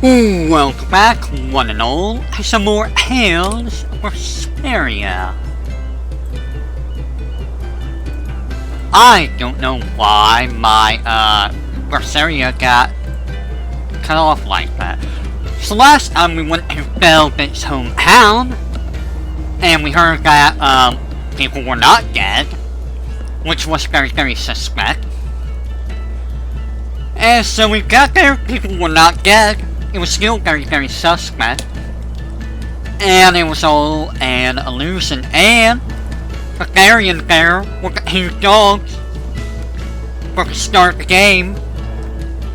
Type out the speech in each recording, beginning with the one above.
Welcome back, one and all, to some more Tales of Berseria. I don't know why my, Berseria got cut off like that. So last time we went to Velvet's hometown, and we heard that, people were not dead, which was very suspect. And so we got there, people were not dead. It was still very suspect. And it was all an illusion. And the Therian there with the 2 dogs for the start of the game.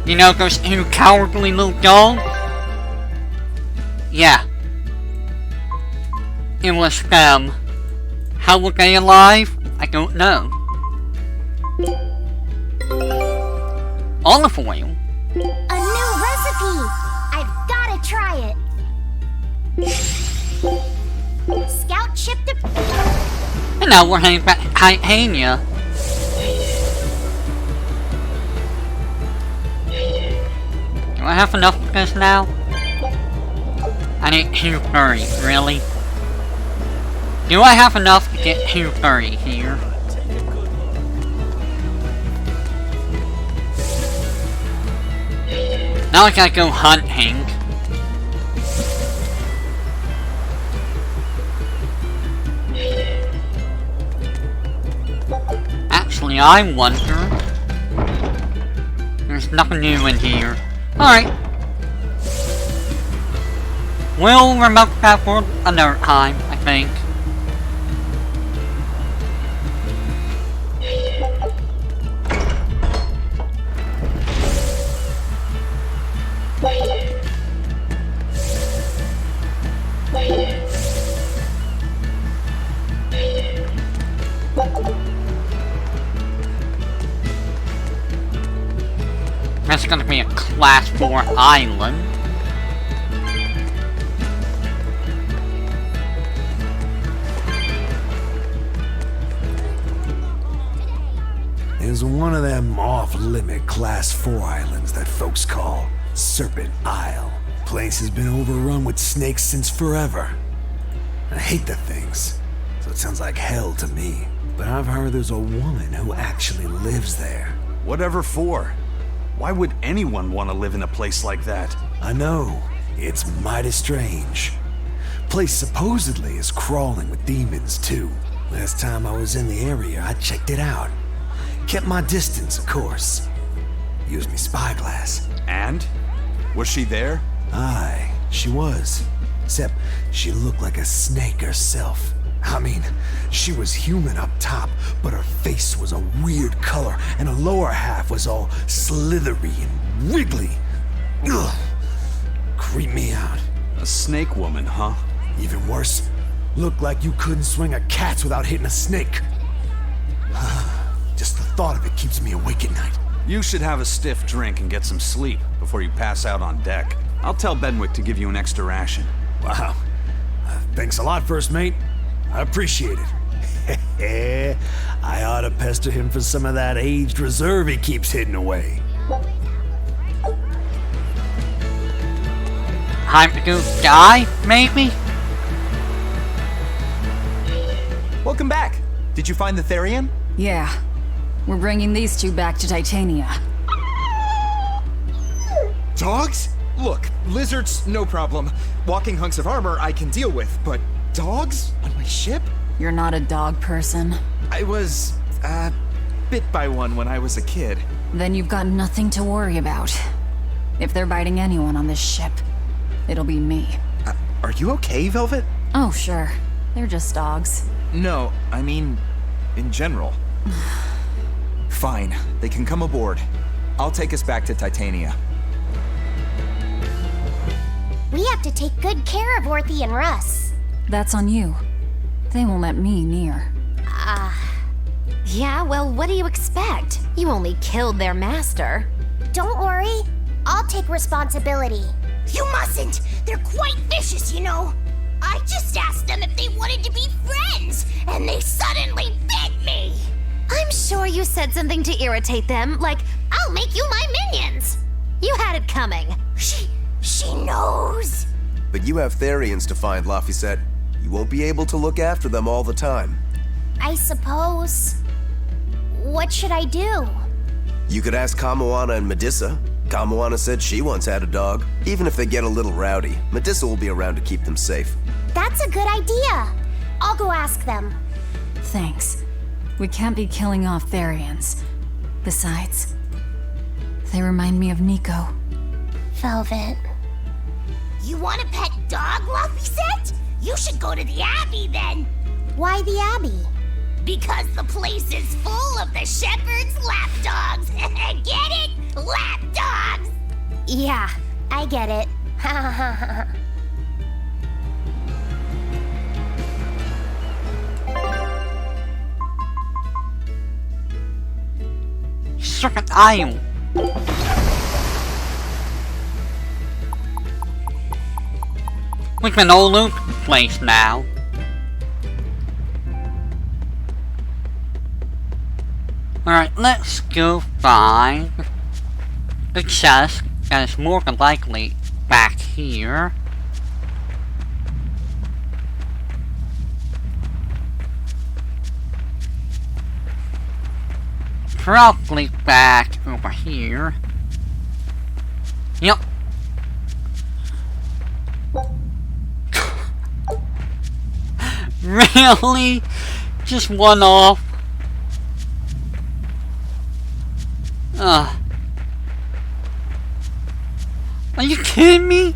You know, those 2 cowardly little dogs? Yeah. It was them. How were they alive? I don't know. Olive oil? A new recipe! I've gotta try it. Scout ship to... And now we're heading back to Titania. Do I have enough of this now? I need 230, really? Do I have enough to get 230 here? Now I gotta go hunting. Actually, I wonder... There's nothing new in here. Alright. We'll remote that for another time, I think. That's gonna be a Class 4 island. There's one of them off-limit Class 4 islands that folks call Serpent Isle. Place has been overrun with snakes since forever. I hate the things, so it sounds like hell to me. But I've heard there's a woman who actually lives there. Whatever for? Why would anyone want to live in a place like that? I know, it's mighty strange. Place supposedly is crawling with demons too. Last time I was in the area, I checked it out. Kept my distance, of course. Used me spyglass. And? Was she there? Aye, she was. Except she looked like a snake herself. I mean, she was human up top, but her face was a weird color, and her lower half was all slithery and wiggly. Ugh. Creeped me out. A snake woman, huh? Even worse, looked like you couldn't swing a cat's without hitting a snake. Just the thought of it keeps me awake at night. You should have a stiff drink and get some sleep before you pass out on deck. I'll tell Benwick to give you an extra ration. Wow. Thanks a lot, First Mate. I appreciate it. I ought to pester him for some of that aged reserve he keeps hidden away. Time to go die, maybe? Welcome back. Did you find the Therian? Yeah. We're bringing these 2 back to Titania. Dogs? Look, lizards, no problem. Walking hunks of armor I can deal with, but dogs? On my ship? You're not a dog person. I was, bit by one when I was a kid. Then you've got nothing to worry about. If they're biting anyone on this ship, it'll be me. Are you okay, Velvet? Oh, sure. They're just dogs. No, I mean, in general. Fine, they can come aboard. I'll take us back to Titania. We have to take good care of Orthy and Russ. That's on you. They won't let me near. Yeah, well, what do you expect? You only killed their master. Don't worry, I'll take responsibility. You mustn't! They're quite vicious, you know! I just asked them if they wanted to be friends, and they suddenly bit me! I'm sure you said something to irritate them, like, I'll make you my minions! You had it coming. She knows. But you have Therians to find, Laphicet. You won't be able to look after them all the time. I suppose. What should I do? You could ask Kamoana and Medissa. Kamoana said she once had a dog. Even if they get a little rowdy, Medissa will be around to keep them safe. That's a good idea. I'll go ask them. Thanks. We can't be killing off Therians. Besides, they remind me of Nico. Velvet. You want a pet dog, Laphicet? You should go to the Abbey then. Why the Abbey? Because the place is full of the shepherd's lapdogs. Get it? Lapdogs! Yeah, I get it. Serpent Isle. We can all loot the place now. Alright, let's go find the chest that is more than likely back here. Probably back over here. Yep. Really? Just one off? Are you kidding me?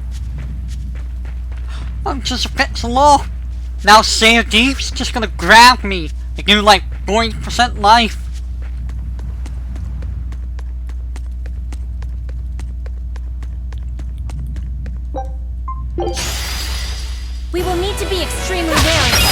I'm just a pixel off. Now Sayer Deep's just gonna grab me and give me like 40% life. We will need to be extremely wary.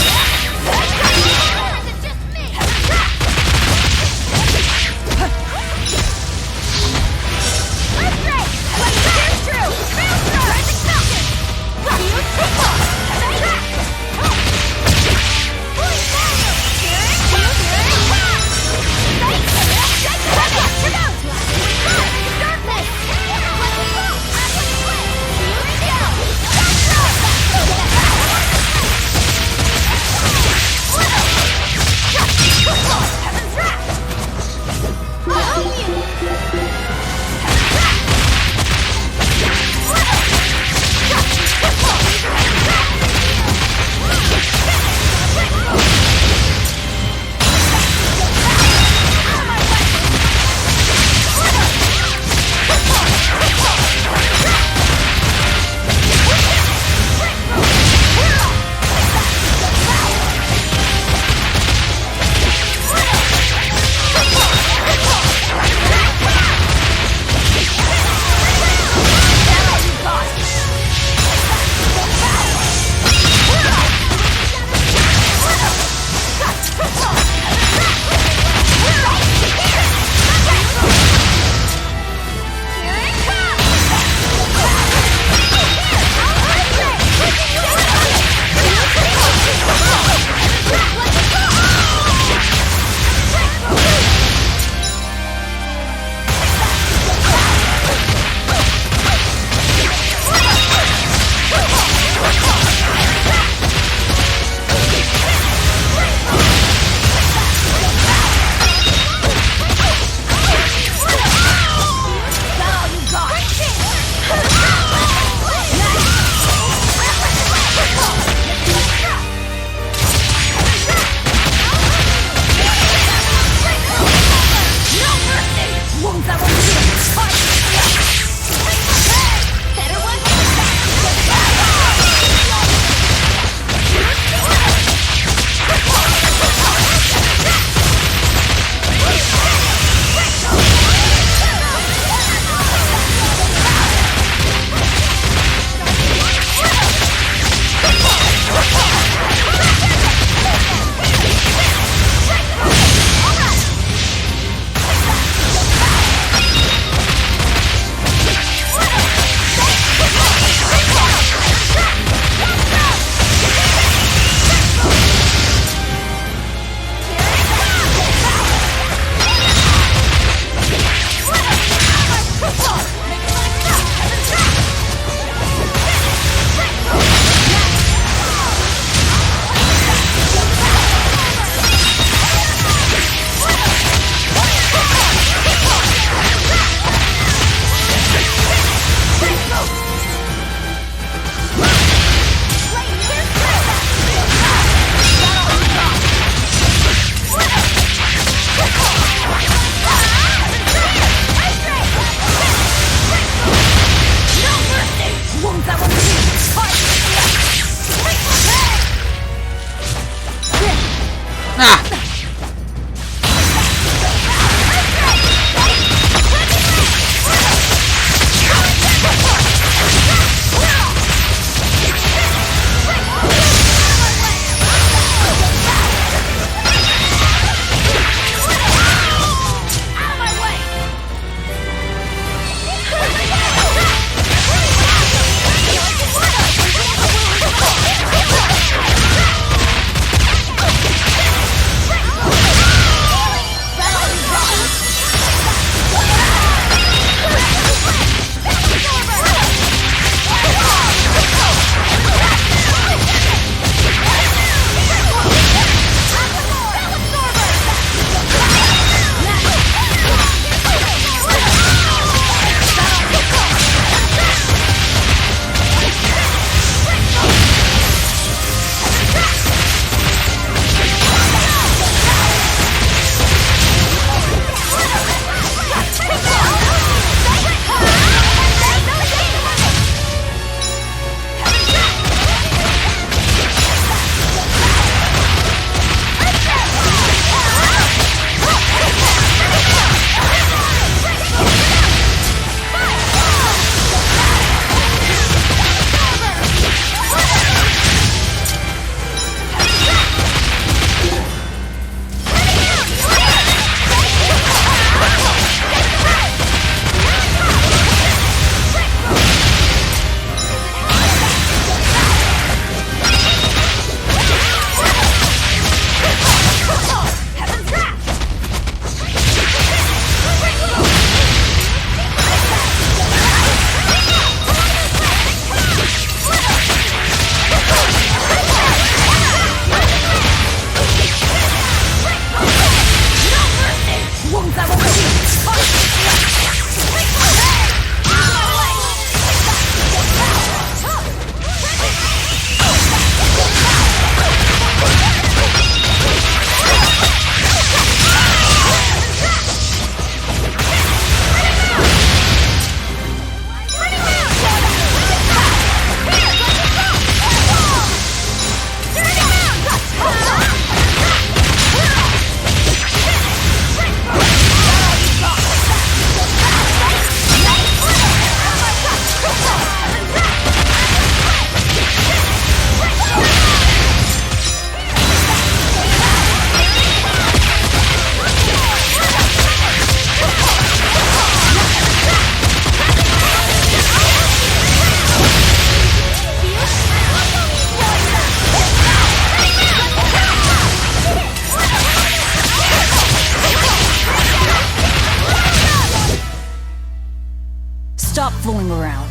Stop fooling around.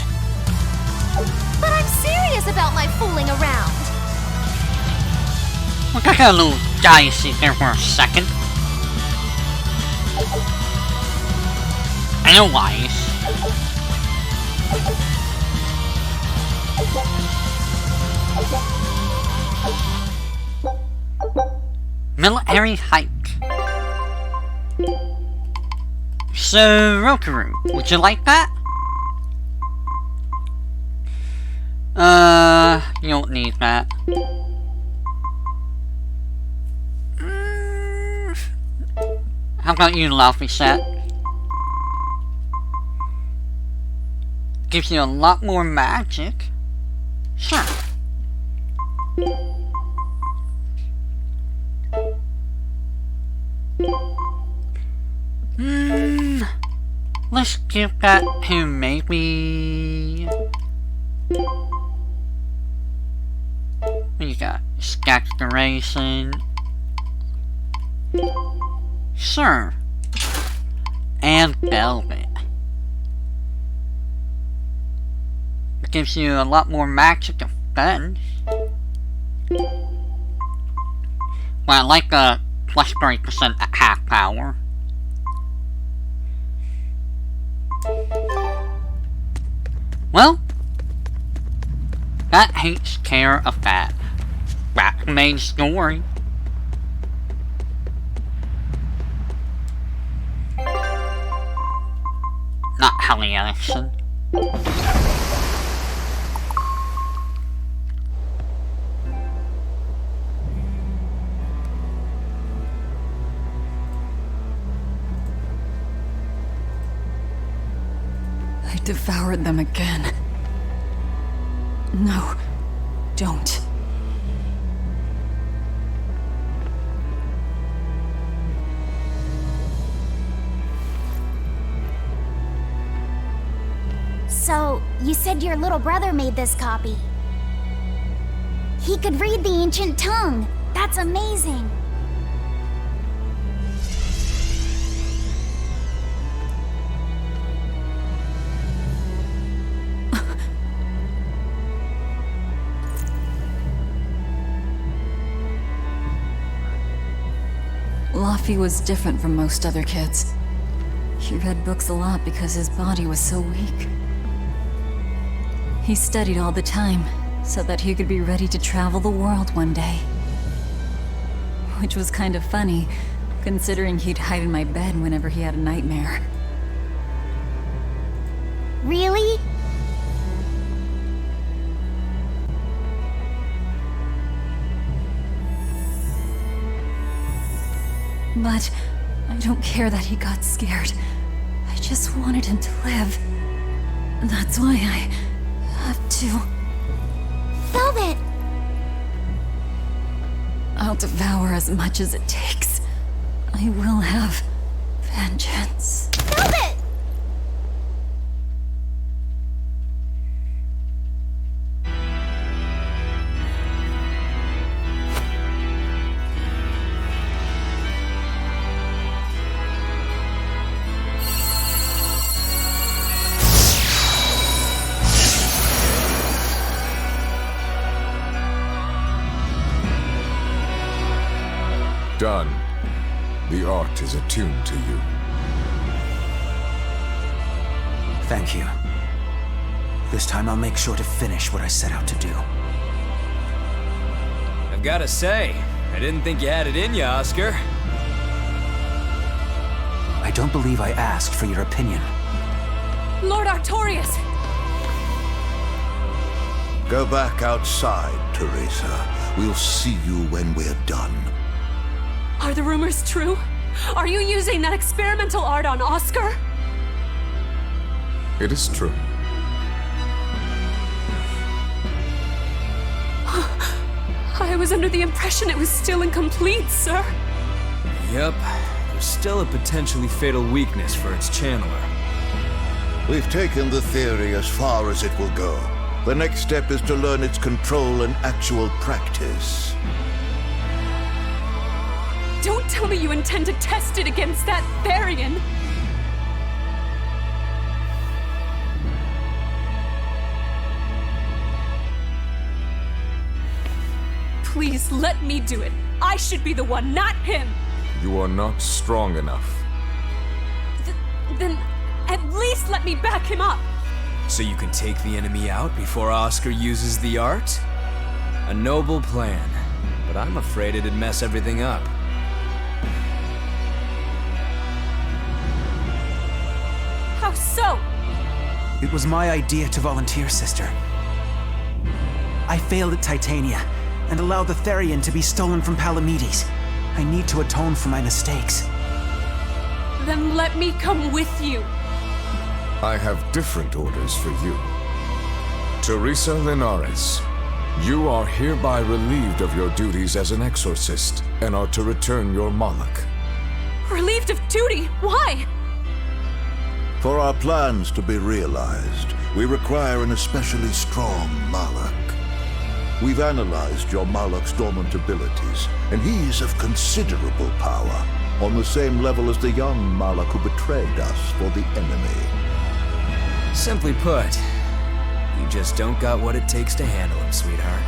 But I'm serious about my fooling around. Look, I got a little dicey there for a second. I know why. Military hike. So, Rokaru, would you like that? You don't need that. How about you, Laufey Set? Gives you a lot more magic. Sure. Let's give that to maybe... What you got? Scactoration. Sure. And Velvet. It gives you a lot more magic defense. Well, I like a plus 30% attack power. Well, that takes care of that. Back to the main story. Not Hallie Ellison. I devoured them again. No, don't. So, you said your little brother made this copy. He could read the ancient tongue. That's amazing. Laufey was different from most other kids. He read books a lot because his body was so weak. He studied all the time, so that he could be ready to travel the world one day. Which was kind of funny, considering he'd hide in my bed whenever he had a nightmare. Really? But I don't care that he got scared. I just wanted him to live. That's why I have to. Velvet! I'll devour as much as it takes. I will have vengeance. Velvet! Done. The art is attuned to you. Thank you. This time I'll make sure to finish what I set out to do. I've gotta say, I didn't think you had it in you, Oscar. I don't believe I asked for your opinion. Lord Artorias! Go back outside, Teresa. We'll see you when we're done. Are the rumors true? Are you using that experimental art on Oscar? It is true. I was under the impression it was still incomplete, sir. Yep, there's still a potentially fatal weakness for its channeler. We've taken the theory as far as it will go. The next step is to learn its control and actual practice. Don't tell me you intend to test it against that Therian. Please let me do it. I should be the one, not him. You are not strong enough. Then at least let me back him up. So you can take the enemy out before Oscar uses the art? A noble plan, but I'm afraid it'd mess everything up. How so? It was my idea to volunteer, sister. I failed at Titania and allowed the Therian to be stolen from Palamedes. I need to atone for my mistakes. Then let me come with you. I have different orders for you. Teresa Linares, you are hereby relieved of your duties as an exorcist and are to return your Moloch. Relieved of duty? Why? For our plans to be realized, we require an especially strong Moloch. We've analyzed your Moloch's dormant abilities, and he is of considerable power, on the same level as the young Moloch who betrayed us for the enemy. Simply put, you just don't got what it takes to handle him, sweetheart.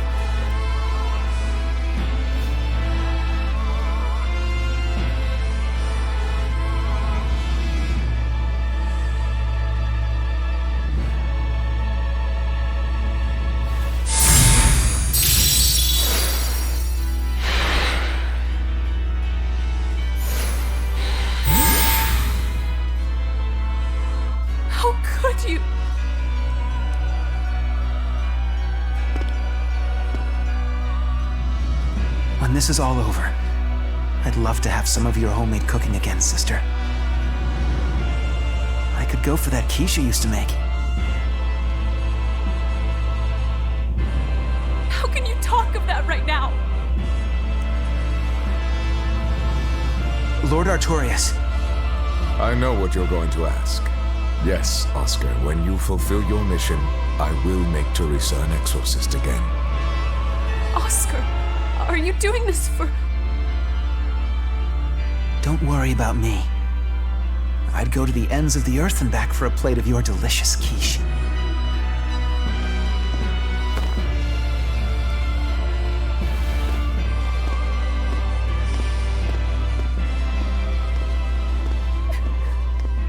When this is all over, I'd love to have some of your homemade cooking again, sister. I could go for that quiche you used to make. How can you talk of that right now? Lord Artorias. I know what you're going to ask. Yes, Oscar, when you fulfill your mission, I will make Teresa an exorcist again. Oscar, are you doing this for... Don't worry about me. I'd go to the ends of the earth and back for a plate of your delicious quiche.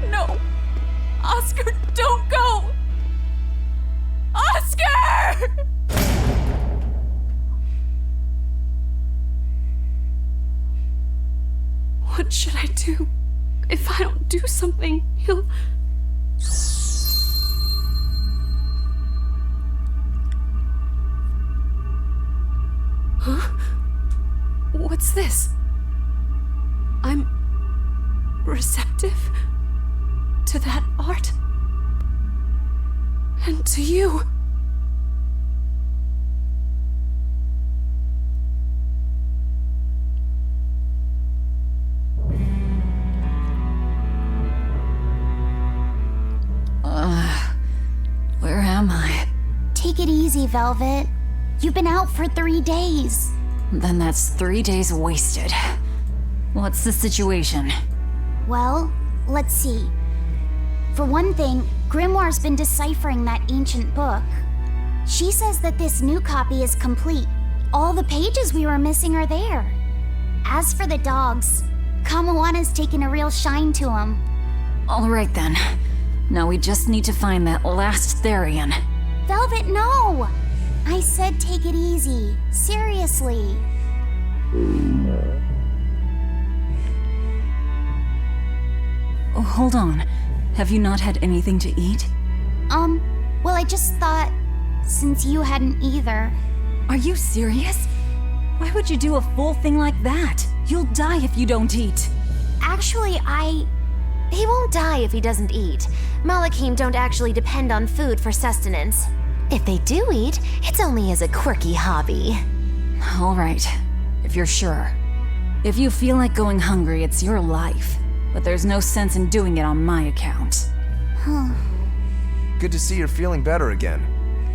No! Oscar, don't go! Oscar! What should I do? If I don't do something, he'll... Huh? What's this? I'm receptive to that art and to you. Where am I? Take it easy, Velvet. You've been out for 3 days. Then that's 3 days wasted. What's the situation? Well, let's see. For one thing, Grimoire's been deciphering that ancient book. She says that this new copy is complete. All the pages we were missing are there. As for the dogs, Kamoana's taken a real shine to them. All right then. Now we just need to find that last Therian. Velvet, no! I said take it easy. Seriously. Oh, hold on. Have you not had anything to eat? Well, I just thought, since you hadn't either. Are you serious? Why would you do a full thing like that? You'll die if you don't eat. Actually, He won't die if he doesn't eat. Malachim don't actually depend on food for sustenance. If they do eat, it's only as a quirky hobby. All right, if you're sure. If you feel like going hungry, it's your life. But there's no sense in doing it on my account. Good to see you're feeling better again.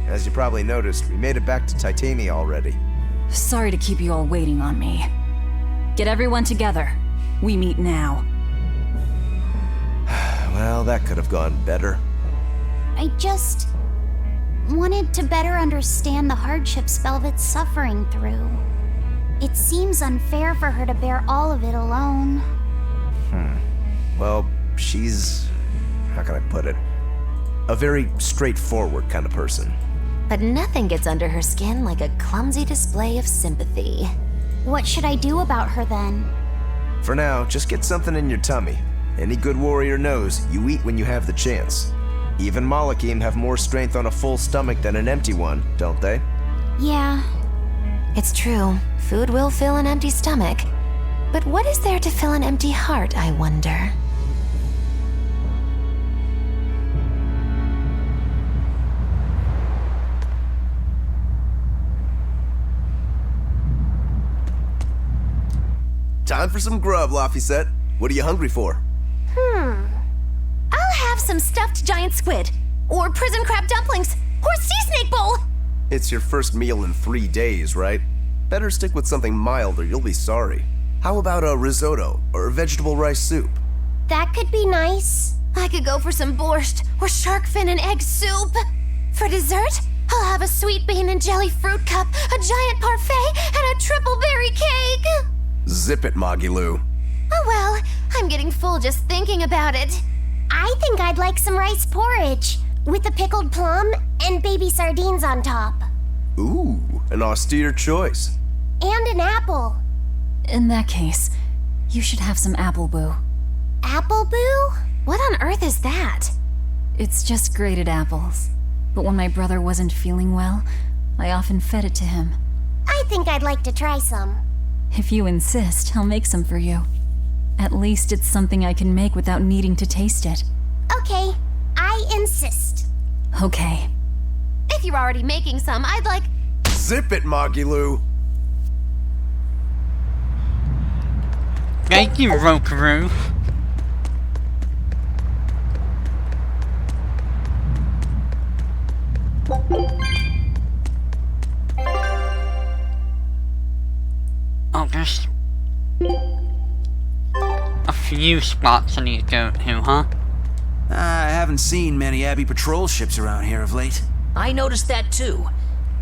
As you probably noticed, we made it back to Titania already. Sorry to keep you all waiting on me. Get everyone together. We meet now. Well, that could have gone better. I just wanted to better understand the hardships Velvet's suffering through. It seems unfair for her to bear all of it alone. Well, she's... how can I put it? A very straightforward kind of person. But nothing gets under her skin like a clumsy display of sympathy. What should I do about her then? For now, just get something in your tummy. Any good warrior knows you eat when you have the chance. Even Malachim have more strength on a full stomach than an empty one, don't they? Yeah. It's true. Food will fill an empty stomach. But what is there to fill an empty heart, I wonder? Time for some grub, Laphicet. What are you hungry for? I'll have some stuffed giant squid, or prison crab dumplings, or sea snake bowl. It's your first meal in 3 days, right? Better stick with something mild or you'll be sorry. How about a risotto or vegetable rice soup? That could be nice. I could go for some borscht or shark fin and egg soup. For dessert, I'll have a sweet bean and jelly fruit cup, a giant parfait, and a triple berry cake. Zip it, Magilu. Oh well, I'm getting full just thinking about it. I think I'd like some rice porridge with a pickled plum and baby sardines on top. Ooh, an austere choice. And an apple. In that case, you should have some apple boo. Apple boo? What on earth is that? It's just grated apples. But when my brother wasn't feeling well, I often fed it to him. I think I'd like to try some. If you insist, I'll make some for you. At least it's something I can make without needing to taste it. Okay, I insist. Okay. If you're already making some, I'd like... Zip it, Magilu. Thank you, Rokaru. Oh, there's a few spots I need to go to, huh? I haven't seen many Abbey patrol ships around here of late. I noticed that too.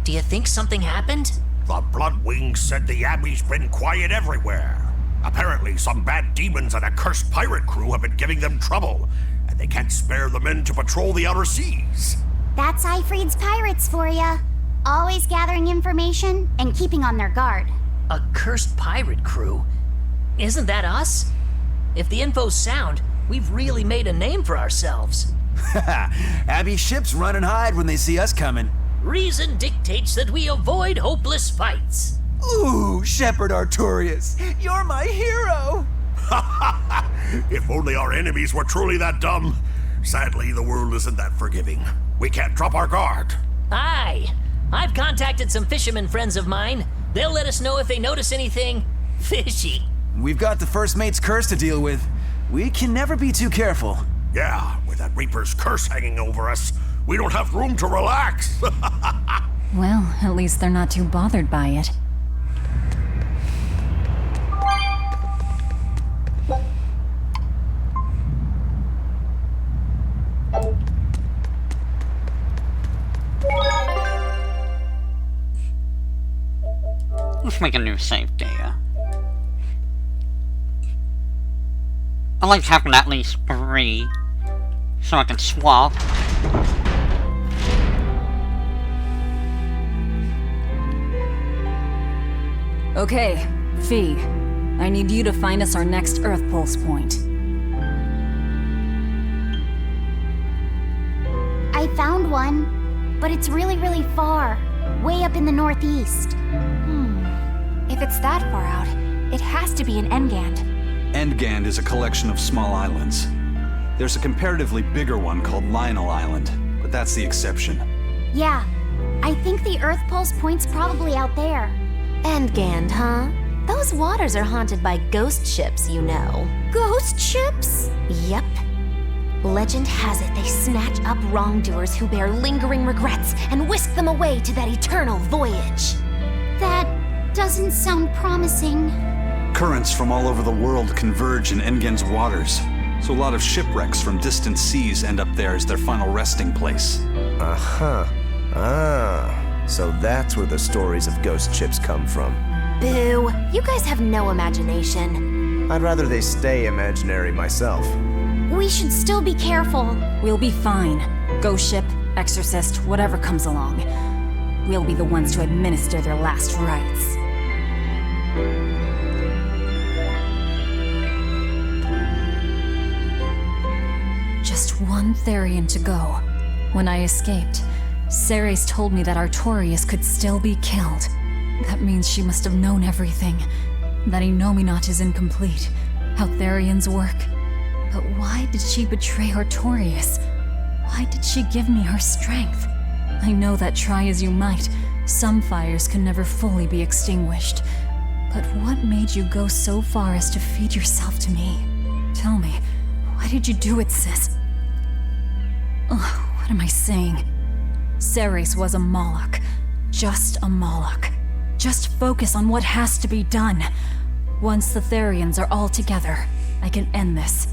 Do you think something happened? The Bloodwings said the Abbey's been quiet everywhere. Apparently, some bad demons and a cursed pirate crew have been giving them trouble, and they can't spare the men to patrol the outer seas. That's Eifried's pirates for ya. Always gathering information and keeping on their guard. A cursed pirate crew? Isn't that us? If the info's sound, we've really made a name for ourselves. Abbey ships run and hide when they see us coming. Reason dictates that we avoid hopeless fights. Ooh, Shepherd Arturius, you're my hero! If only our enemies were truly that dumb. Sadly, the world isn't that forgiving. We can't drop our guard. Aye. I've contacted some fishermen friends of mine. They'll let us know if they notice anything fishy. We've got the First Mate's curse to deal with. We can never be too careful. Yeah, with that Reaper's curse hanging over us, we don't have room to relax. Well, at least they're not too bothered by it. Let's make a new save data. I like having at least 3 so I can swap. Okay, Fee. I need you to find us our next Earth Pulse point. I found one, but it's really, really far. Way up in the northeast. If it's that far out, it has to be in Engand. Engand is a collection of small islands. There's a comparatively bigger one called Lionel Island, but that's the exception. Yeah, I think the Earth Pulse point's probably out there. Engand, huh? Those waters are haunted by ghost ships, you know. Ghost ships? Yep. Legend has it they snatch up wrongdoers who bear lingering regrets and whisk them away to that eternal voyage. That doesn't sound promising. Currents from all over the world converge in Engand's waters, so a lot of shipwrecks from distant seas end up there as their final resting place. Uh-huh. Ah, so that's where the stories of ghost ships come from. Boo! You guys have no imagination. I'd rather they stay imaginary myself. We should still be careful. We'll be fine. Ghost ship, exorcist, whatever comes along. We'll be the ones to administer their last rites. Just one Therian to go. When I escaped, Ceres told me that Artorius could still be killed. That means she must have known everything. That Innominat is incomplete. How Therians work. But why did she betray Artorius? Why did she give me her strength? I know that try as you might, some fires can never fully be extinguished. But what made you go so far as to feed yourself to me? Tell me, why did you do it, sis? Ugh, what am I saying? Ceres was a Moloch. Just a Moloch. Just focus on what has to be done. Once the Therians are all together, I can end this.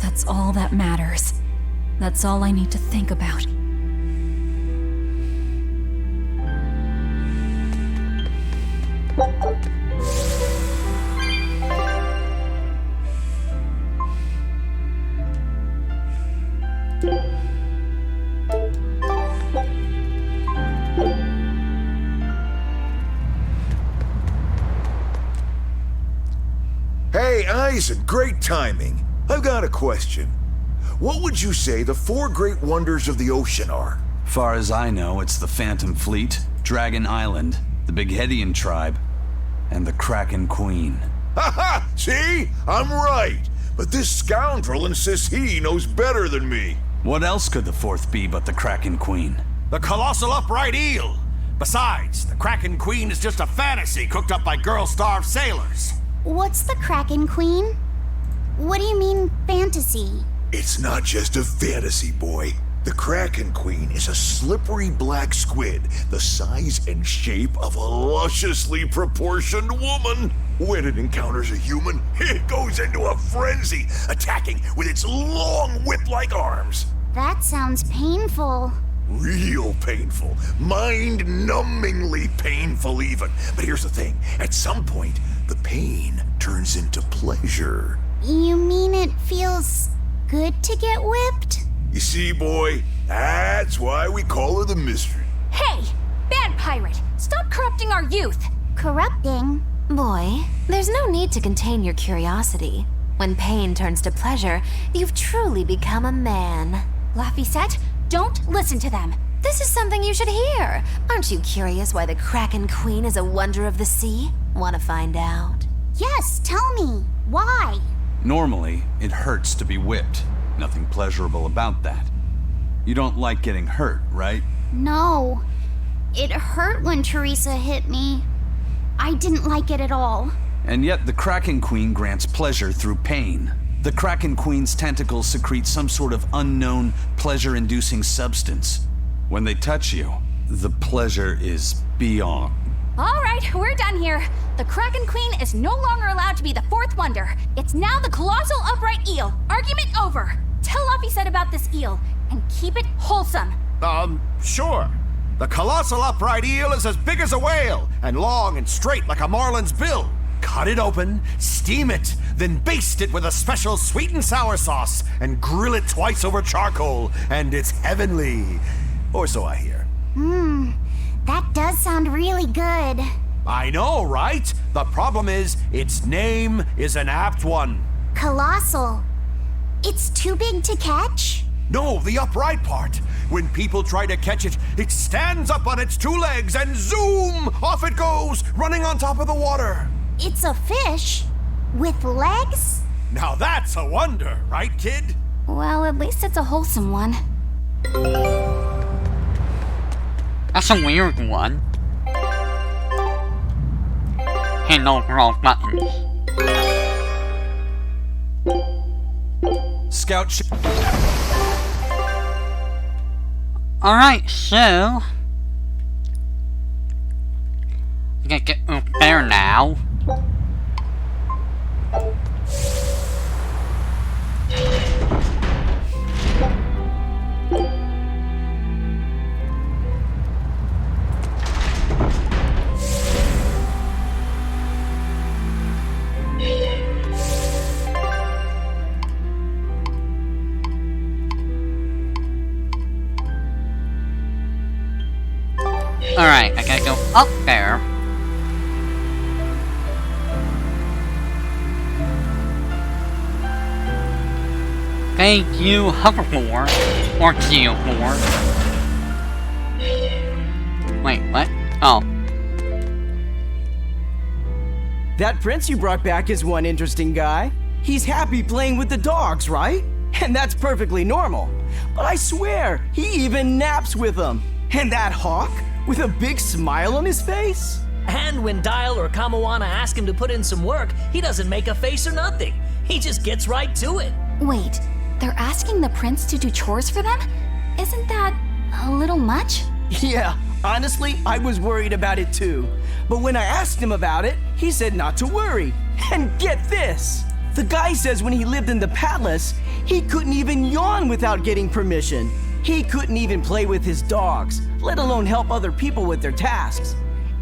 That's all that matters. That's all I need to think about. Hey, Eisen, great timing. I've got a question. What would you say the 4 great wonders of the ocean are? Far as I know, it's the Phantom Fleet, Dragon Island, the Bighedian tribe, and the Kraken Queen. Ha! See? I'm right. But this scoundrel insists he knows better than me. What else could the 4th be but the Kraken Queen? The Colossal Upright Eel! Besides, the Kraken Queen is just a fantasy cooked up by girl-starved sailors. What's the Kraken Queen? What do you mean, fantasy? It's not just a fantasy, boy. The Kraken Queen is a slippery black squid, the size and shape of a lusciously proportioned woman. When it encounters a human, it goes into a frenzy, attacking with its long whip-like arms. That sounds painful. Real painful. Mind-numbingly painful even. But here's the thing. At some point, the pain turns into pleasure. You mean it feels good to get whipped? You see, boy, that's why we call her the Mystery. Hey! Bad pirate! Stop corrupting our youth! Corrupting? Boy, there's no need to contain your curiosity. When pain turns to pleasure, you've truly become a man. Laphicet, don't listen to them. This is something you should hear. Aren't you curious why the Kraken Queen is a wonder of the sea? Want to find out? Yes, tell me. Why? Normally, it hurts to be whipped. Nothing pleasurable about that. You don't like getting hurt, right? No. It hurt when Teresa hit me. I didn't like it at all. And yet the Kraken Queen grants pleasure through pain. The Kraken Queen's tentacles secrete some sort of unknown, pleasure-inducing substance. When they touch you, the pleasure is beyond. All right, we're done here. The Kraken Queen is no longer allowed to be the 4th wonder. It's now the Colossal Upright Eel. Argument over. Tell Laphicet about this eel, and keep it wholesome. Sure. The Colossal Upright Eel is as big as a whale, and long and straight like a marlin's bill. Cut it open, steam it, then baste it with a special sweet and sour sauce, and grill it twice over charcoal, and it's heavenly. Or so I hear. That does sound really good. I know, right? The problem is, its name is an apt one. Colossal. It's too big to catch? No, the upright part. When people try to catch it, it stands up on its 2 legs and zoom! Off it goes, running on top of the water. It's a fish? With legs? Now that's a wonder, right, kid? Well, at least it's a wholesome one. That's a weird one. Hit those wrong buttons. Scout Alright, so... I gotta get up there now. Alright, I gotta go up there. Thank you, hoverboard. Or geoboard. Wait, what? Oh. That prince you brought back is one interesting guy. He's happy playing with the dogs, right? And that's perfectly normal. But I swear, he even naps with them. And that hawk? With a big smile on his face? And when Dial or Kamawana ask him to put in some work, he doesn't make a face or nothing. He just gets right to it. Wait, they're asking the prince to do chores for them? Isn't that a little much? Yeah, honestly, I was worried about it too. But when I asked him about it, he said not to worry. And get this! The guy says when he lived in the palace, he couldn't even yawn without getting permission. He couldn't even play with his dogs, let alone help other people with their tasks.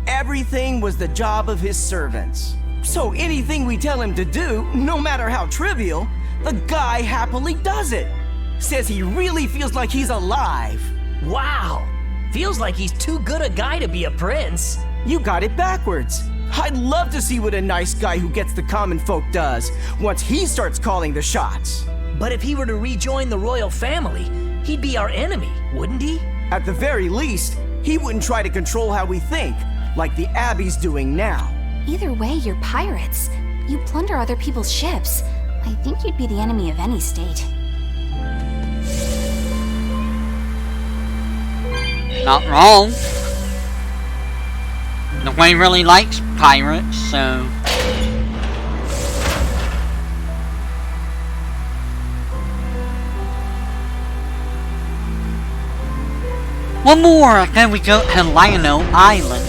Everything was the job of his servants. So anything we tell him to do, no matter how trivial, the guy happily does it. Says he really feels like he's alive. Wow! Feels like he's too good a guy to be a prince. You got it backwards. I'd love to see what a nice guy who gets the common folk does once he starts calling the shots. But if he were to rejoin the royal family, he'd be our enemy, wouldn't he? At the very least, he wouldn't try to control how we think, like the Abbey's doing now. Either way, you're pirates. You plunder other people's ships. I think you'd be the enemy of any state. Not wrong. Nobody really likes pirates, so... One more, then we go to Lionel Island.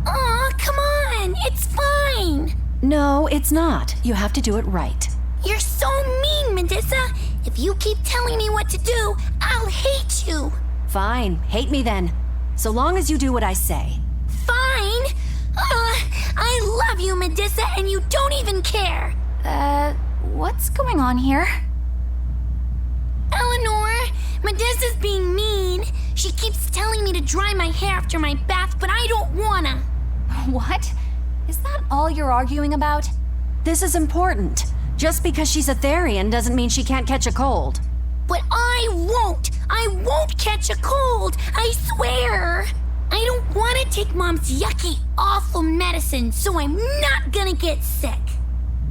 Aw, come on! It's fine! No, it's not. You have to do it right. You're so mean, Medusa! If you keep telling me what to do, I'll hate you! Fine, hate me then. So long as you do what I say. Fine! I love you, Medusa, and you don't even care! What's going on here? Eleanor, Medusa's being mean. She keeps telling me to dry my hair after my bath, but I don't wanna. What? Is that all you're arguing about? This is important. Just because she's a Therian doesn't mean she can't catch a cold. But I won't! I won't catch a cold! I swear! I don't want to take Mom's yucky, awful medicine, so I'm not gonna get sick.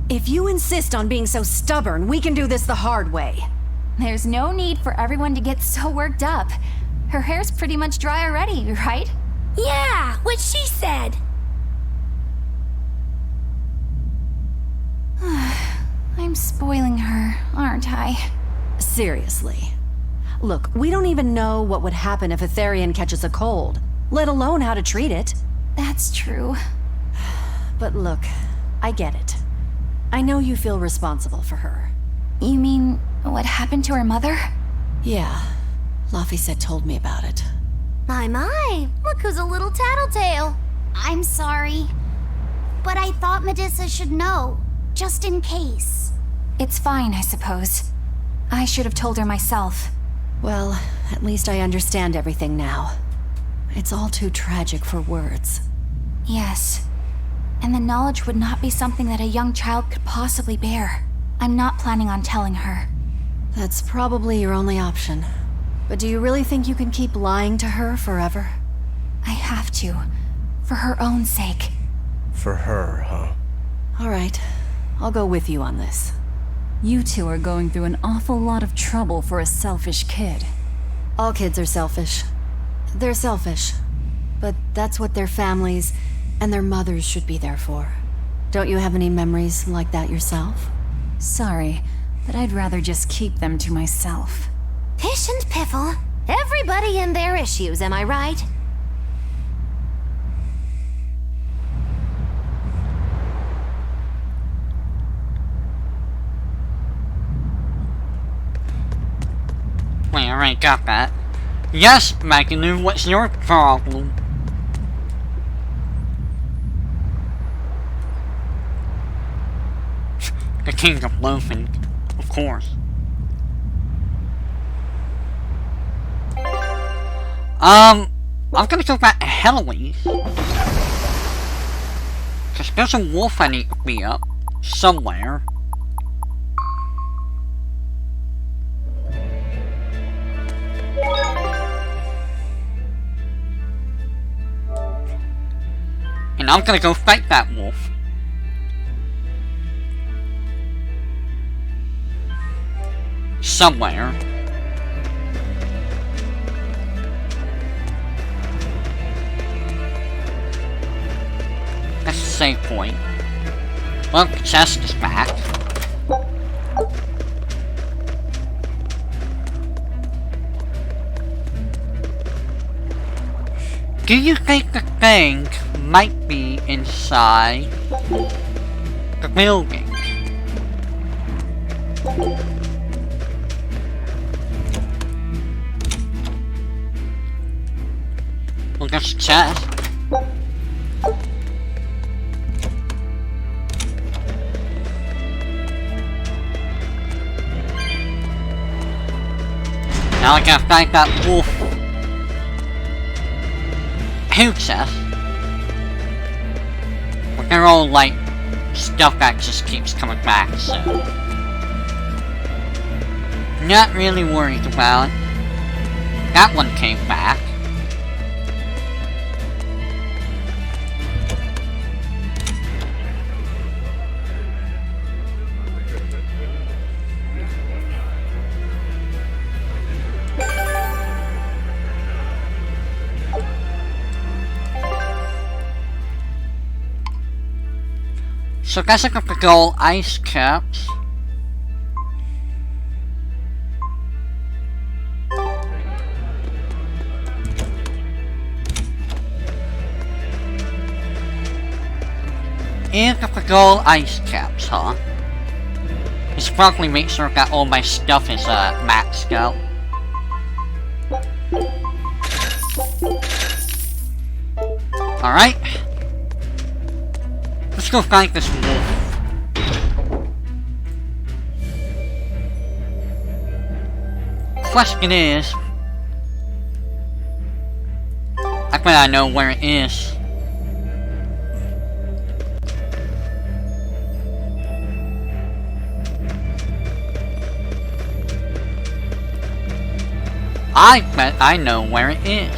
If you insist on being so stubborn, we can do this the hard way. There's no need for everyone to get so worked up. Her hair's pretty much dry already, right? Yeah, what she said. I'm spoiling her, aren't I? Seriously. Look, we don't even know what would happen if a Therian catches a cold, let alone how to treat it. That's true. But look, I get it. I know you feel responsible for her. You mean what happened to her mother? Yeah, Laphicet told me about it. My, look who's a little tattletale. I'm sorry. But I thought Medusa should know, just in case. It's fine, I suppose. I should have told her myself. Well, at least I understand everything now. It's all too tragic for words. Yes. And the knowledge would not be something that a young child could possibly bear. I'm not planning on telling her. That's probably your only option. But do you really think you can keep lying to her forever? I have to. For her own sake. For her, huh? All right. I'll go with you on this. You two are going through an awful lot of trouble for a selfish kid. All kids are selfish. They're selfish. But that's what their families and their mothers should be there for. Don't you have any memories like that yourself? Sorry, but I'd rather just keep them to myself. Pish and piffle. Everybody and their issues, am I right? Wait, alright, got that. Yes, Maganu, what's your problem? The king of loafing, of course. I'm gonna go back to Heloise. Cause there's a wolf I need to beat up somewhere. And I'm gonna go fight that wolf. Somewhere. That's the save point. Well, the chest is back. Do you think the thing might be inside the building? Well, there's a chest. Now I gotta fight that wolf. Who chest? But they're all like stuff that just keeps coming back, so not really worried about it. That one came back. So guess I got the gold ice caps. And got the gold ice caps, huh? I should probably make sure that all my stuff is maxed out. Alright. Let's go fight this wolf. Question is, I bet I know where it is. I bet I know where it is.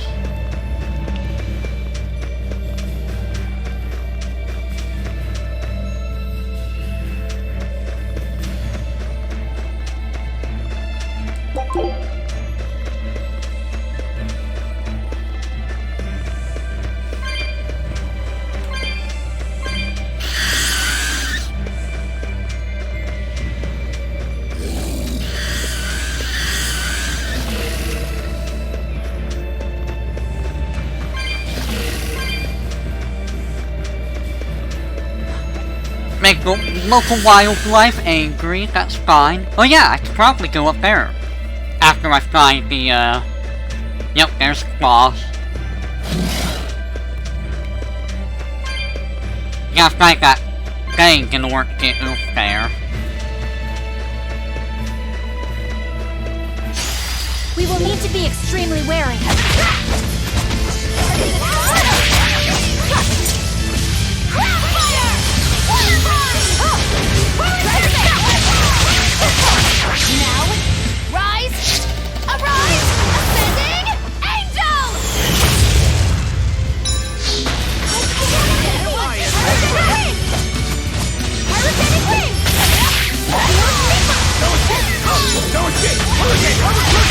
Make the local wildlife angry, that's fine. Oh yeah, I could probably go up there. After I find the, yep, there's the boss. gotta fight that thing in order to get up there. We will need to be extremely wary. Now, rise, arise, ascending angels! Hurricane wing! No escape! Hurricane! Hurricane!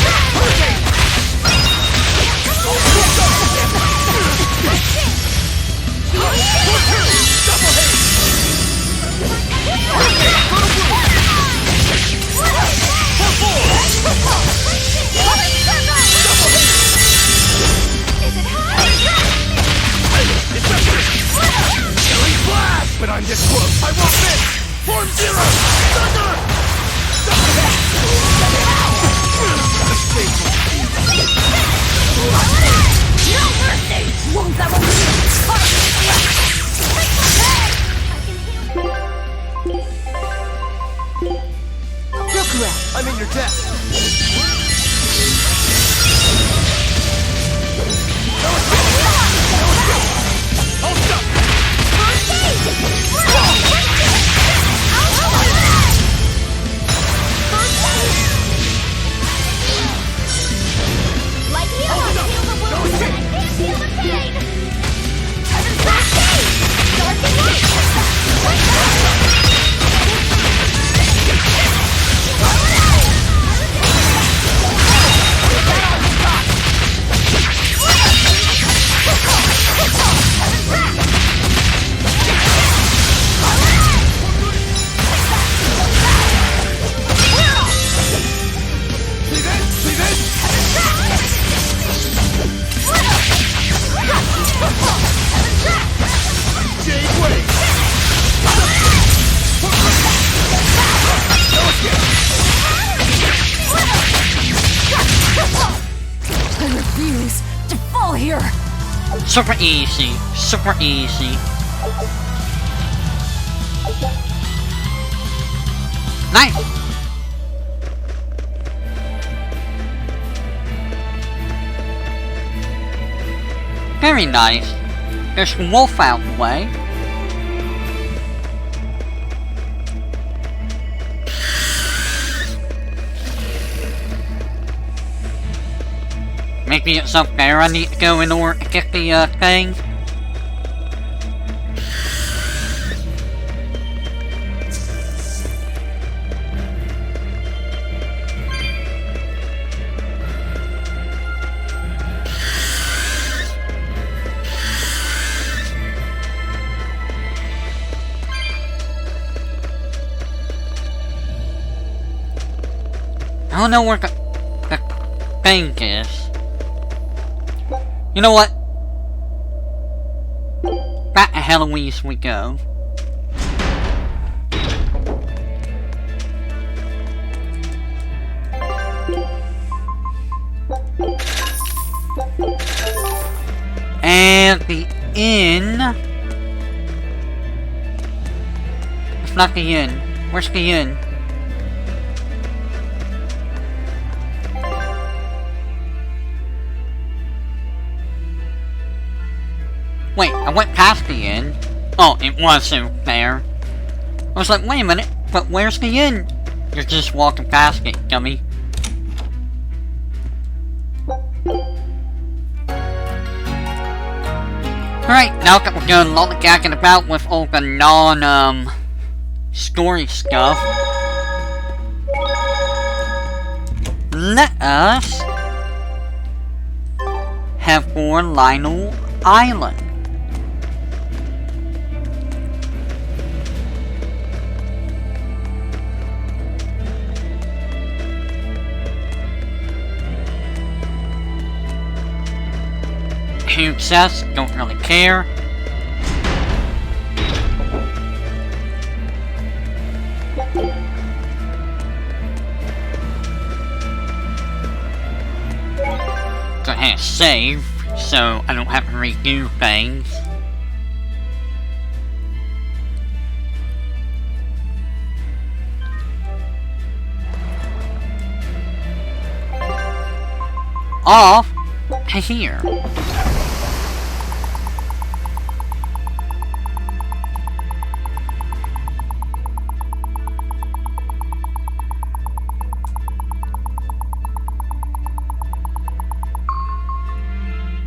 But I'm this close. I won't miss. Form zero. Thunder. No mercy! Won't that one You're correct. I'm in your debt. Hold up. Like heal the wound, and can't feel the pain! Dark and light! I refuse to fall here! Super easy. Super easy. Nice! Very nice. There's Wolf out the way. Maybe it's up there I need to go in order to get the thing. I don't know where the thing is. You know what? Back to Heloise we go. And the inn. It's not the inn. Where's the inn? Wait, I went past the inn. Oh, it wasn't there. I was like, wait a minute, but where's the inn? You're just walking past it, dummy. Alright, now that we're done lollygagging about with all the story stuff, let us head for Lionel Island. Huge cess, don't really care. Go ahead and save, so I don't have to redo things. off to here.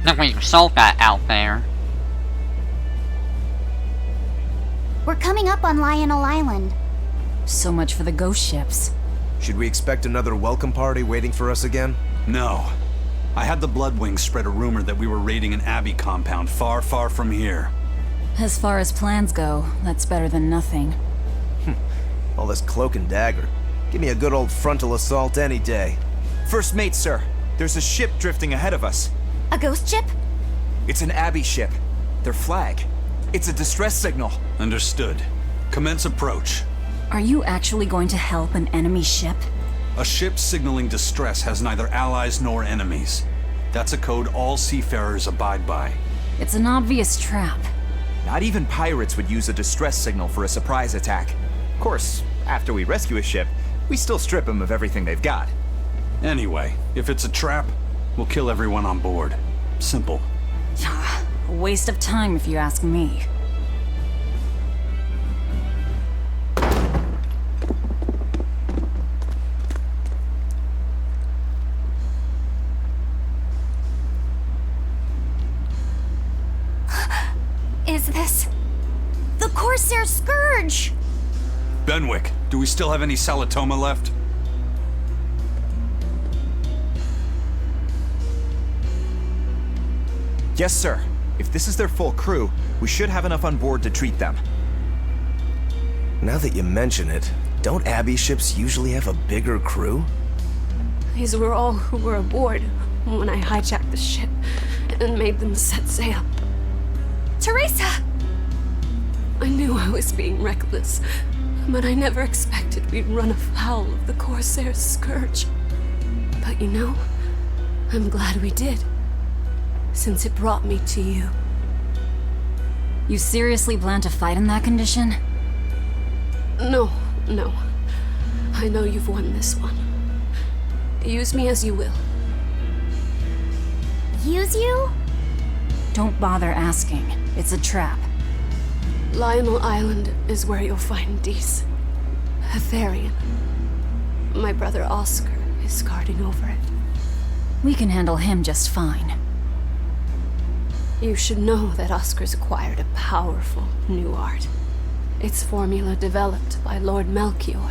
Then we solved that out there. We're coming up on Lionel Island. So much for the ghost ships. Should we expect another welcome party waiting for us again? No. I had the Bloodwings spread a rumor that we were raiding an Abbey compound far, far from here. As far as plans go, that's better than nothing. All this cloak and dagger. Give me a good old frontal assault any day. First mate, sir. There's a ship drifting ahead of us. A ghost ship? It's an Abbey ship. Their flag. It's a distress signal. Understood. Commence approach. Are you actually going to help an enemy ship? A ship signaling distress has neither allies nor enemies. That's a code all seafarers abide by. It's an obvious trap. Not even pirates would use a distress signal for a surprise attack. Of course, after we rescue a ship, we still strip them of everything they've got. Anyway, if it's a trap, we'll kill everyone on board. Simple. A waste of time if you ask me. Is this... The Corsair Scourge! Benwick, do we still have any Salatoma left? Yes, sir. If this is their full crew, we should have enough on board to treat them. Now that you mention it, don't Abbey ships usually have a bigger crew? These were all who were aboard when I hijacked the ship and made them set sail. Teresa! I knew I was being reckless, but I never expected we'd run afoul of the Corsair's scourge. But you know, I'm glad we did, since it brought me to you. You seriously plan to fight in that condition? No. I know you've won this one. Use me as you will. Use you? Don't bother asking. It's a trap. Lionel Island is where you'll find Dees. A Therian. My brother Oscar is guarding over it. We can handle him just fine. You should know that Oscar's acquired a powerful new art. Its formula developed by Lord Melchior.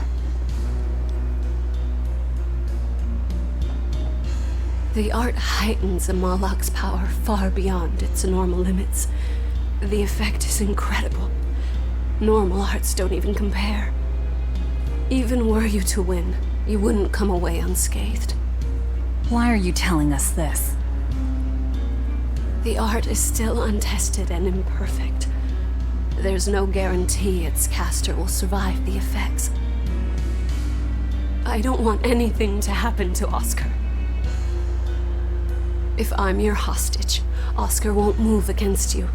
The art heightens a Moloch's power far beyond its normal limits. The effect is incredible. Normal arts don't even compare. Even were you to win, you wouldn't come away unscathed. Why are you telling us this? The art is still untested and imperfect. There's no guarantee its caster will survive the effects. I don't want anything to happen to Oscar. If I'm your hostage, Oscar won't move against you.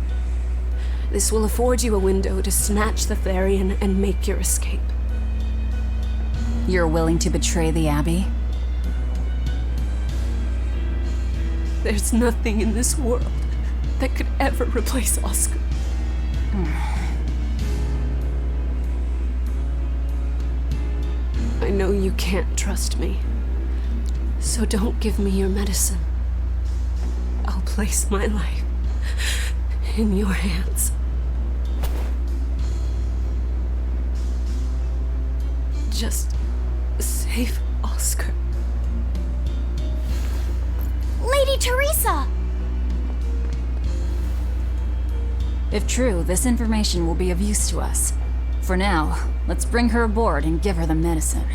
This will afford you a window to snatch the Therian and make your escape. You're willing to betray the Abbey? There's nothing in this world that could ever replace Oscar. I know you can't trust me, so don't give me your medicine. I'll place my life in your hands. Just save Oscar. Lady Teresa! If true, this information will be of use to us. For now, let's bring her aboard and give her the medicine.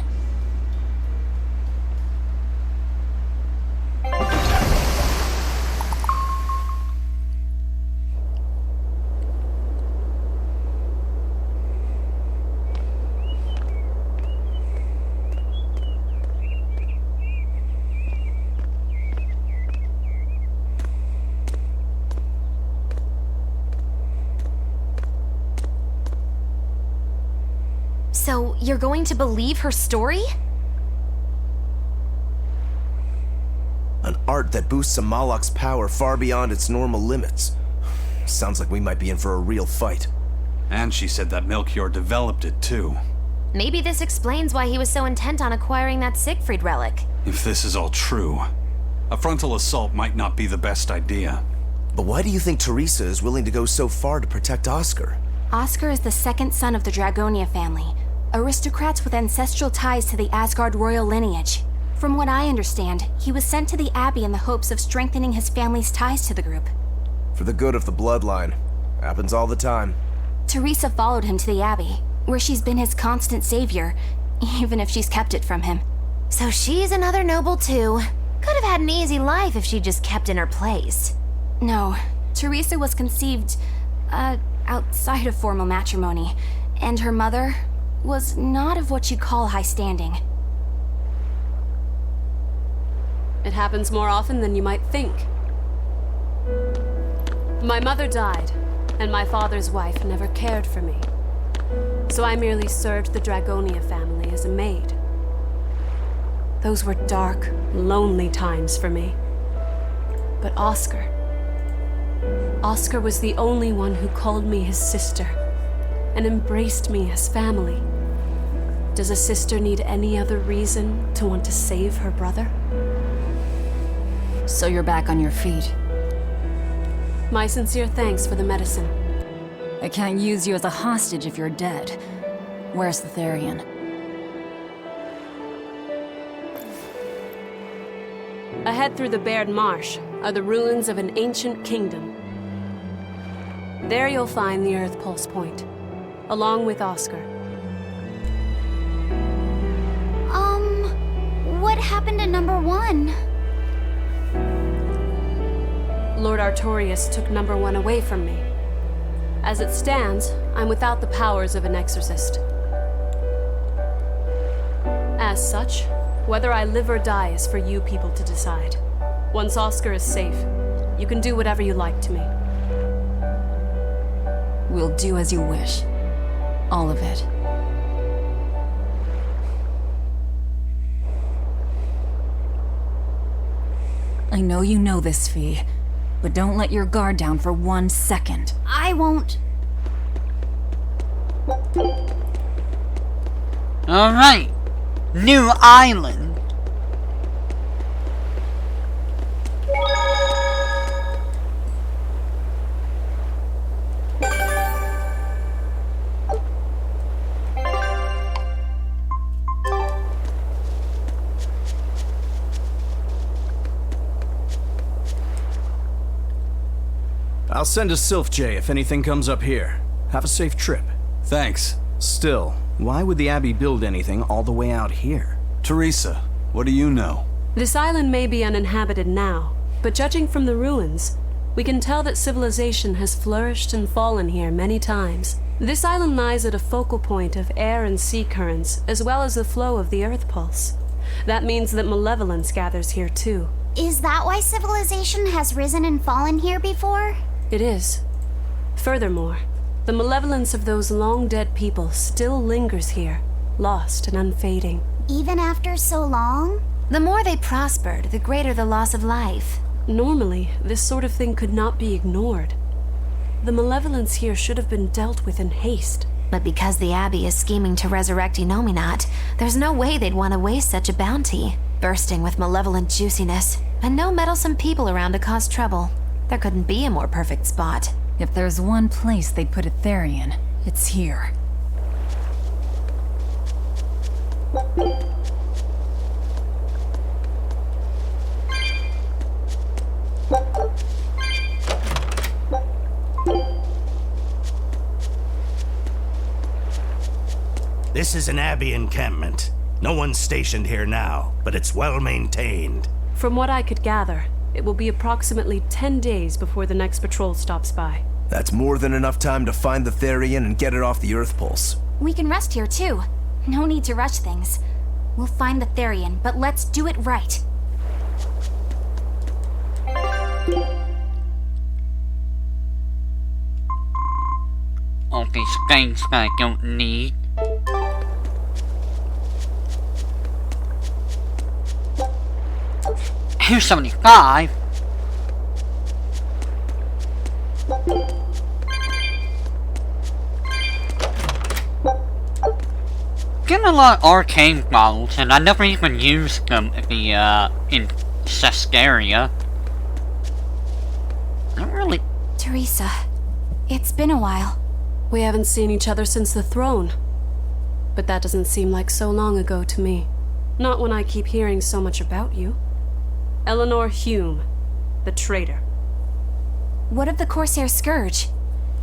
So, you're going to believe her story? An art that boosts a Moloch's power far beyond its normal limits. Sounds like we might be in for a real fight. And she said that Melchior developed it too. Maybe this explains why he was so intent on acquiring that Siegfried relic. If this is all true, a frontal assault might not be the best idea. But why do you think Teresa is willing to go so far to protect Oscar? Oscar is the second son of the Dragonia family, aristocrats with ancestral ties to the Asgard royal lineage. From what I understand, he was sent to the Abbey in the hopes of strengthening his family's ties to the group. For the good of the bloodline. Happens all the time. Teresa followed him to the Abbey, where she's been his constant savior, even if she's kept it from him. So she's another noble too. Could have had an easy life if she just kept in her place. No, Teresa was conceived, outside of formal matrimony, and her mother was not of what you'd call high standing. It happens more often than you might think. My mother died, and my father's wife never cared for me. So I merely served the Dragonia family as a maid. Those were dark, lonely times for me. But Oscar was the only one who called me his sister and embraced me as family. Does a sister need any other reason to want to save her brother? So you're back on your feet. My sincere thanks for the medicine. I can't use you as a hostage if you're dead. Where's the Therian? Ahead through the bared marsh are the ruins of an ancient kingdom. There you'll find the Earth Pulse Point, along with Oscar. What happened to number 1? Lord Artorius took number 1 away from me. As it stands, I'm without the powers of an exorcist. As such, whether I live or die is for you people to decide. Once Oscar is safe, you can do whatever you like to me. We'll do as you wish. All of it. I know you know this, Fee, but don't let your guard down for 1 second. I won't. Alright. New island. I'll send a Sylph J if anything comes up here. Have a safe trip. Thanks. Still, why would the Abbey build anything all the way out here? Teresa, what do you know? This island may be uninhabited now, but judging from the ruins, we can tell that civilization has flourished and fallen here many times. This island lies at a focal point of air and sea currents, as well as the flow of the Earth Pulse. That means that malevolence gathers here too. Is that why civilization has risen and fallen here before? It is. Furthermore, the malevolence of those long-dead people still lingers here, lost and unfading. Even after so long? The more they prospered, the greater the loss of life. Normally, this sort of thing could not be ignored. The malevolence here should have been dealt with in haste. But because the Abbey is scheming to resurrect Enominat, there's no way they'd want to waste such a bounty. Bursting with malevolent juiciness, and no meddlesome people around to cause trouble. There couldn't be a more perfect spot. If there's one place they'd put a Therian, it's here. This is an Abbey Encampment. No one's stationed here now, but it's well maintained. From what I could gather, it will be approximately 10 days before the next patrol stops by. That's more than enough time to find the Therian and get it off the Earth Pulse. We can rest here too. No need to rush things. We'll find the Therian, but let's do it right. All these things that I don't need. 275. Getting a lot of arcane models, and I never even used them in Berseria. Not really. Teresa, it's been a while. We haven't seen each other since the throne. But that doesn't seem like so long ago to me. Not when I keep hearing so much about you. Eleanor Hume, the traitor. What of the Corsair Scourge?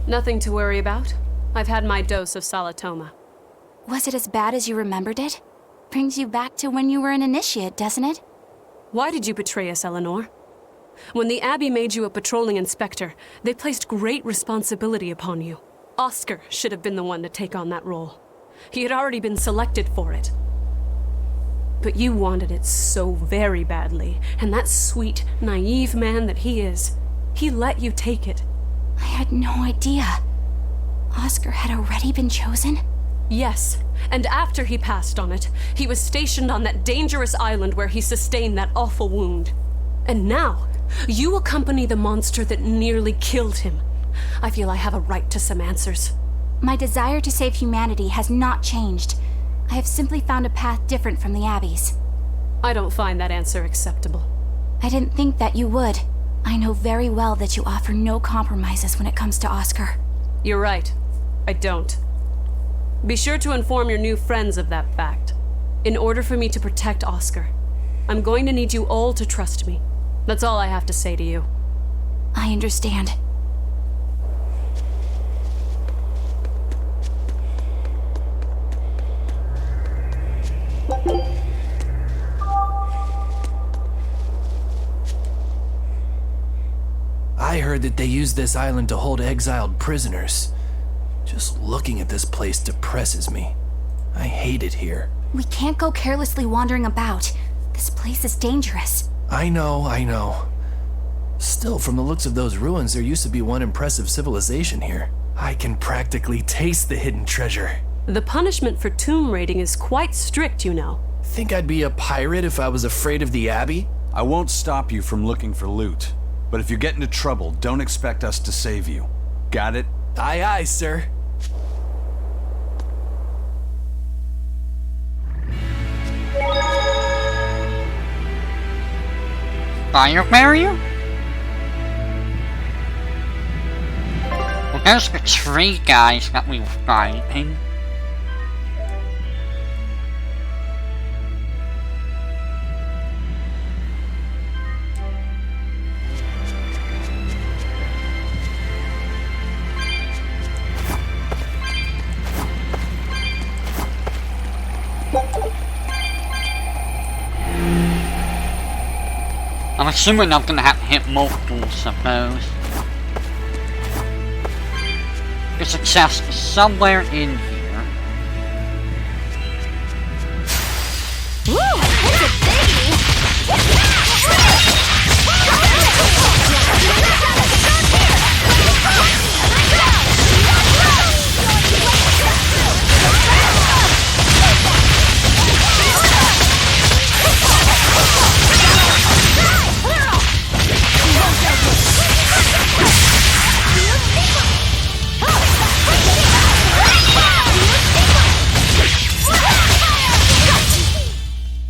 Nothing to worry about. I've had my dose of Salatoma. Was it as bad as you remembered it? Brings you back to when you were an initiate, doesn't it? Why did you betray us, Eleanor? When the Abbey made you a patrolling inspector, they placed great responsibility upon you. Oscar should have been the one to take on that role. He had already been selected for it. But you wanted it so very badly, and that sweet, naive man that he is, he let you take it. I had no idea. Oscar had already been chosen? Yes, and after he passed on it, he was stationed on that dangerous island where he sustained that awful wound. And now, you accompany the monster that nearly killed him. I feel I have a right to some answers. My desire to save humanity has not changed. I have simply found a path different from the Abbey's. I don't find that answer acceptable. I didn't think that you would. I know very well that you offer no compromises when it comes to Oscar. You're right. I don't. Be sure to inform your new friends of that fact. In order for me to protect Oscar, I'm going to need you all to trust me. That's all I have to say to you. I understand. I heard that they use this island to hold exiled prisoners. Just looking at this place depresses me. I hate it here. We can't go carelessly wandering about. This place is dangerous. I know. Still, from the looks of those ruins, there used to be one impressive civilization here. I can practically taste the hidden treasure. The punishment for tomb raiding is quite strict, you know. Think I'd be a pirate if I was afraid of the Abbey? I won't stop you from looking for loot. But if you get into trouble, don't expect us to save you. Got it? Aye, aye, sir. Fire barrier? Well, there's the tree guys that we were fighting. I'm assuming I'm gonna have to hit multiples of those. There's a chest somewhere in here. Woo! It's a biggie!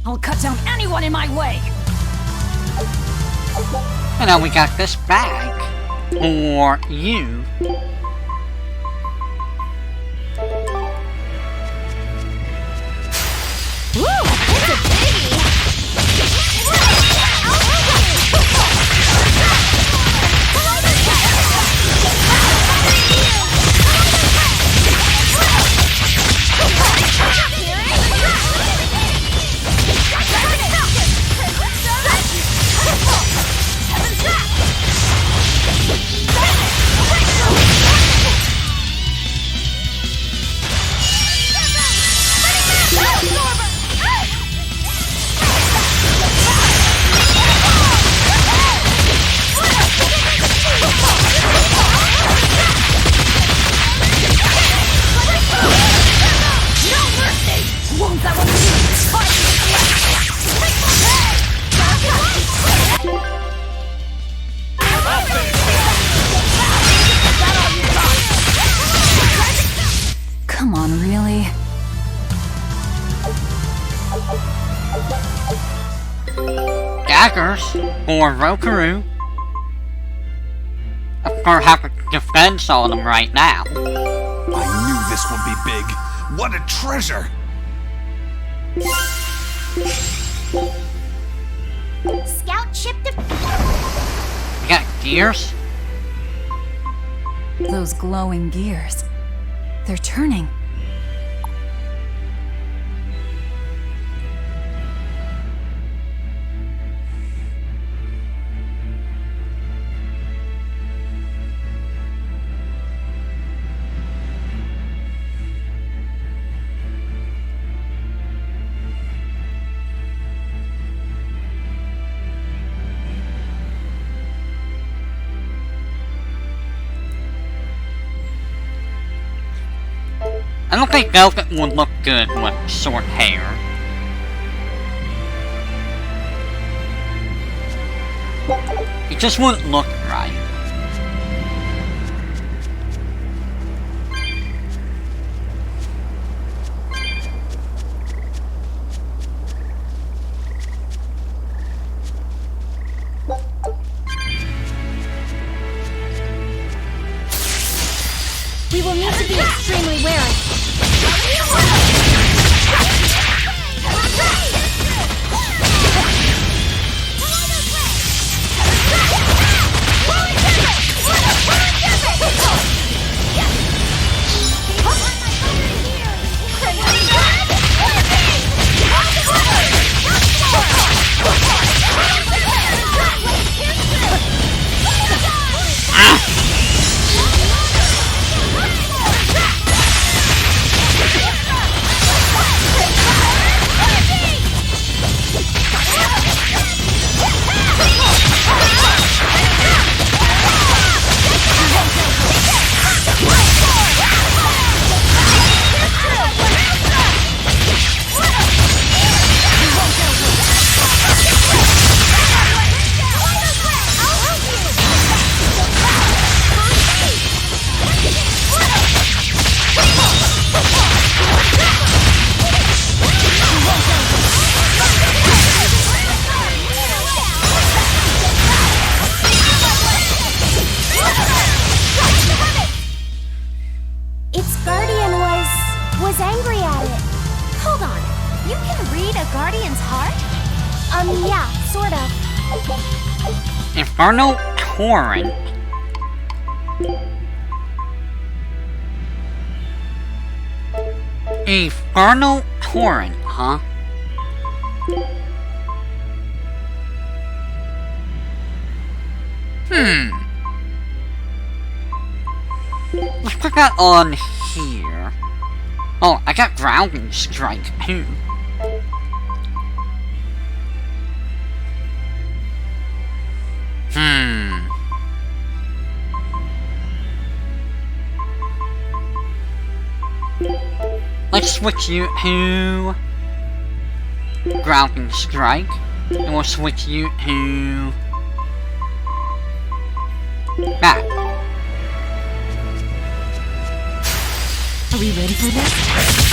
I'll cut down anyone in my way! And now we got this bag for you. Woo! It's a biggie! daggers for Rokaru. Of course, have a defense on them right now. I knew this would be big. What a treasure! Scout ship to... You got gears? Those glowing gears. They're turning. I don't think Velvet would look good with short hair. It just wouldn't look right. We will need to be extremely wary. was angry at it. Hold on. You can read a Guardian's heart? Yeah, sort of. Infernal Torrent. Infernal Torrent, huh? Let's put that on here. Oh, I got Grounding Strike too. Let's switch you to Grounding Strike, and we'll switch you to that. Are we ready for this?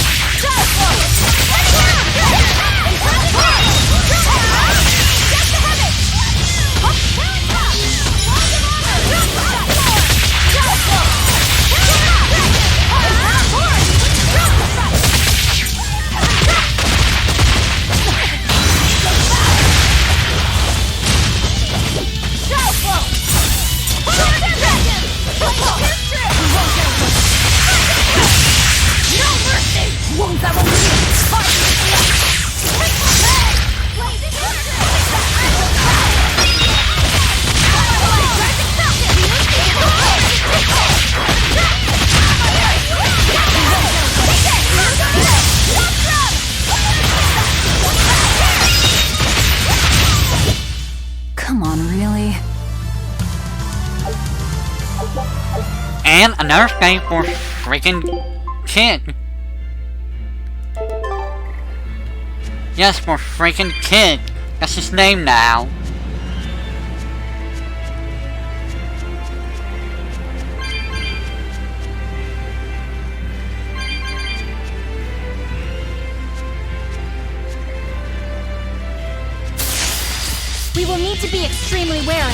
Come on, really? And another thing for freaking Kid. Yes, for freaking Kid. That's his name now. We will need to be extremely wary.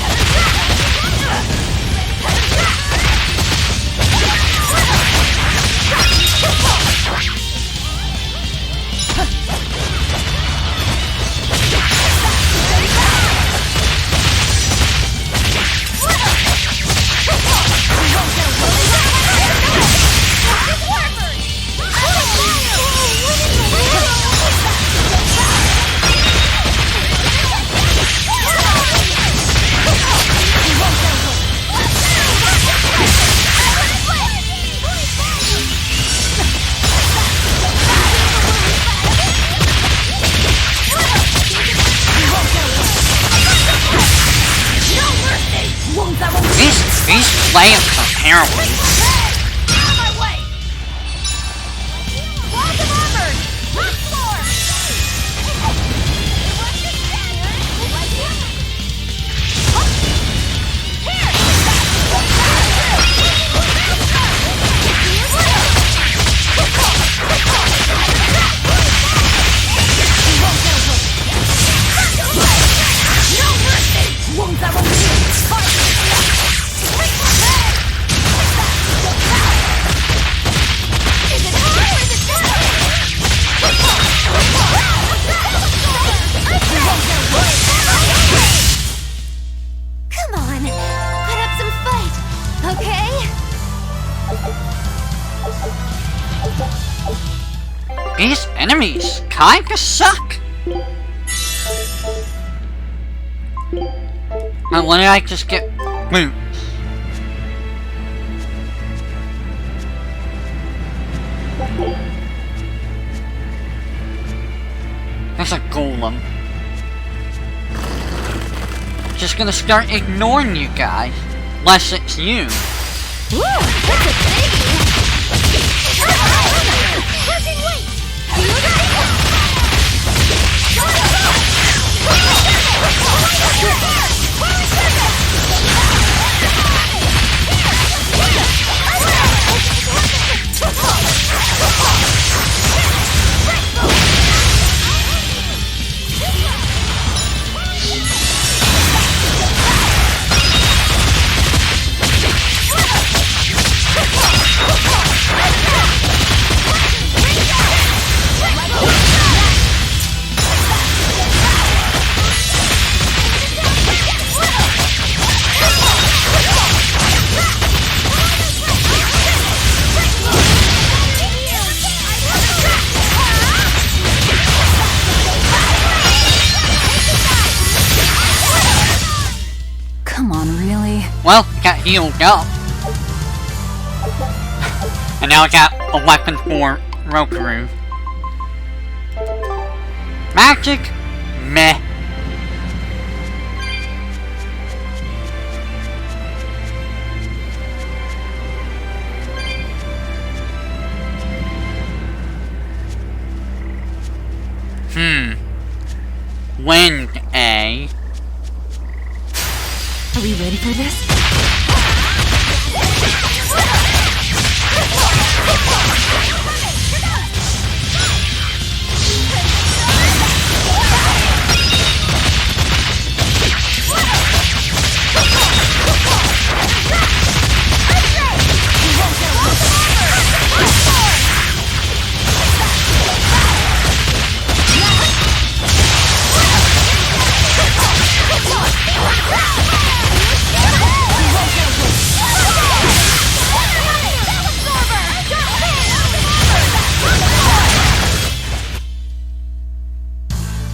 These plants are terrible. These enemies kinda suck. And why did I just get boots? That's a golem. Just gonna start ignoring you guys, unless it's you. Woo, that's a biggie! Well, got healed up. And now I got a weapon for Rokaru. Magic? Meh. Wind, eh? Are we ready for this?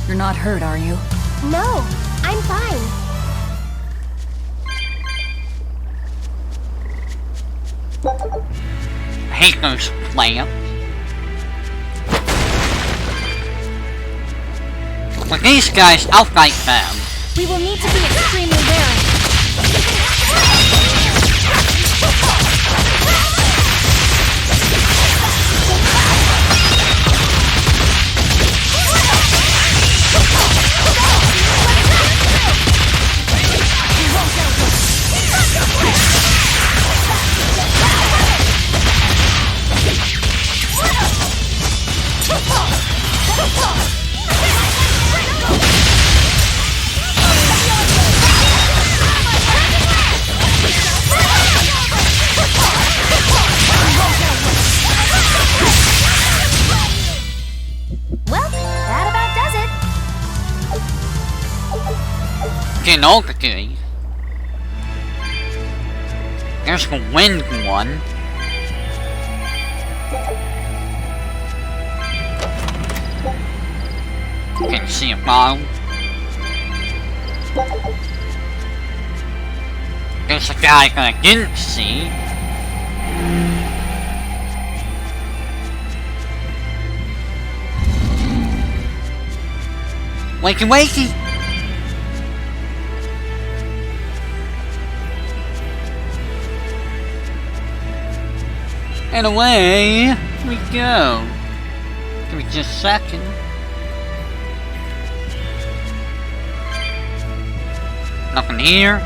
You're not hurt, are you? No, I'm fine. I hate those plants. With these guys, I'll fight them. We will need to be extremely wary. Well, that about does it. Getting all the goodies. There's the wind one. Can see a bottle. There's a guy that I didn't see. Wakey wakey! And away we go. Give me just a second. Nothing here.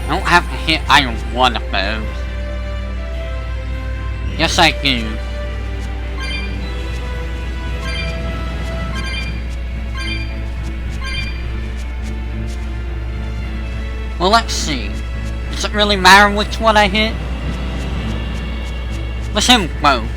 I don't have to hit either one of those. Yes, I do. Well, let's see. Does it really matter which one I hit? Let's hit them both.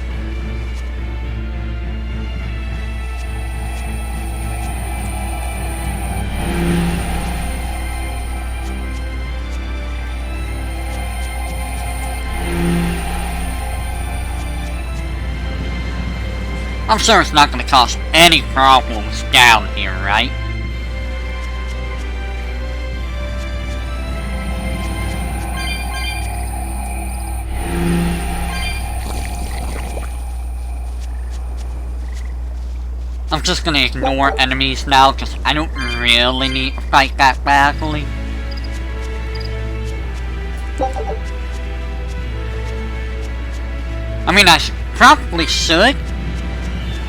I'm sure it's not going to cause any problems down here, right? I'm just going to ignore enemies now because I don't really need to fight that badly. I mean, I probably should.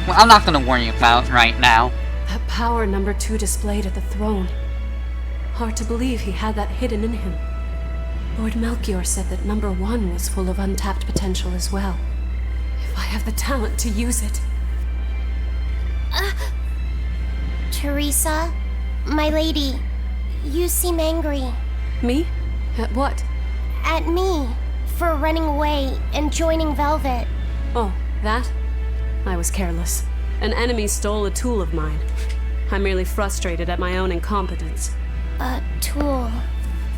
Well, I'm not gonna worry about it right now. That power number 2 displayed at the throne. Hard to believe he had that hidden in him. Lord Melchior said that number 1 was full of untapped potential as well. If I have the talent to use it. Teresa, my lady, you seem angry. Me? At what? At me, for running away and joining Velvet. Oh, that? I was careless. An enemy stole a tool of mine. I'm merely frustrated at my own incompetence. A tool?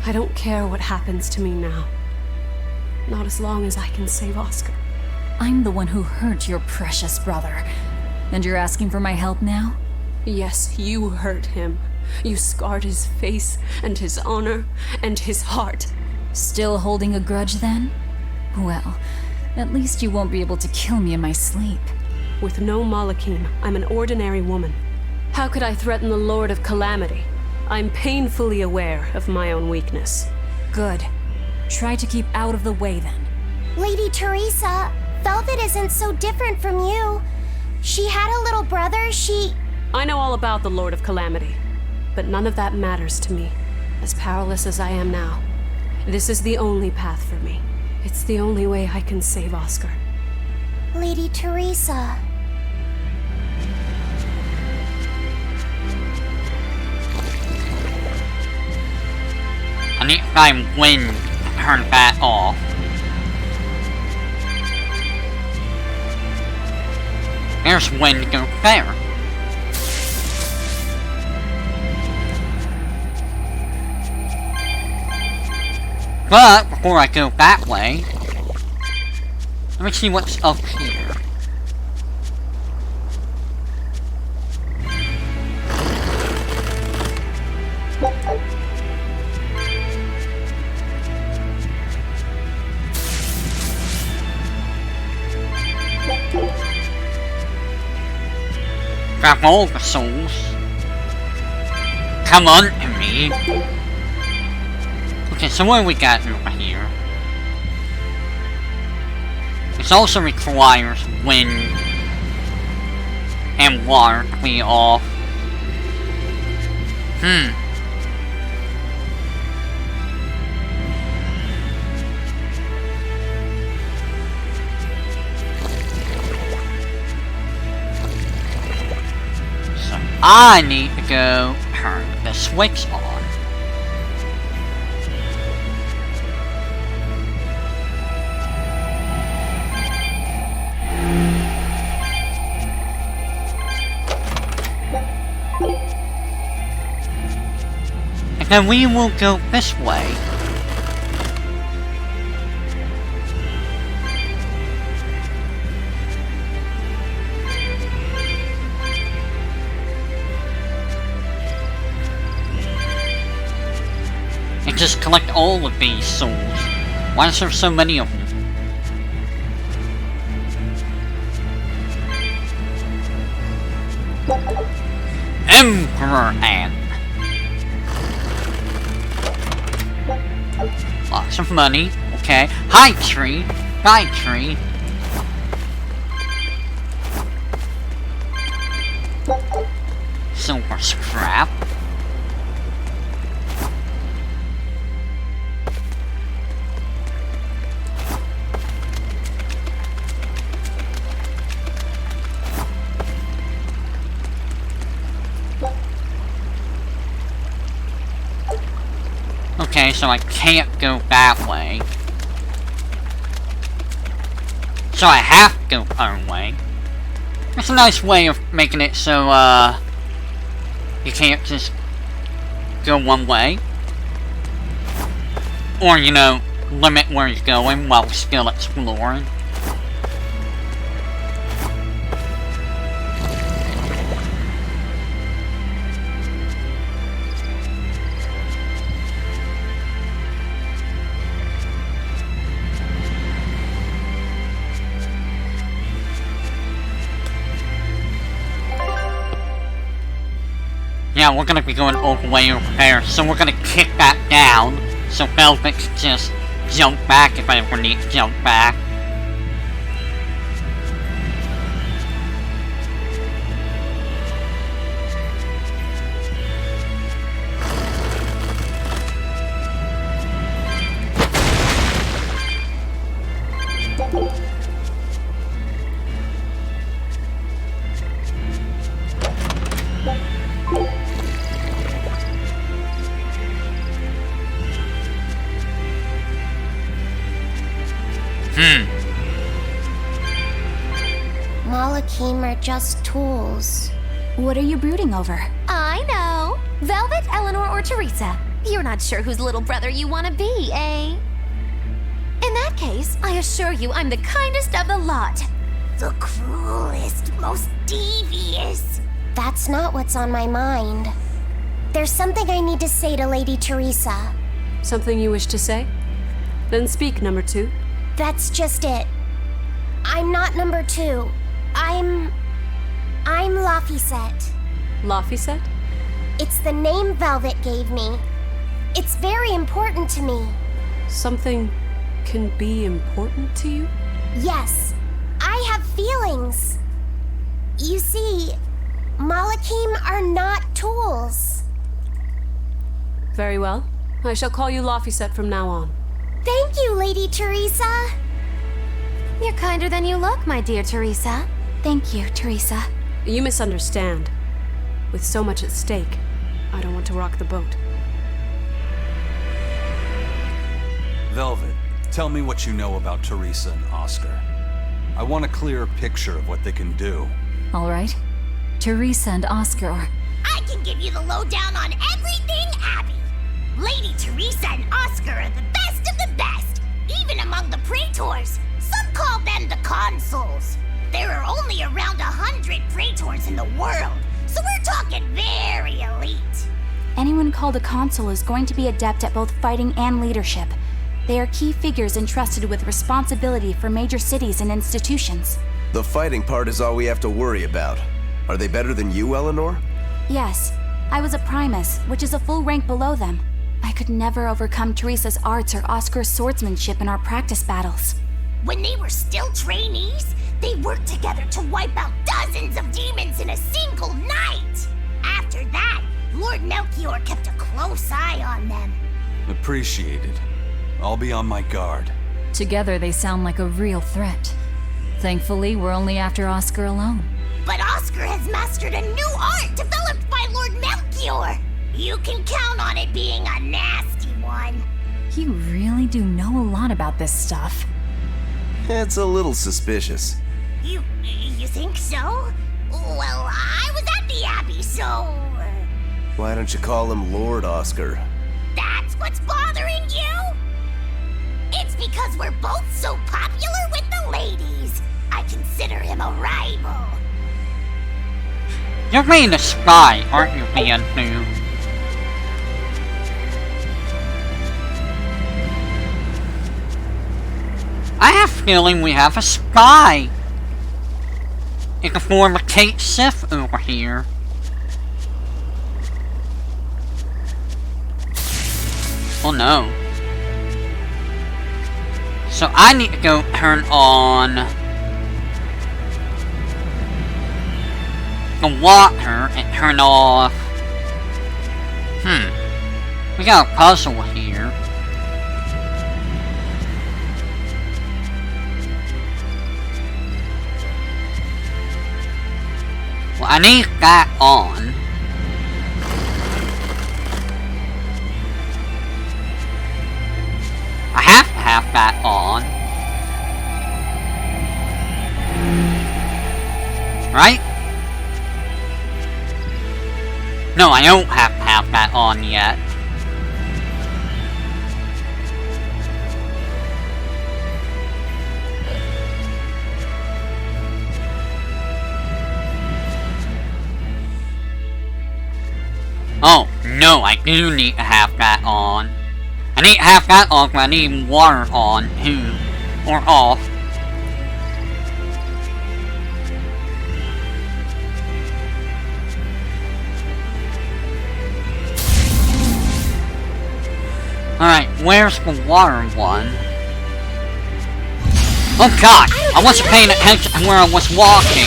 I don't care what happens to me now. Not as long as I can save Oscar. I'm the one who hurt your precious brother. And you're asking for my help now? Yes, you hurt him. You scarred his face, and his honor, and his heart. Still holding a grudge then? Well, at least you won't be able to kill me in my sleep. With no Malakim, I'm an ordinary woman. How could I threaten the Lord of Calamity? I'm painfully aware of my own weakness. Good. Try to keep out of the way then. Lady Teresa, Velvet isn't so different from you. She had a little brother, I know all about the Lord of Calamity, but none of that matters to me. As powerless as I am now, this is the only path for me. It's the only way I can save Oscar. Lady Teresa. I need to find wind to turn that off. There's wind to go there. But before I go that way, let me see what's up here. Grab all the souls. Come on to me. Okay, so what do we got over here? This also requires wind and water to be off. I need to go turn the switch on. And then we will go this way. And just collect all of these souls. Why is there so many of them? Emperor Anne. Lots of money. Okay. Hi, tree. Bye, tree. Silver scrap. Okay, so I can't go that way. So I have to go our way. It's a nice way of making it so, you can't just go one way. Or, you know, limit where you're going while still exploring. Yeah, we're gonna be going all the way over there, so we're gonna kick that down, so Velvet can just jump back if I ever need to jump back. Malakim are just tools. What are you brooding over? I know. Velvet, Eleanor, or Teresa. You're not sure whose little brother you want to be, eh? In that case, I assure you I'm the kindest of the lot. The cruelest, most devious. That's not what's on my mind. There's something I need to say to Lady Teresa. Something you wish to say? Then speak, number 2. That's just it. I'm not number 2. I'm Laphicet. Laphicet? It's the name Velvet gave me. It's very important to me. Something can be important to you? Yes, I have feelings. You see, Malakim are not tools. Very well. I shall call you Laphicet from now on. Thank you, Lady Teresa. You're kinder than you look, my dear Teresa. Thank you, Teresa. You misunderstand. With so much at stake, I don't want to rock the boat. Velvet, tell me what you know about Teresa and Oscar. I want a clearer picture of what they can do. Alright. Teresa and Oscar are... I can give you the lowdown on everything Abbey. Lady Teresa and Oscar are the best of the best, even among the praetors. Some call them the consuls. There are only around 100 praetors in the world, so we're talking very elite. Anyone called a consul is going to be adept at both fighting and leadership. They are key figures entrusted with responsibility for major cities and institutions. The fighting part is all we have to worry about. Are they better than you, Eleanor? Yes. I was a primus, which is a full rank below them. I could never overcome Teresa's arts or Oscar's swordsmanship in our practice battles. When they were still trainees, they worked together to wipe out dozens of demons in a single night. After that, Lord Melchior kept a close eye on them. Appreciated. I'll be on my guard. Together they sound like a real threat. Thankfully, we're only after Oscar alone. But Oscar Oscar has mastered a new art developed by Lord Melchior. You can count on it being a nasty one. You really do know a lot about this stuff. It's a little suspicious. You think so? Well, I was at the Abbey, so... Why don't you call him Lord Oscar? That's what's bothering you? It's because we're both so popular with the ladies. I consider him a rival. You're being a spy, aren't you, BN2? I have a feeling we have a spy in the form of Kate Sif over here. Oh no. So I need to go turn on the water and turn off... We got a puzzle here. Well, I need that on. I have to have that on. Right? No, I don't have to have that on yet. Oh, no, I do need to have that on. I need to have that on, but I need water on, too. Or off. Alright, where's the water one? Oh god! I wasn't paying attention to where I was walking.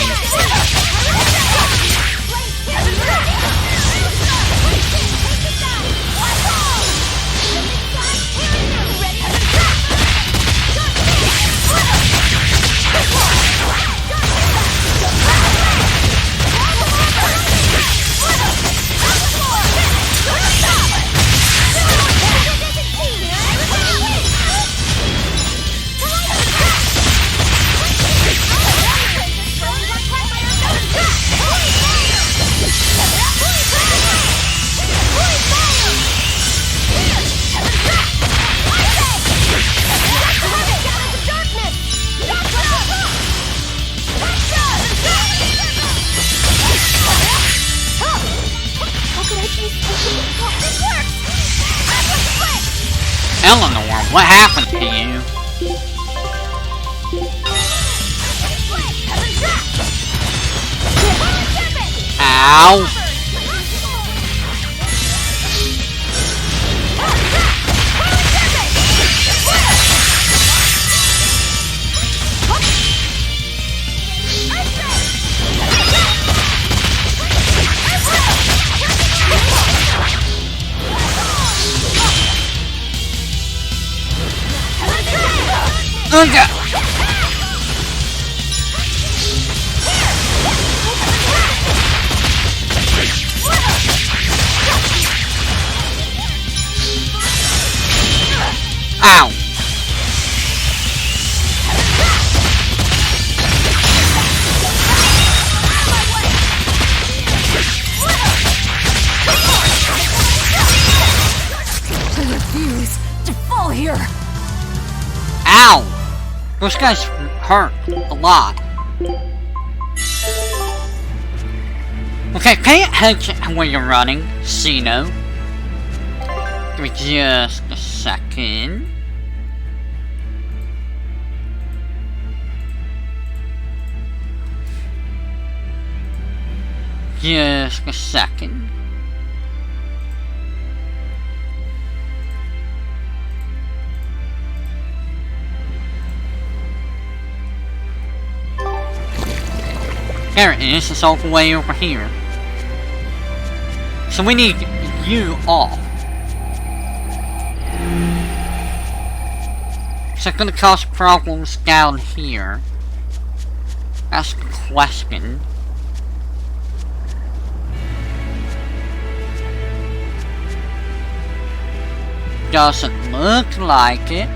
Eleanor, what happened to you? Ow! Okay. Ow. I refuse to fall here. Ow. Those guys hurt a lot. Okay, pay attention to where you're running, Sino. Give me just a second. Just a second. There it is, it's all the way over here. So we need you off. So it's gonna cause problems down here. That's the question. Doesn't look like it.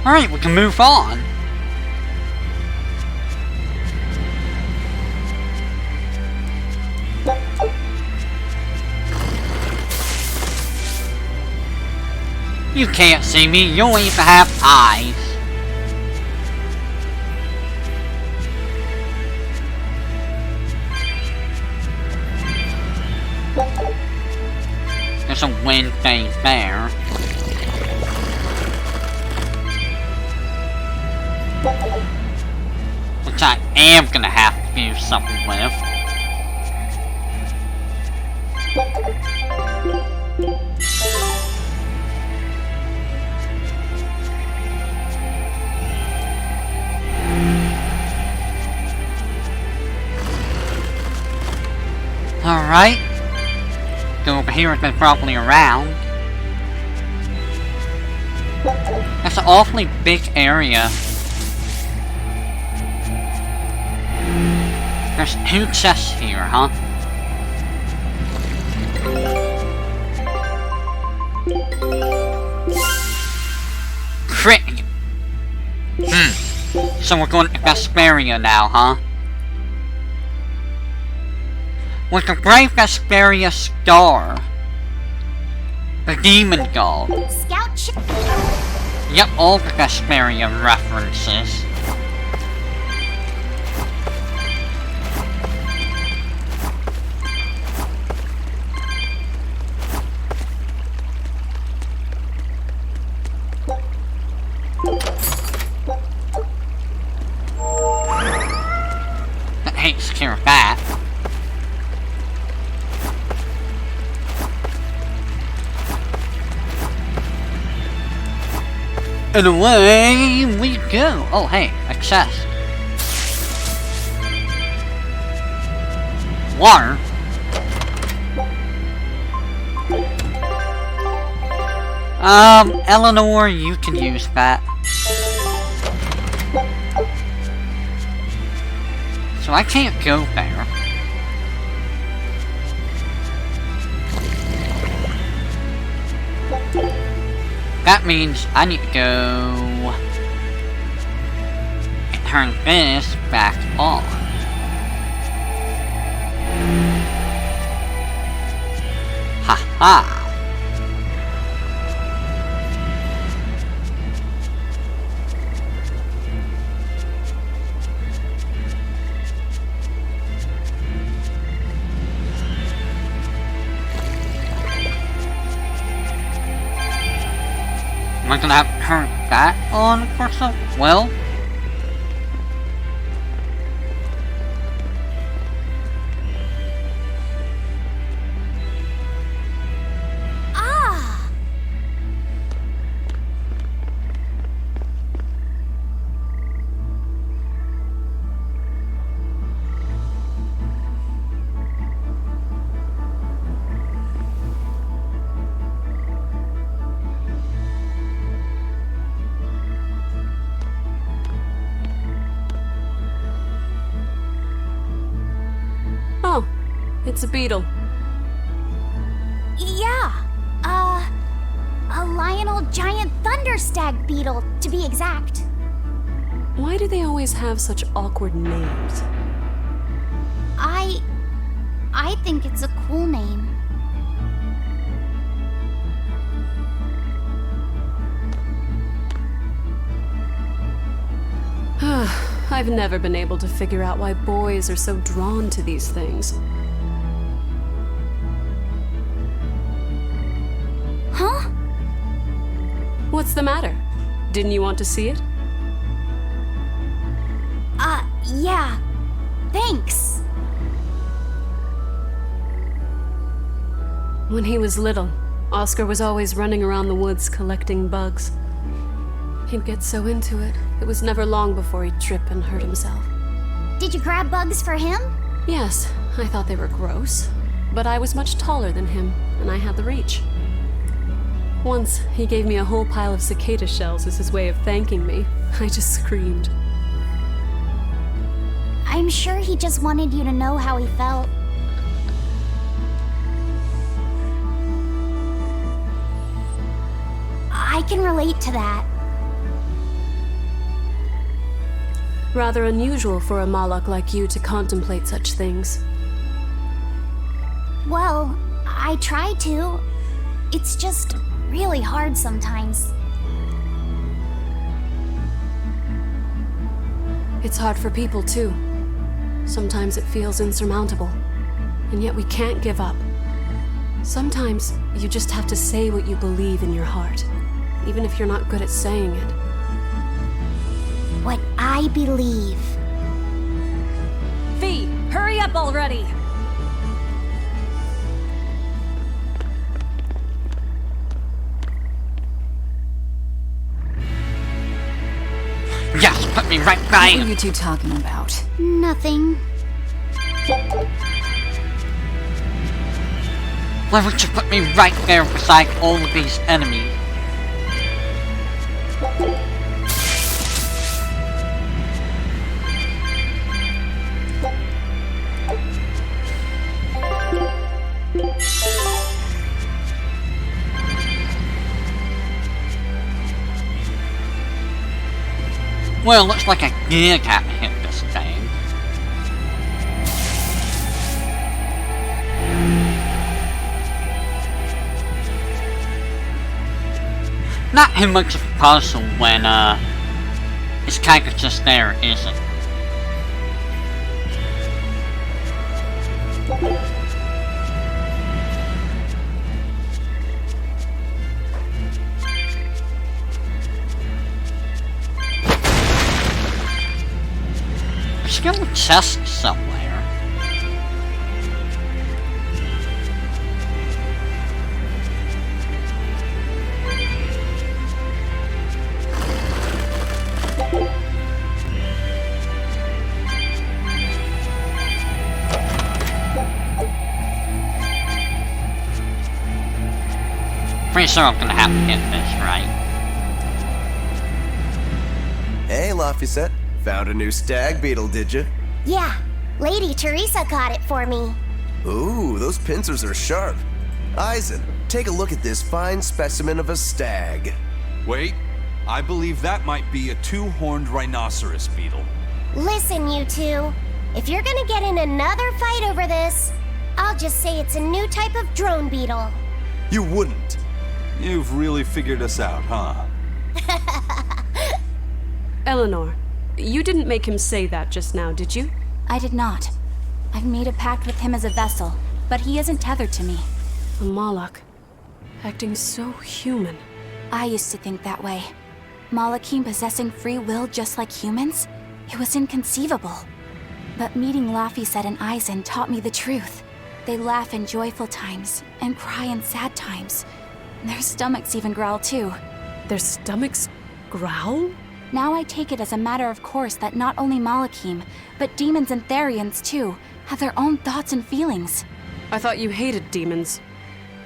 Alright, we can move on. You can't see me, you don't even have eyes. There's a wind thing there. Which I am gonna have to do something with. Alright. Go over here and been properly around. That's an awfully big area. There's 2 chests here, huh? Crit! So we're going to Berseria now, huh? With the brave Berseria star. The demon god. Scout Yep, all the Berseria references. That takes care of that. And away we go. Oh, hey, a chest. Water. Eleanor, you can use that. So I can't go there. That means I need to go and turn this back on. Ha-ha! Am I gonna have to turn that on for some? Well. Ah! It's a beetle. Yeah. A Lionel giant thunderstag beetle, to be exact. Why do they always have such awkward names? I think it's a cool name. I've never been able to figure out why boys are so drawn to these things. Huh? What's the matter? Didn't you want to see it? Yeah. Thanks. When he was little, Oscar was always running around the woods collecting bugs. He'd get so into it, it was never long before he'd trip and hurt himself. Did you grab bugs for him? Yes, I thought they were gross, but I was much taller than him, and I had the reach. Once, he gave me a whole pile of cicada shells as his way of thanking me. I just screamed. I'm sure he just wanted you to know how he felt. I can relate to that. Rather unusual for a Malak like you to contemplate such things. Well, I try to. It's just really hard sometimes. It's hard for people too. Sometimes it feels insurmountable, and yet we can't give up. Sometimes you just have to say what you believe in your heart, even if you're not good at saying it. What I believe. V, hurry up already! Yes, put me right by What are you two talking about? Nothing. Why would you put me right there beside all of these enemies? Well, it looks like I can't hit this thing. Not too much of a puzzle when, it's kind of just there, isn't it? There's still a chest somewhere. Pretty sure I'm gonna have to hit this, right? Hey, Laphicet. Found a new stag beetle, did you? Yeah, Lady Teresa caught it for me. Ooh, those pincers are sharp. Eisen, take a look at this fine specimen of a stag. Wait, I believe that might be a two-horned rhinoceros beetle. Listen, you two. If you're gonna get in another fight over this, I'll just say it's a new type of drone beetle. You wouldn't. You've really figured us out, huh? Eleanor, you didn't make him say that just now, did you? I did not. I've made a pact with him as a vessel, but he isn't tethered to me. A Malak. Acting so human. I used to think that way. Malakim possessing free will just like humans? It was inconceivable. But meeting Laphicet and Eisen taught me the truth. They laugh in joyful times and cry in sad times. Their stomachs even growl too. Their stomachs growl? Now I take it as a matter of course that not only Malakim, but demons and Therians too, have their own thoughts and feelings. I thought you hated demons.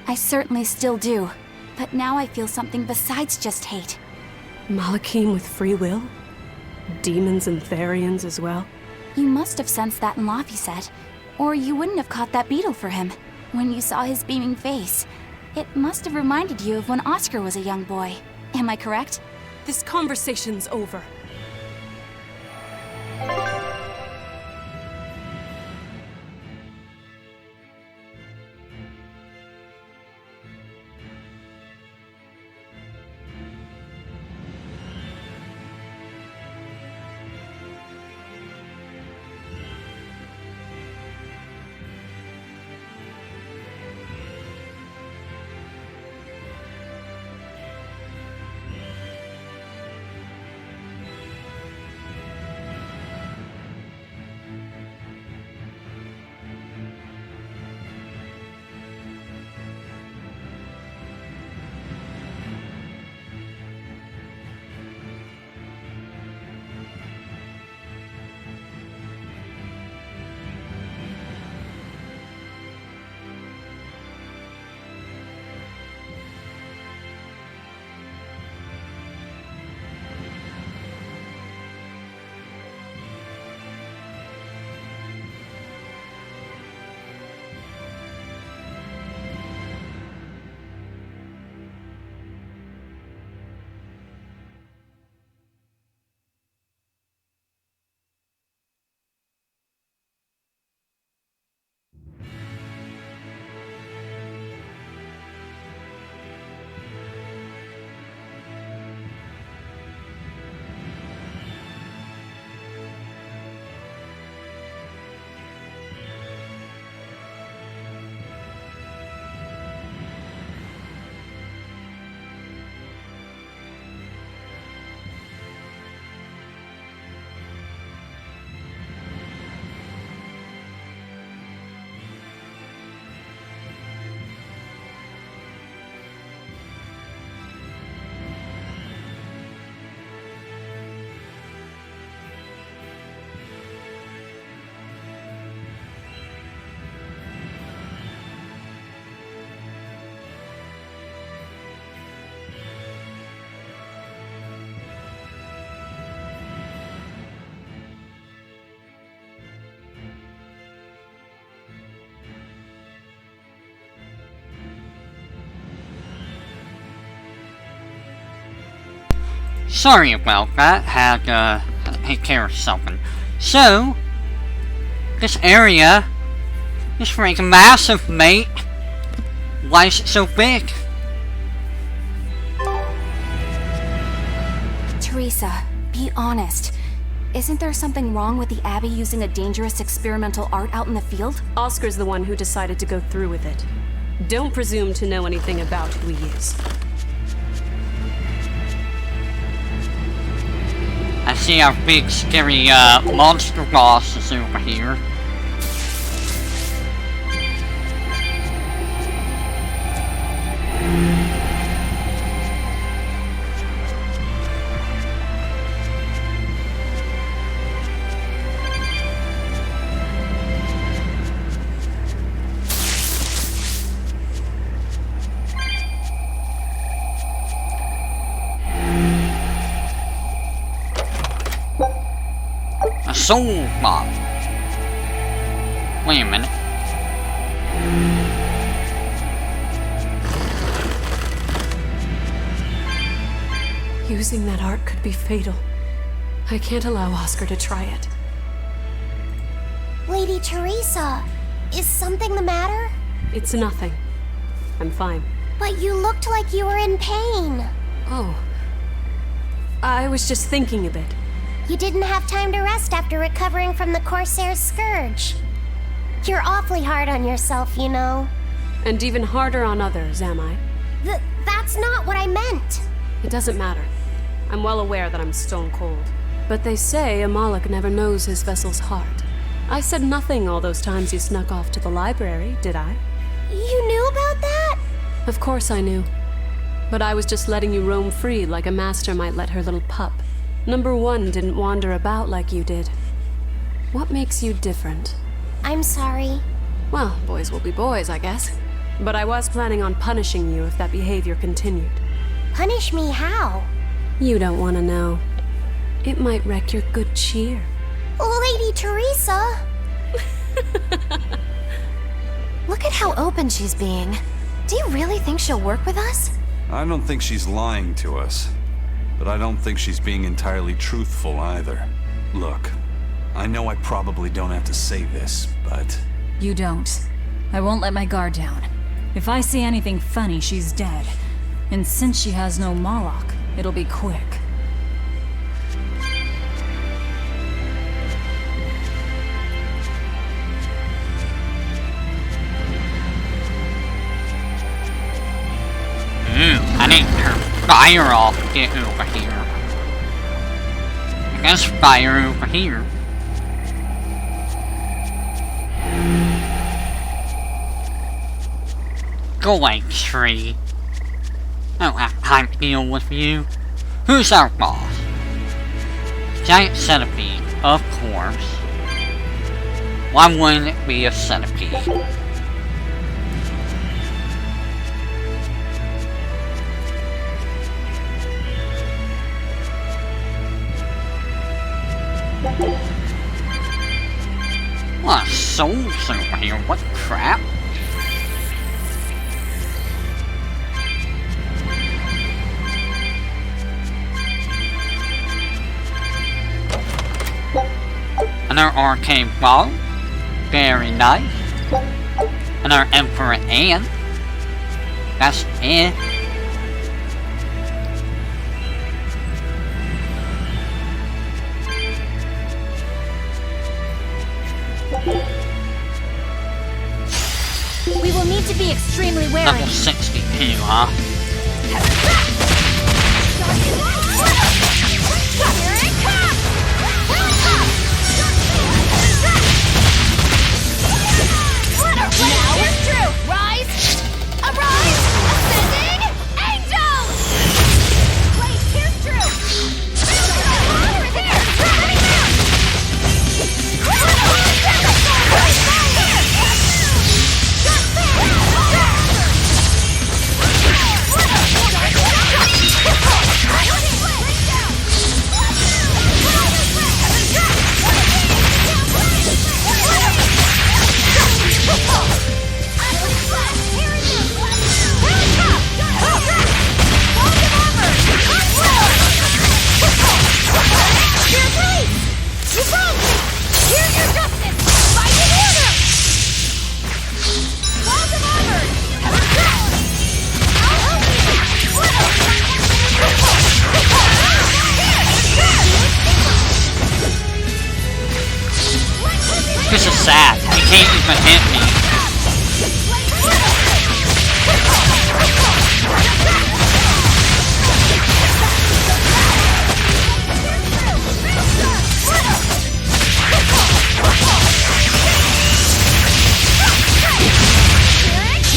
I certainly still do, but now I feel something besides just hate. Malakim with free will? Demons and Therians as well? You must have sensed that in Laphicet, or you wouldn't have caught that beetle for him. When you saw his beaming face, it must have reminded you of when Oscar was a young boy. Am I correct? This conversation's over. Sorry about that, had to take care of something. So, this area is freaking massive, mate. Why is it so big? Teresa, be honest. Isn't there something wrong with the Abbey using a dangerous experimental art out in the field? Oscar's the one who decided to go through with it. Don't presume to know anything about who he is. I see our big scary monster boss is over here. A soul bomb. Wait a minute. Using that art could be fatal. I can't allow Oscar to try it. Lady Teresa, is something the matter? It's nothing. I'm fine. But you looked like you were in pain. Oh. I was just thinking a bit. You didn't have time to rest after recovering from the Corsair's scourge. You're awfully hard on yourself, you know. And even harder on others, am I? That's not what I meant. It doesn't matter. I'm well aware that I'm stone cold. But they say a Moloch never knows his vessel's heart. I said nothing all those times you snuck off to the library, did I? You knew about that? Of course I knew. But I was just letting you roam free like a master might let her little pup. Number one didn't wander about like you did. What makes you different? I'm sorry. Well, boys will be boys, I guess. But I was planning on punishing you if that behavior continued. Punish me how? You don't want to know. It might wreck your good cheer. Lady Teresa! Look at how open she's being. Do you really think she'll work with us? I don't think she's lying to us. But I don't think she's being entirely truthful either. Look, I know I probably don't have to say this, but... You don't. I won't let my guard down. If I see anything funny, she's dead. And since she has no Moloch, it'll be quick. I need to turn fire off to get over here. I guess fire over here. Go away, tree. I don't have time to deal with you. Who's our boss? Giant centipede, of course. Why wouldn't it be a centipede? What souls over here? What crap? Another arcane ball. Very nice. Another Emperor Anne. That's it. We will need to be extremely wary. Level 62, huh? Now it's true! Rise! Arise! Ascending! Angel! Wait, here's true! Over there! Coming down! This is sad. He can't even hit me.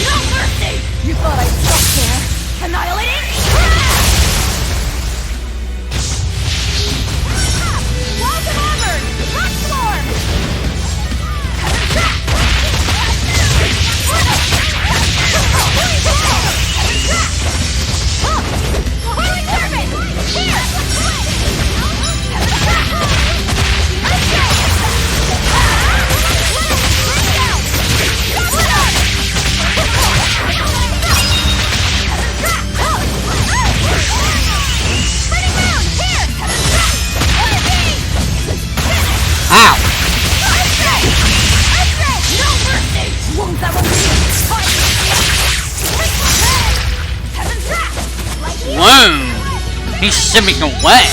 No mercy! You thought I'd stop there? Annihilating? Walls of armor! Rock swarm! Holy serpent! Here! Ow! Whoa! He's simming away!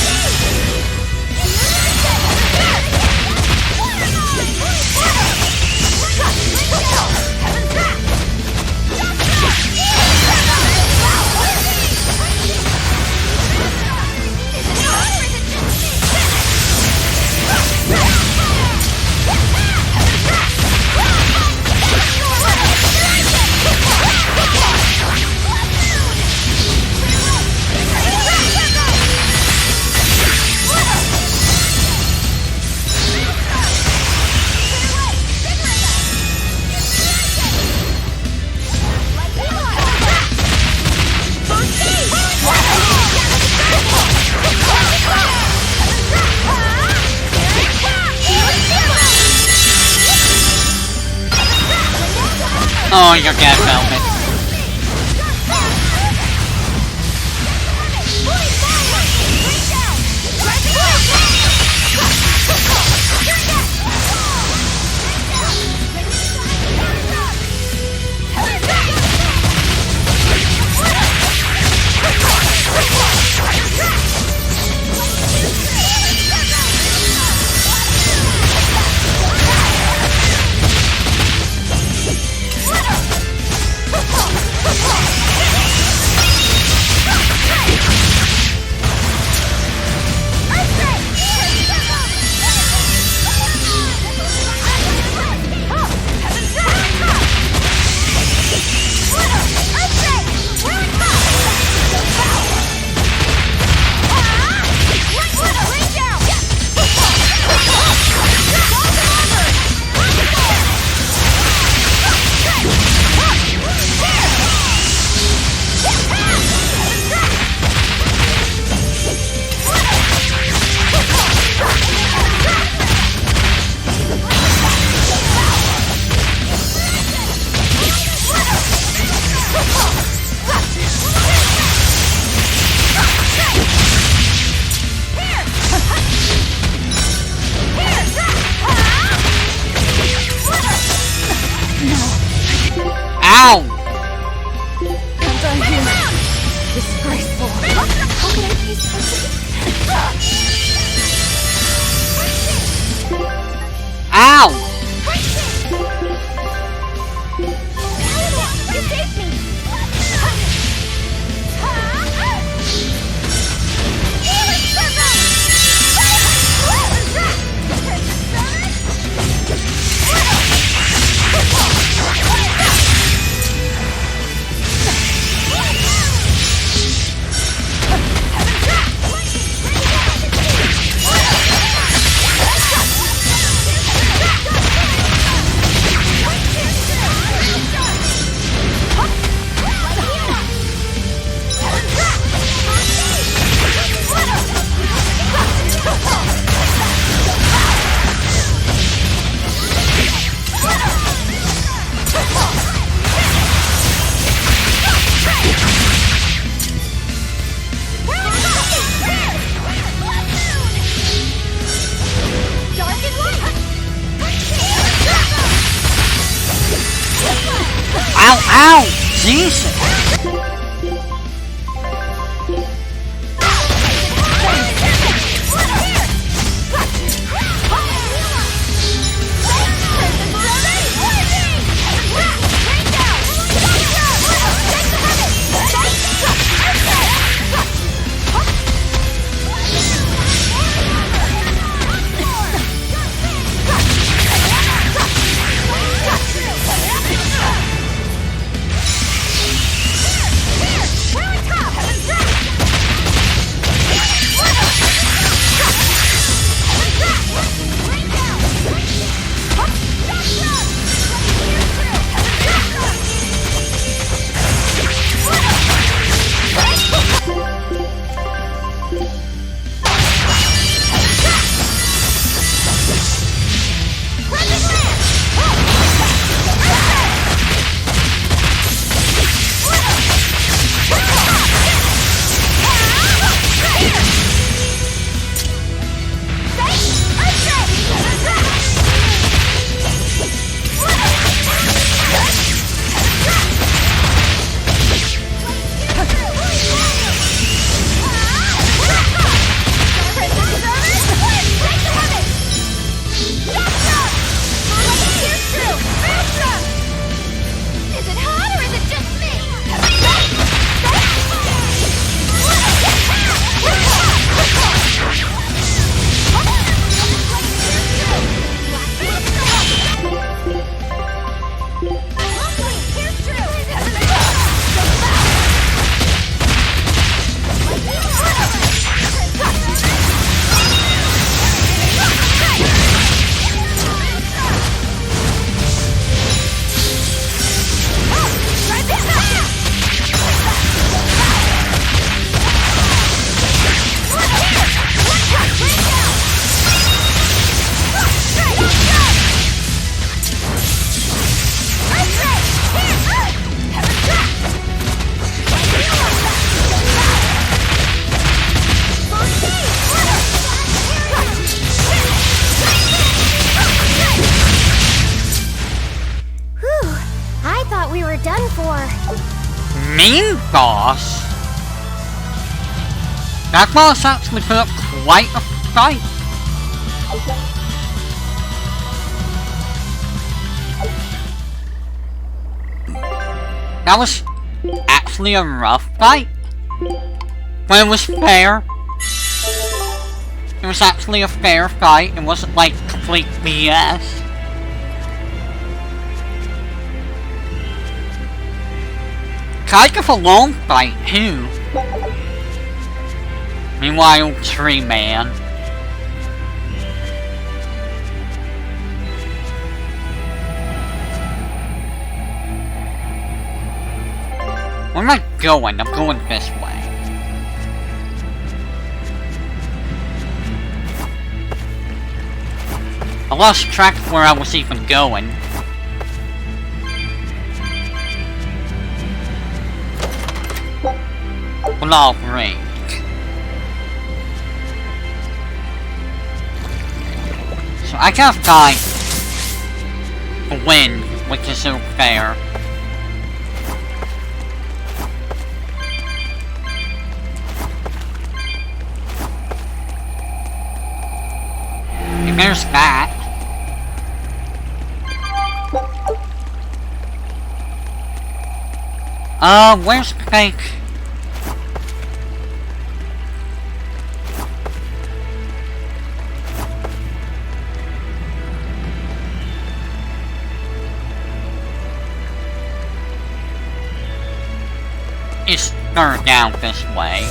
Oh, you're dead, Velvet. Ow! And I'm here. Disgraceful. How could I be so... Ow! You saved me! Ow, ow! Jesus! main boss? That boss actually put up quite a fight. That was actually a rough fight. But it was fair. It was actually a fair fight. It wasn't like complete BS. Kind of a long fight too. Meanwhile, Tree Man. Where am I going? I'm going this way. I lost track of where I was even going. Well, great. So I gotta find a win, which is so fair. And there's that. Where's the fake? It's further down this way.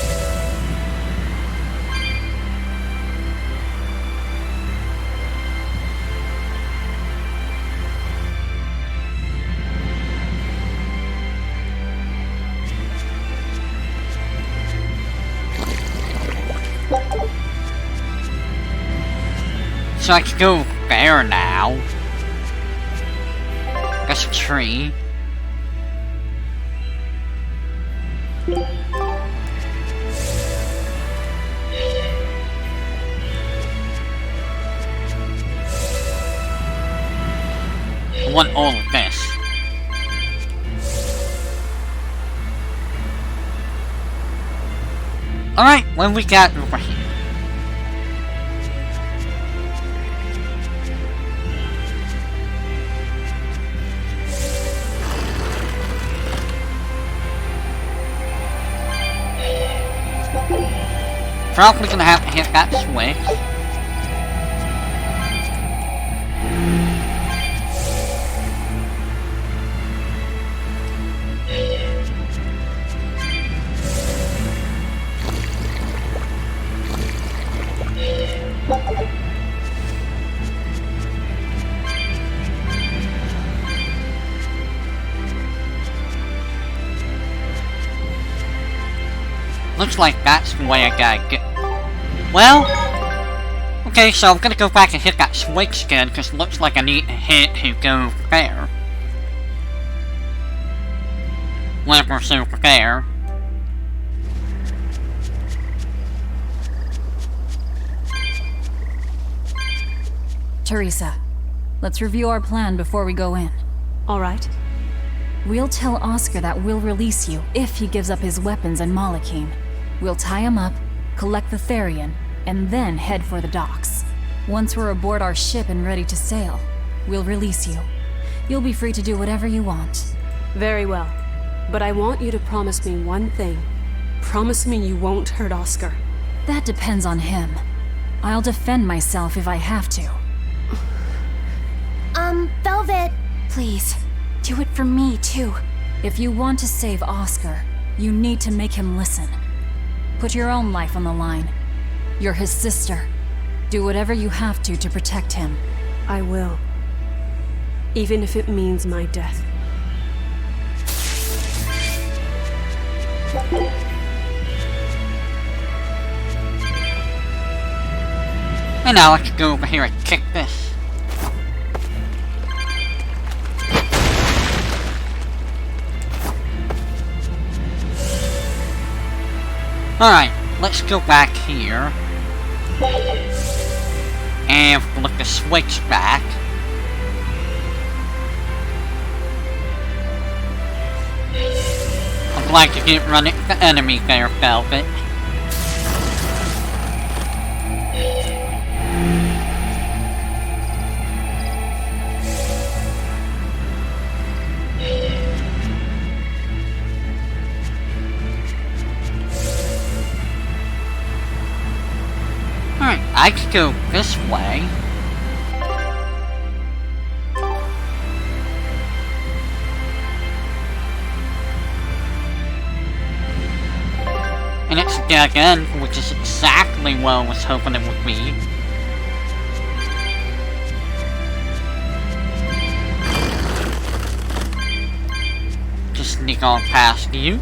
So I can go there now. That's a tree. I want all of this. Alright, what have we got over here? Probably gonna have to hit that switch. Looks like that's the way I gotta get. Well, okay, so I'm gonna go back and hit that switch again, because it looks like I need to hit to go there. Whatever's over there. Teresa, let's review our plan before we go in. All right. We'll tell Oscar that we'll release you if he gives up his weapons and Malachim. We'll tie him up, collect the Therian, and then head for the docks. Once we're aboard our ship and ready to sail, we'll release you. You'll be free to do whatever you want. Very well. But I want you to promise me one thing. Promise me you won't hurt Oscar. That depends on him. I'll defend myself if I have to. Velvet. Please, do it for me, too. If you want to save Oscar, you need to make him listen. Put your own life on the line. You're his sister. Do whatever you have to protect him. I will. Even if it means my death. And now I can go over here and kick this. Alright, let's go back here. And flip the switch back. I'm Glad you didn't run into the enemy there, Velvet. Alright, I could go this way. And it's a dead end, which is exactly what I was hoping it would be. Just sneak on past you.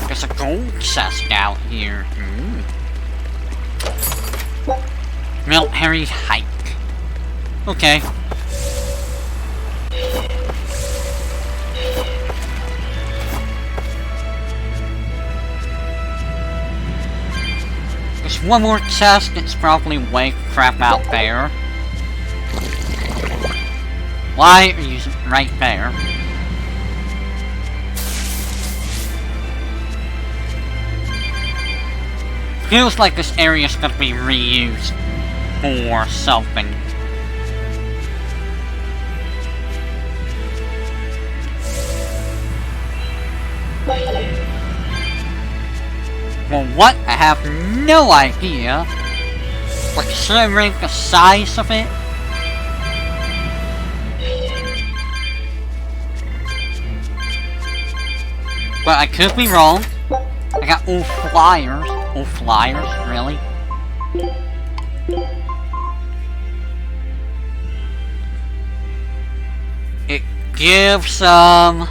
There's a gold chest out here. Military hike. Okay. There's one more chest, it's probably way crap out there. Why are you right there? Feels like this area is gonna be reused for something. Well, what? I have no idea. But considering the size of it, but I could be wrong. I got all flyers. All flyers, really? It gives some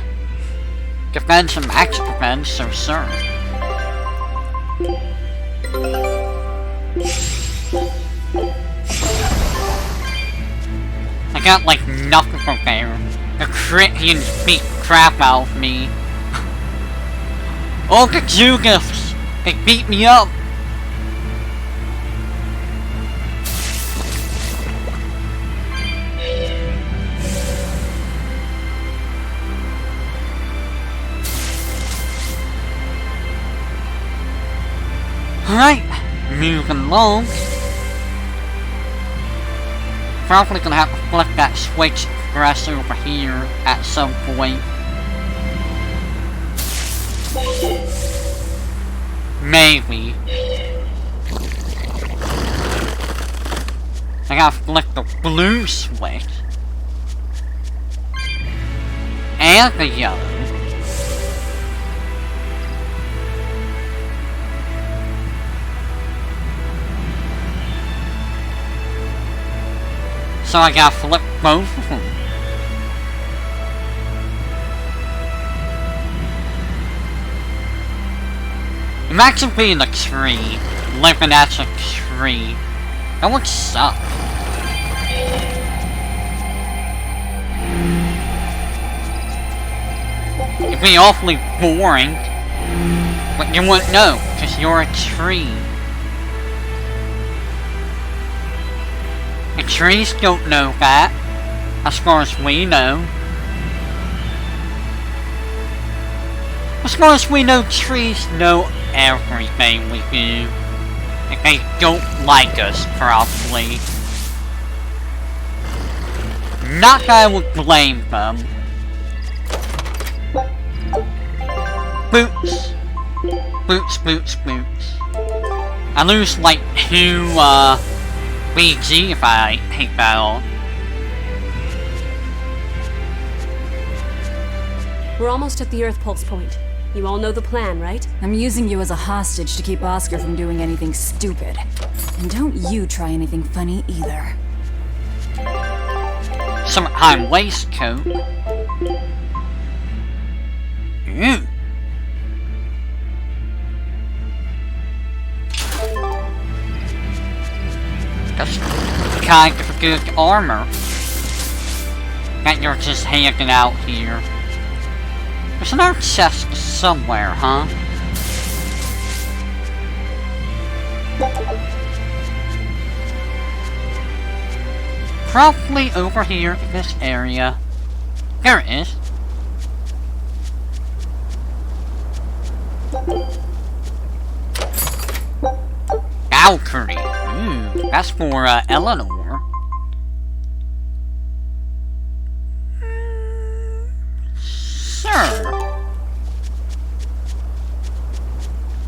defense and max defense, so sir. I got like nothing from there. The crit he beat crap out of me. All the Jugifs, they beat me up. Alright, moving along. Probably gonna have to flip that switch press over here at some point. Maybe. I gotta flick the blue switch. And the yellow. So I gotta flip both of them. Imagine being a tree, living as a tree. That would suck. It'd be awfully boring, but you wouldn't know, because you're a tree. The trees don't know that, as far as we know. As far as we know, trees know everything we do. And they don't like us, probably. Not that I would blame them. Boots. Boots, boots, boots. I lose like 2, BG if I take that off. We're almost at the Earth Pulse point. You all know the plan, right? I'm using you as a hostage to keep Oscar from doing anything stupid. And don't you try anything funny either. Summertime waistcoat. Ew. That's kind of good armor that you're just hanging out here. There's another chest somewhere, huh? probably over here in this area. There it is. Valkyrie. That's for Eleanor. Sir.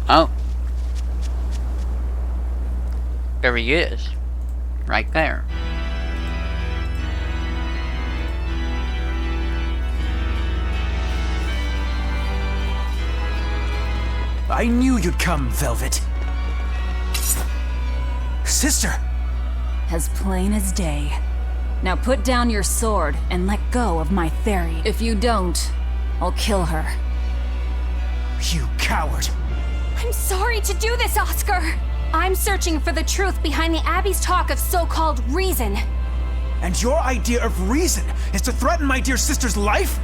Oh. There he is. Right there. I knew you'd come, Velvet. Sister! As plain as day. Now put down your sword and let go of my Theory. If you don't, I'll kill her. You coward! I'm sorry to do this, Oscar! I'm searching for the truth behind the Abbey's talk of so-called reason. And your idea of reason is to threaten my dear sister's life?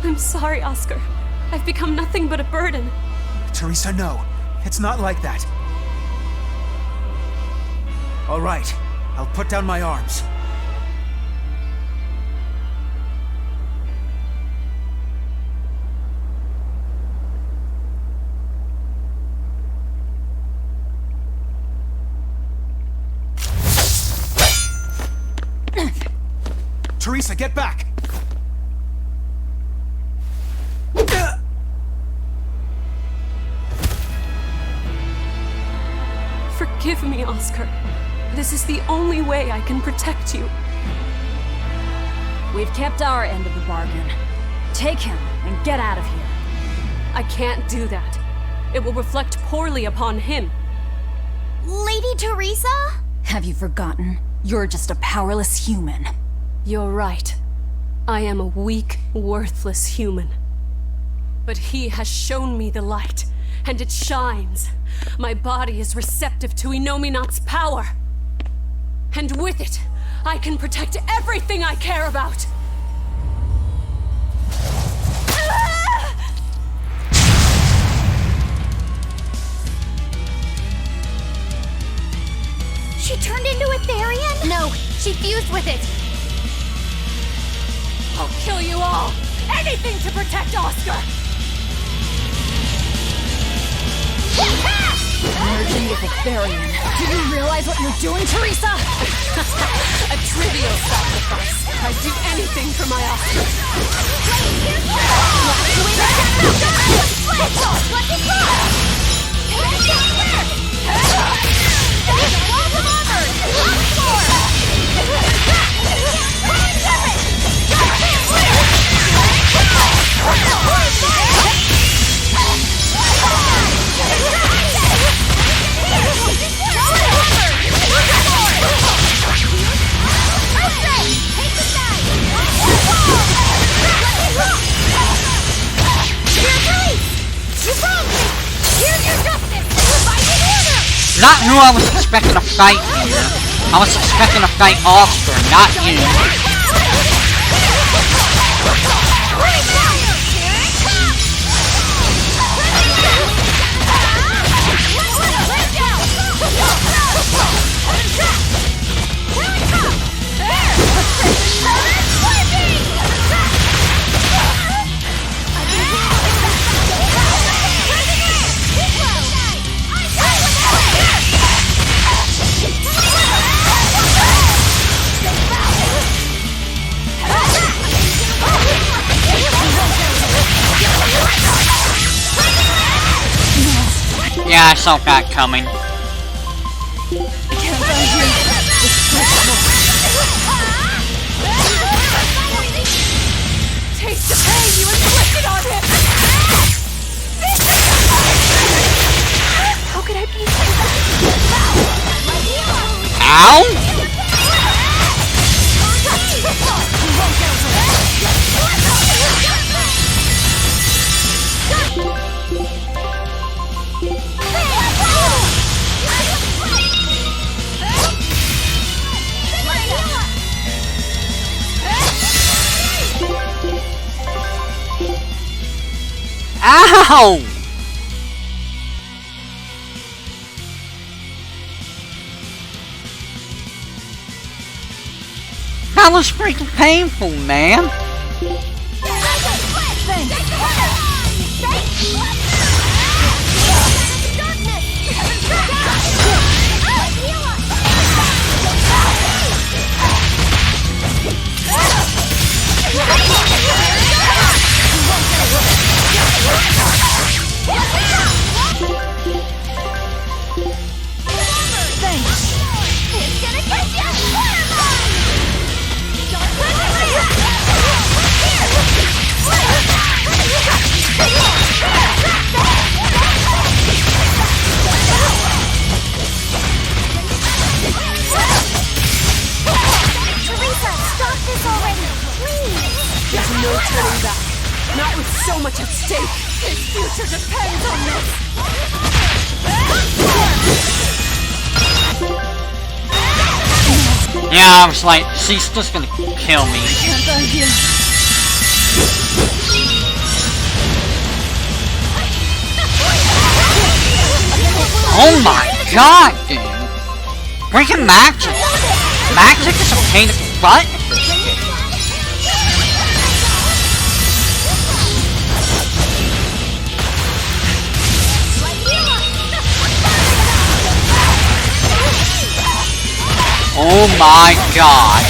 I'm sorry, Oscar. I've become nothing but a burden. Teresa, no. It's not like that. All right. I'll put down my arms. Teresa, get back! Forgive me, Oscar. This is the only way I can protect you. We've kept our end of the bargain. Take him and get out of here. I can't do that. It will reflect poorly upon him. Lady Teresa? Have you forgotten? You're just a powerless human. You're right. I am a weak, worthless human. But he has shown me the light, and it shines. My body is receptive to Inominat's power. And with it, I can protect everything I care about. She turned into a Therian? No, she fused with it. I'll kill you all! Anything to protect Oscar! Merging with a Therian. Do you realize what you're doing, Teresa? A trivial sacrifice. I'd do anything for my Oscar. Not who I was expecting to fight here. I was expecting to fight Oscar, not you. Yeah, I saw that coming. Taste the pain you inflicted on him! How could I be so Ow! Ow! That was freaking painful, man. There's no turning back. Not with so much at stake. His future depends on this. Yeah, I was like, she's just gonna kill me. Oh my god, dude. Freaking magic. Magic is a pain in the butt. Oh my god.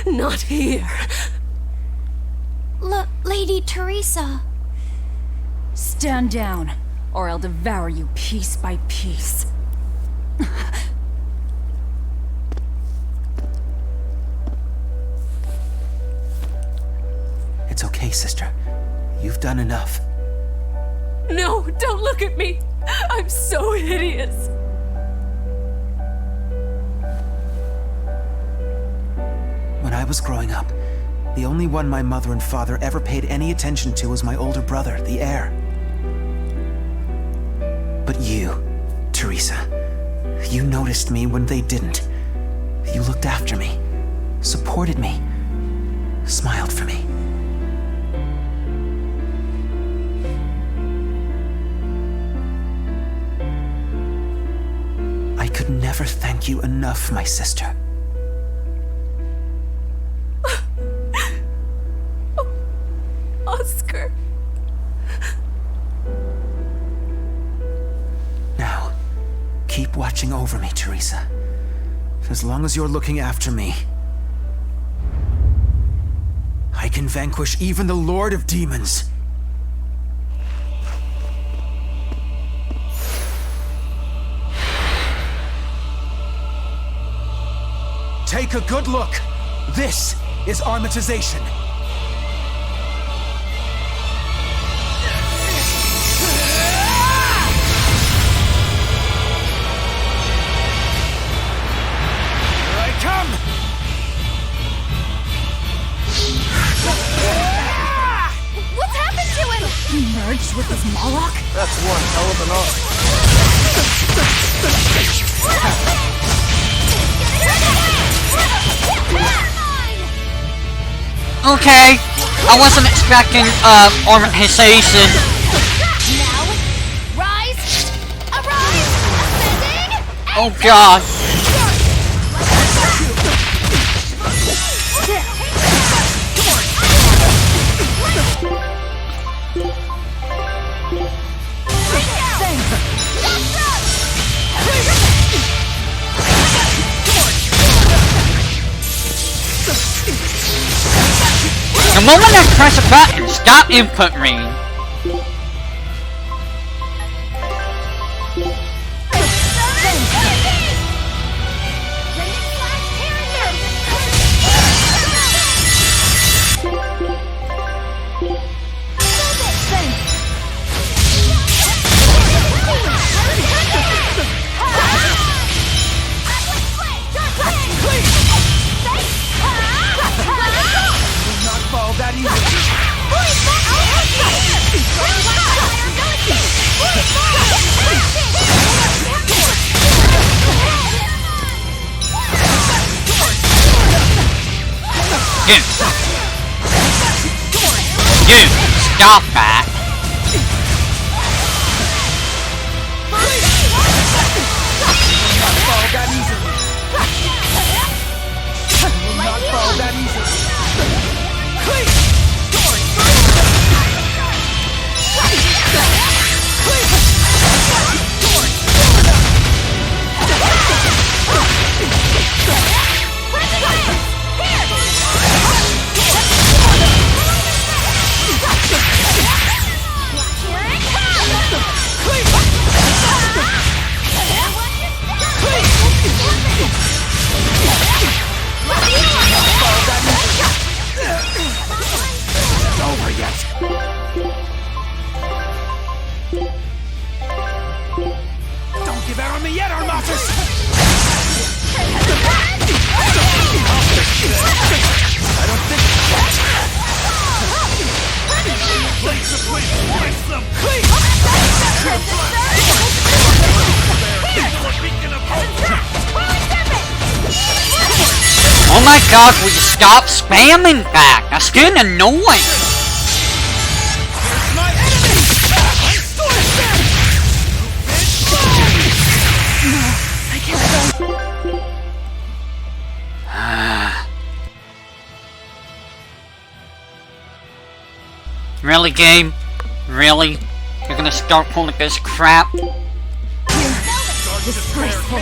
Not here. Lady Teresa. Stand down, or I'll devour you piece by piece. It's okay, sister. You've done enough. No, don't look at me. I'm so hideous. When I was growing up, the only one my mother and father ever paid any attention to was my older brother, the heir. But you, Teresa, you noticed me when they didn't. You looked after me, supported me, smiled for me. I could never thank you enough, my sister. Oscar. Now, keep watching over me, Teresa. As long as you're looking after me, I can vanquish even the Lord of Demons. Take a good look. This is armatization. What's happened to him? He merged with his Moloch? That's one hell of an arc. Okay, I wasn't expecting armatization. Now, rise, arise, ascending. Oh god. The moment I press a button, stop input reading. Dude, stop that. Don't give out on me yet, Armatus! I don't think Oh my god, will you stop spamming back? That's getting annoying. Really, game? Really? You're gonna start pulling this crap? Disgraceful.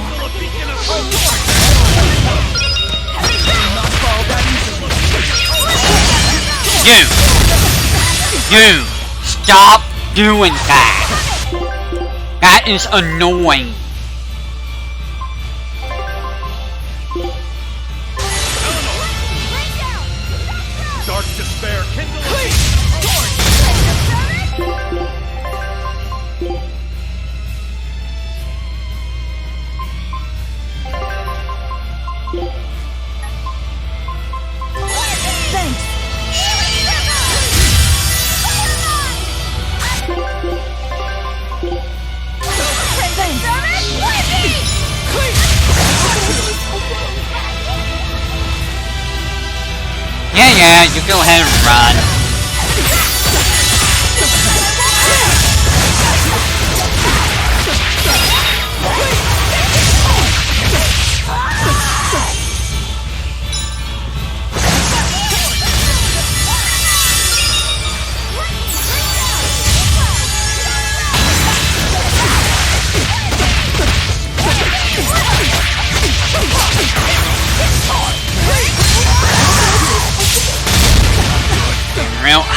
You! Stop doing that! That is annoying. Dark despair, kindle Yeah, you go ahead and run.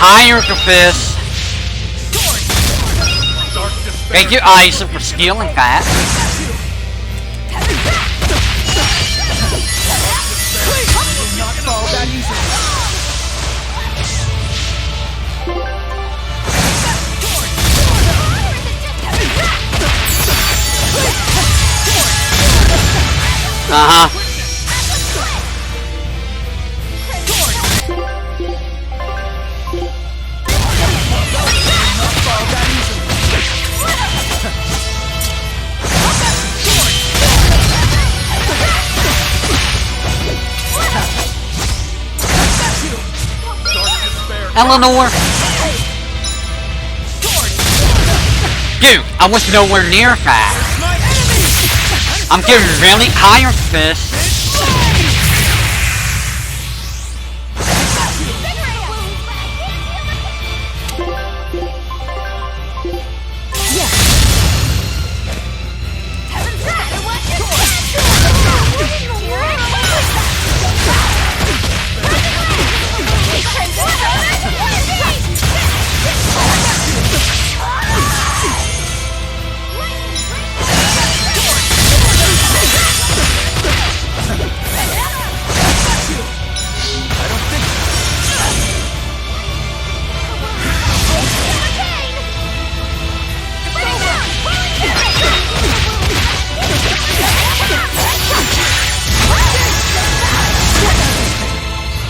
Hieroglyphs. Thank you, Isa, for stealing that. Uh-huh. Eleanor! Dude, I was nowhere near that. I'm getting really higher fists.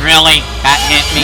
Really? That hit me?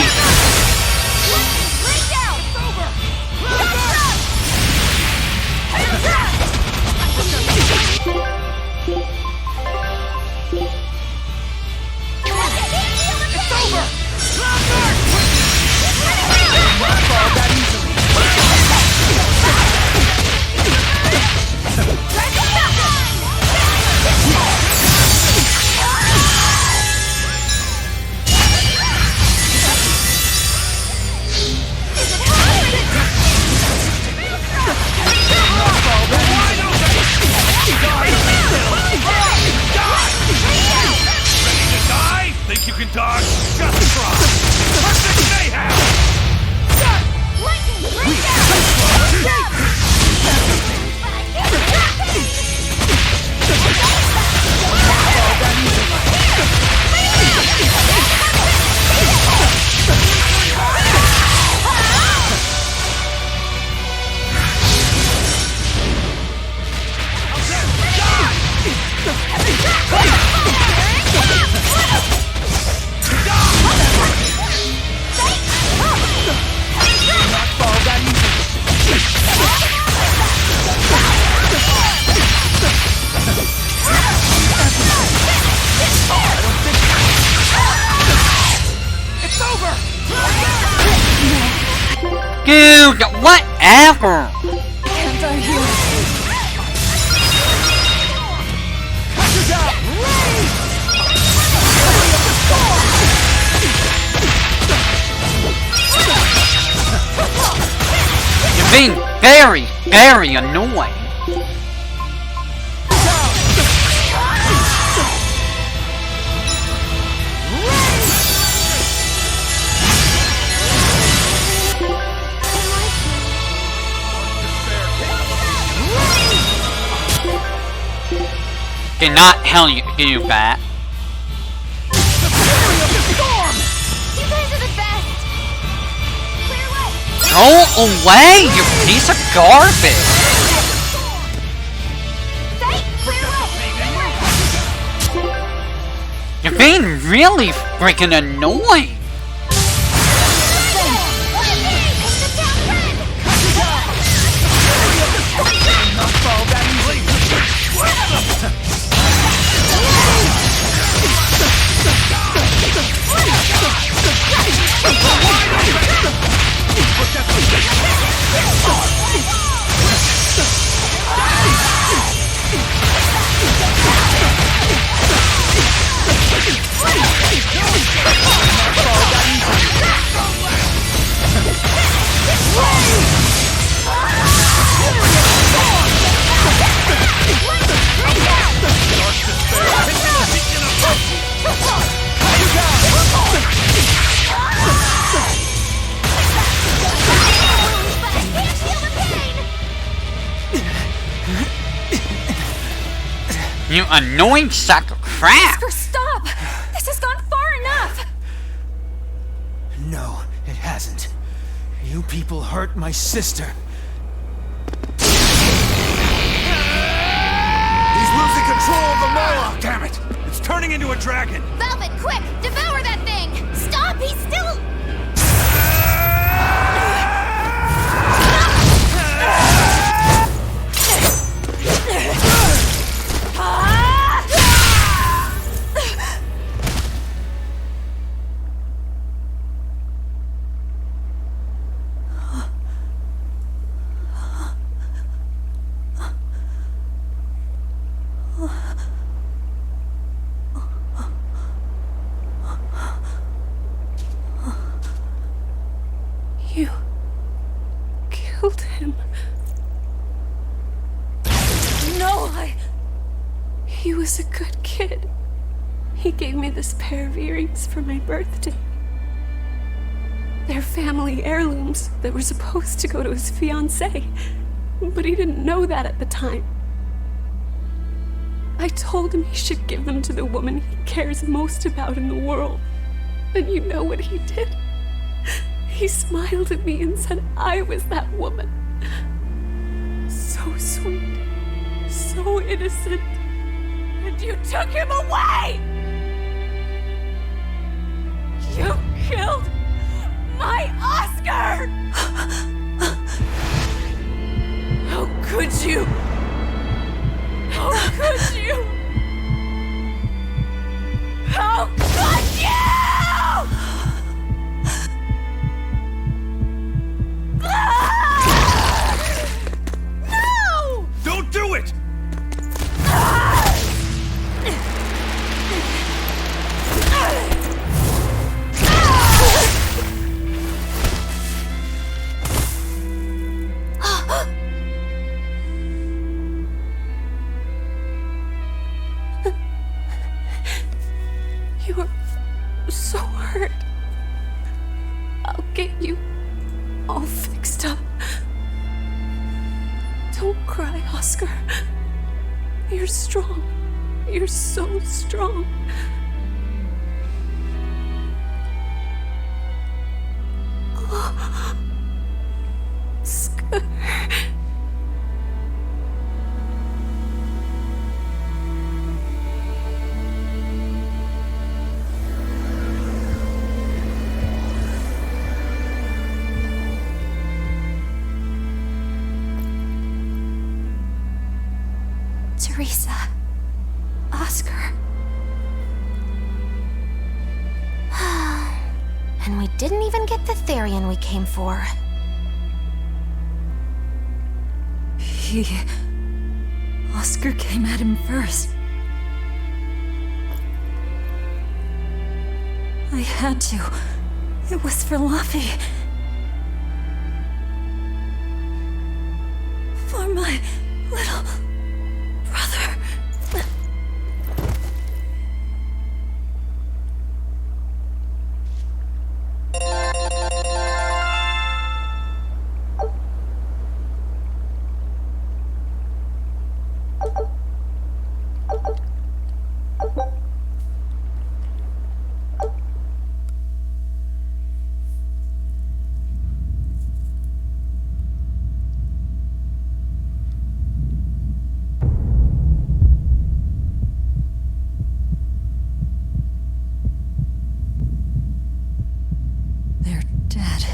Think you can dodge? Just try! Perfect mayhem! Dude, whatever! Can't I hear You're being very, very annoying. Cannot tell you to do that. Go away, you piece of garbage! You're being really freaking annoying! You annoying sack of crap! Oscar, stop! This has gone far enough! No, it hasn't. You people hurt my sister. He's losing control of the Moloch! Damn it! It's turning into a dragon! Velvet, quick! Devour that thing! Stop! He's still... You killed him. No, He was a good kid. He gave me this pair of earrings for my birthday. They're family heirlooms that were supposed to go to his fiancée, but he didn't know that at the time. I told him he should give them to the woman he cares most about in the world. And you know what he did? He smiled at me and said I was that woman. So sweet, so innocent. And you took him away! You killed my Oscar! How could you? How could you? How could you? No! Don't do it! You're so hurt. I'll get you all fixed up. Don't cry, Oscar. You're strong. You're so strong. Oscar. Teresa. Oscar. And we didn't even get the Therian we came for. Oscar came at him first. I had to. It was for Luffy. For my little brother. They're dead.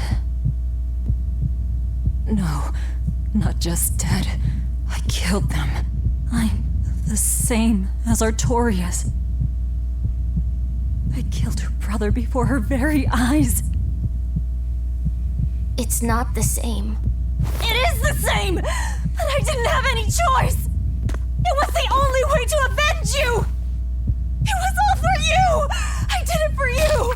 No, not just dead. I killed them. I'm the same as Artorias. I killed her brother before her very eyes. It's not the same. It is the same! But I didn't have any choice! It was the only way to avenge you! It was all for you! I did it for you!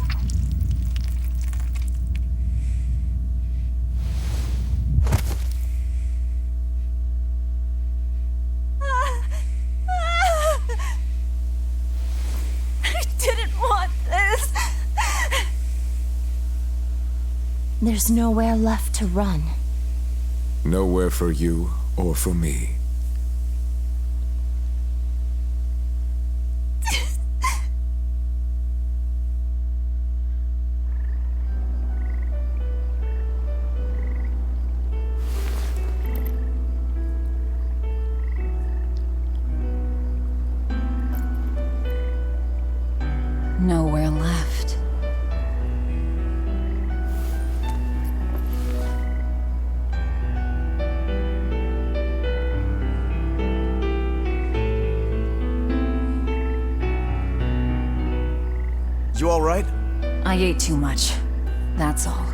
I didn't want this! There's nowhere left to run. Nowhere for you or for me. You all right? I ate too much. That's all.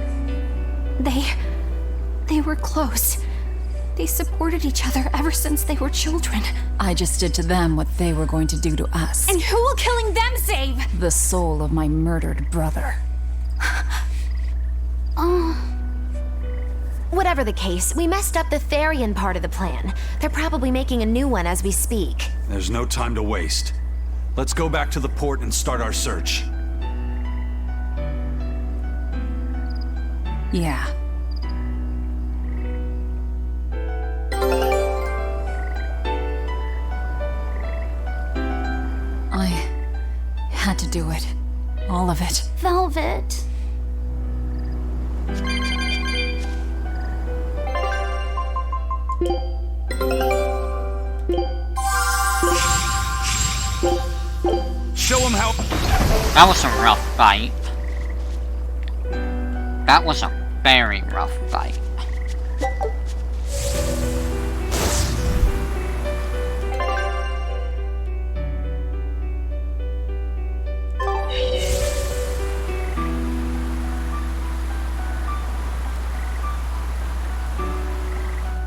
They were close. They supported each other ever since they were children. I just did to them what they were going to do to us. And who will killing them save? The soul of my murdered brother. Whatever the case, we messed up the Therian part of the plan. They're probably making a new one as we speak. There's no time to waste. Let's go back to the port and start our search. Yeah. I had to do it. All of it. Velvet. Show him how. That was a rough fight. That was a very rough fight.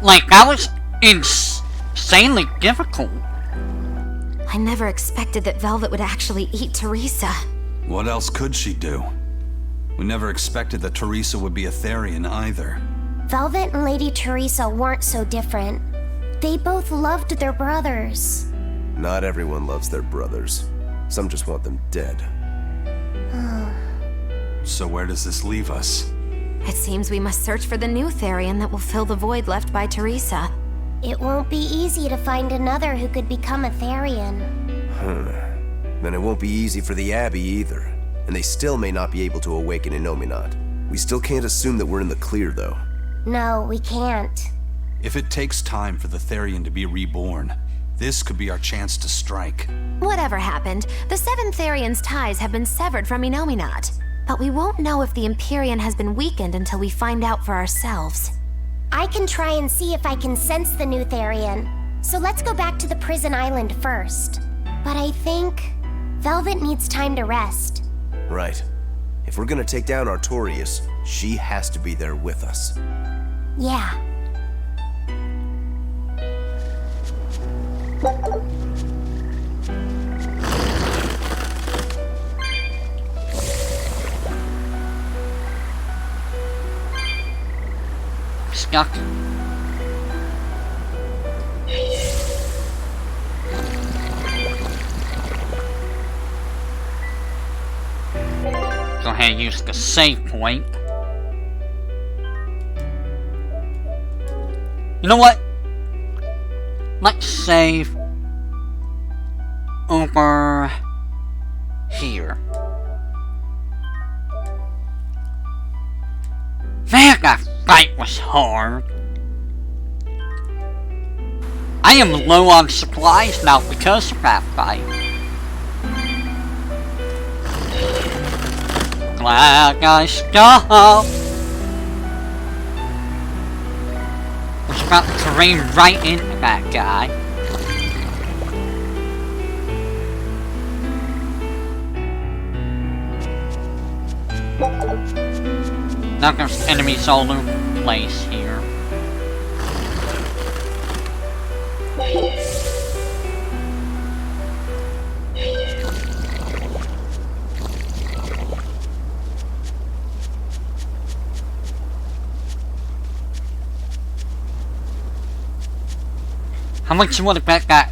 Like, that was insanely difficult. I never expected that Velvet would actually eat Teresa. What else could she do? We never expected that Teresa would be a Therian either. Velvet and Lady Teresa weren't so different. They both loved their brothers. Not everyone loves their brothers. Some just want them dead. So where does this leave us? It seems we must search for the new Therian that will fill the void left by Teresa. It won't be easy to find another who could become a Therian. Then it won't be easy for the Abbey either. And they still may not be able to awaken Innominat. We still can't assume that we're in the clear, though. No, we can't. If it takes time for the Therian to be reborn, this could be our chance to strike. Whatever happened, the 7 Therians' ties have been severed from Innominat. But we won't know if the Empyrean has been weakened until we find out for ourselves. I can try and see if I can sense the new Therian. So let's go back to the prison island first. But I think Velvet needs time to rest. Right. If we're gonna take down Artorius, she has to be there with us. Yeah. Stuck. Go ahead and use the save point. You know what? Let's save over here. Man, that fight was hard. I am low on supplies now because of that fight. Glad I stopped. Was about to rain right into that guy. Now there's enemies all over the place here. How much you would have bet that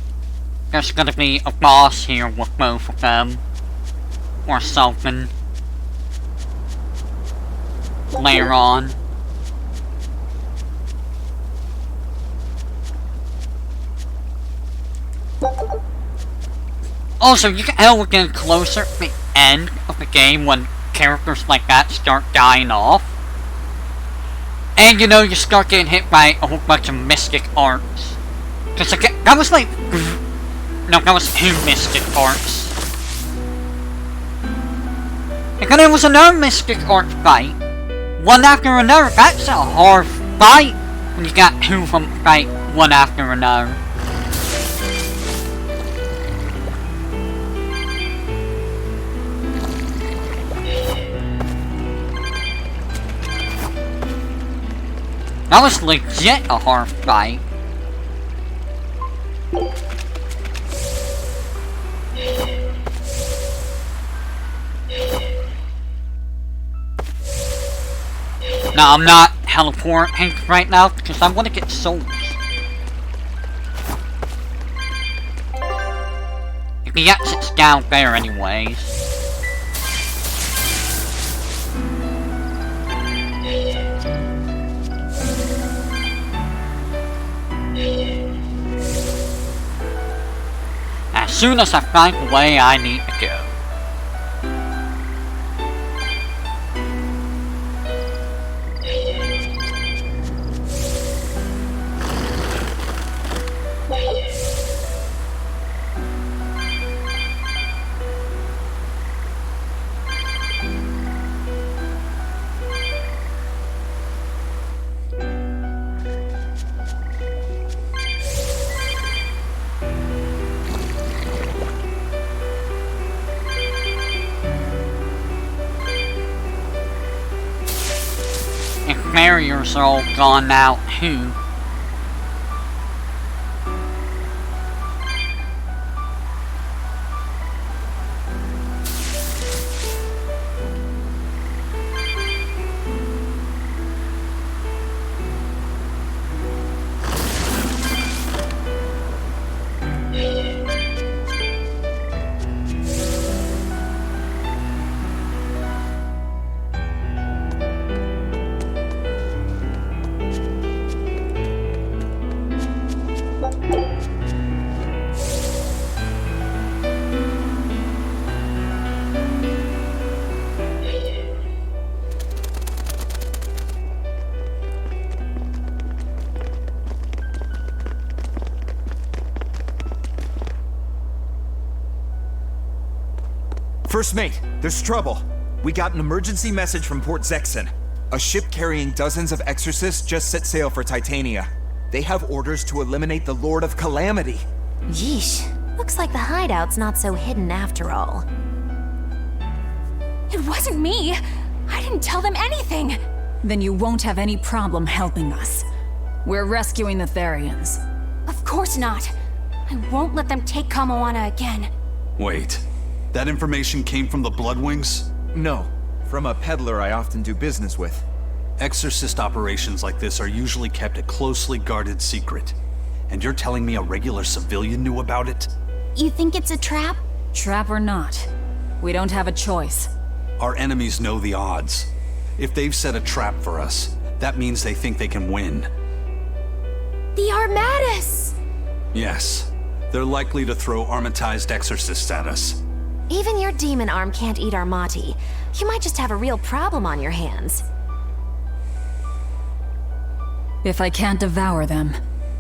there's gonna be a boss here with both of them? Or something. Later on. Also, you can tell we're getting closer to the end of the game when characters like that start dying off. And you know, you start getting hit by a whole bunch of mystic arts. Cause like, that was like... No, that was 2 mystic arts. And then there was another mystic art fight. One after another. That's a hard fight when you got 2 of them fight one after another. That was legit a hard fight. Now, I'm not teleporting right now because I want to get souls. The exit's down there anyways. As soon as I find the way I need to go. Barriers are all gone out too. First mate, there's trouble. We got an emergency message from Port Zexon. A ship carrying dozens of exorcists just set sail for Titania. They have orders to eliminate the Lord of Calamity. Yeesh. Looks like the hideout's not so hidden after all. It wasn't me. I didn't tell them anything. Then you won't have any problem helping us. We're rescuing the Therians. Of course not. I won't let them take Kamoana again. Wait. That information came from the Bloodwings? No. From a peddler I often do business with. Exorcist operations like this are usually kept a closely guarded secret. And you're telling me a regular civilian knew about it? You think it's a trap? Trap or not, we don't have a choice. Our enemies know the odds. If they've set a trap for us, that means they think they can win. The Armatus! Yes. They're likely to throw armatized exorcists at us. Even your demon arm can't eat Armati. You might just have a real problem on your hands. If I can't devour them,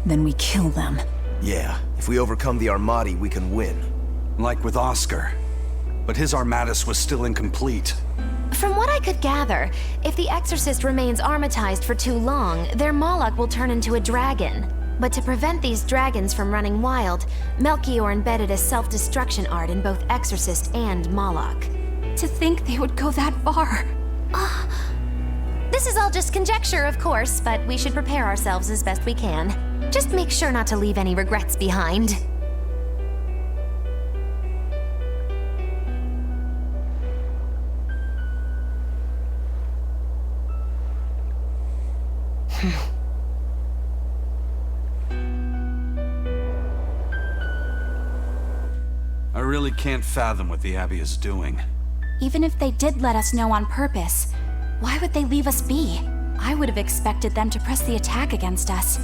then we kill them. Yeah, if we overcome the Armati, we can win. Like with Oscar. But his Armatus was still incomplete. From what I could gather, if the Exorcist remains armatized for too long, their Moloch will turn into a dragon. But to prevent these dragons from running wild, Melchior embedded a self-destruction art in both Exorcist and Moloch. To think they would go that far. This is all just conjecture, of course, but we should prepare ourselves as best we can. Just make sure not to leave any regrets behind. I really can't fathom what the Abbey is doing. Even if they did let us know on purpose, why would they leave us be? I would have expected them to press the attack against us.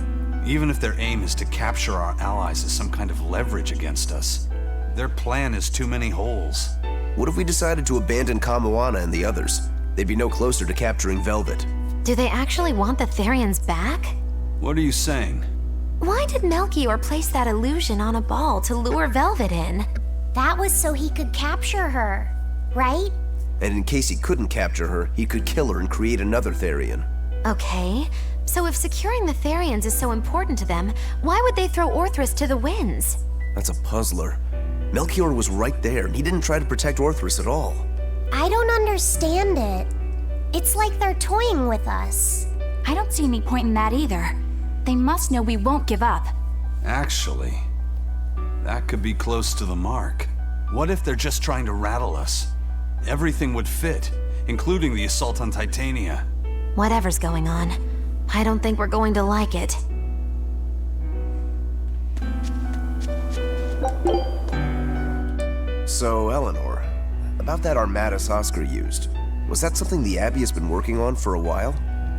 Even if their aim is to capture our allies as some kind of leverage against us, their plan is too many holes. What if we decided to abandon Kamoana and the others? They'd be no closer to capturing Velvet. Do they actually want the Therians back? What are you saying? Why did Melchior place that illusion on a ball to lure Velvet in? That was so he could capture her, right? And in case he couldn't capture her, he could kill her and create another Therian. Okay, so if securing the Therians is so important to them, why would they throw Orthrus to the winds? That's a puzzler. Melchior was right there, and he didn't try to protect Orthrus at all. I don't understand it. It's like they're toying with us. I don't see any point in that either. They must know we won't give up. Actually, that could be close to the mark. What if they're just trying to rattle us? Everything would fit, including the assault on Titania. Whatever's going on, I don't think we're going to like it. So, Eleanor, about that armatus Oscar used, was that something the Abbey has been working on for a while?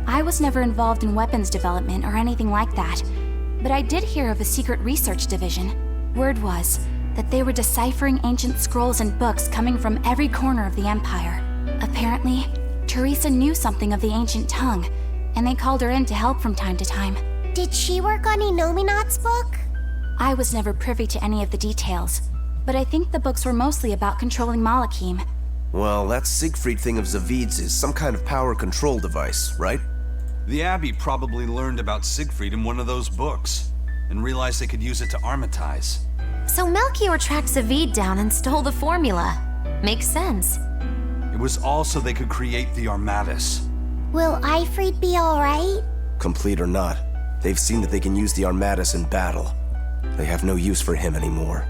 I was never involved in weapons development or anything like that, but I did hear of a secret research division. Word was that they were deciphering ancient scrolls and books coming from every corner of the Empire. Apparently, Teresa knew something of the ancient tongue, and they called her in to help from time to time. Did she work on Inominat's book? I was never privy to any of the details, but I think the books were mostly about controlling Malakim. Well, that Siegfried thing of Zavid's is some kind of power control device, right? The Abbey probably learned about Siegfried in one of those books, and realized they could use it to armatize. So Melchior tracked Zavid down and stole the formula. Makes sense. It was all so they could create the armatus. Will Ifrit be alright? Complete or not, they've seen that they can use the armatus in battle. They have no use for him anymore.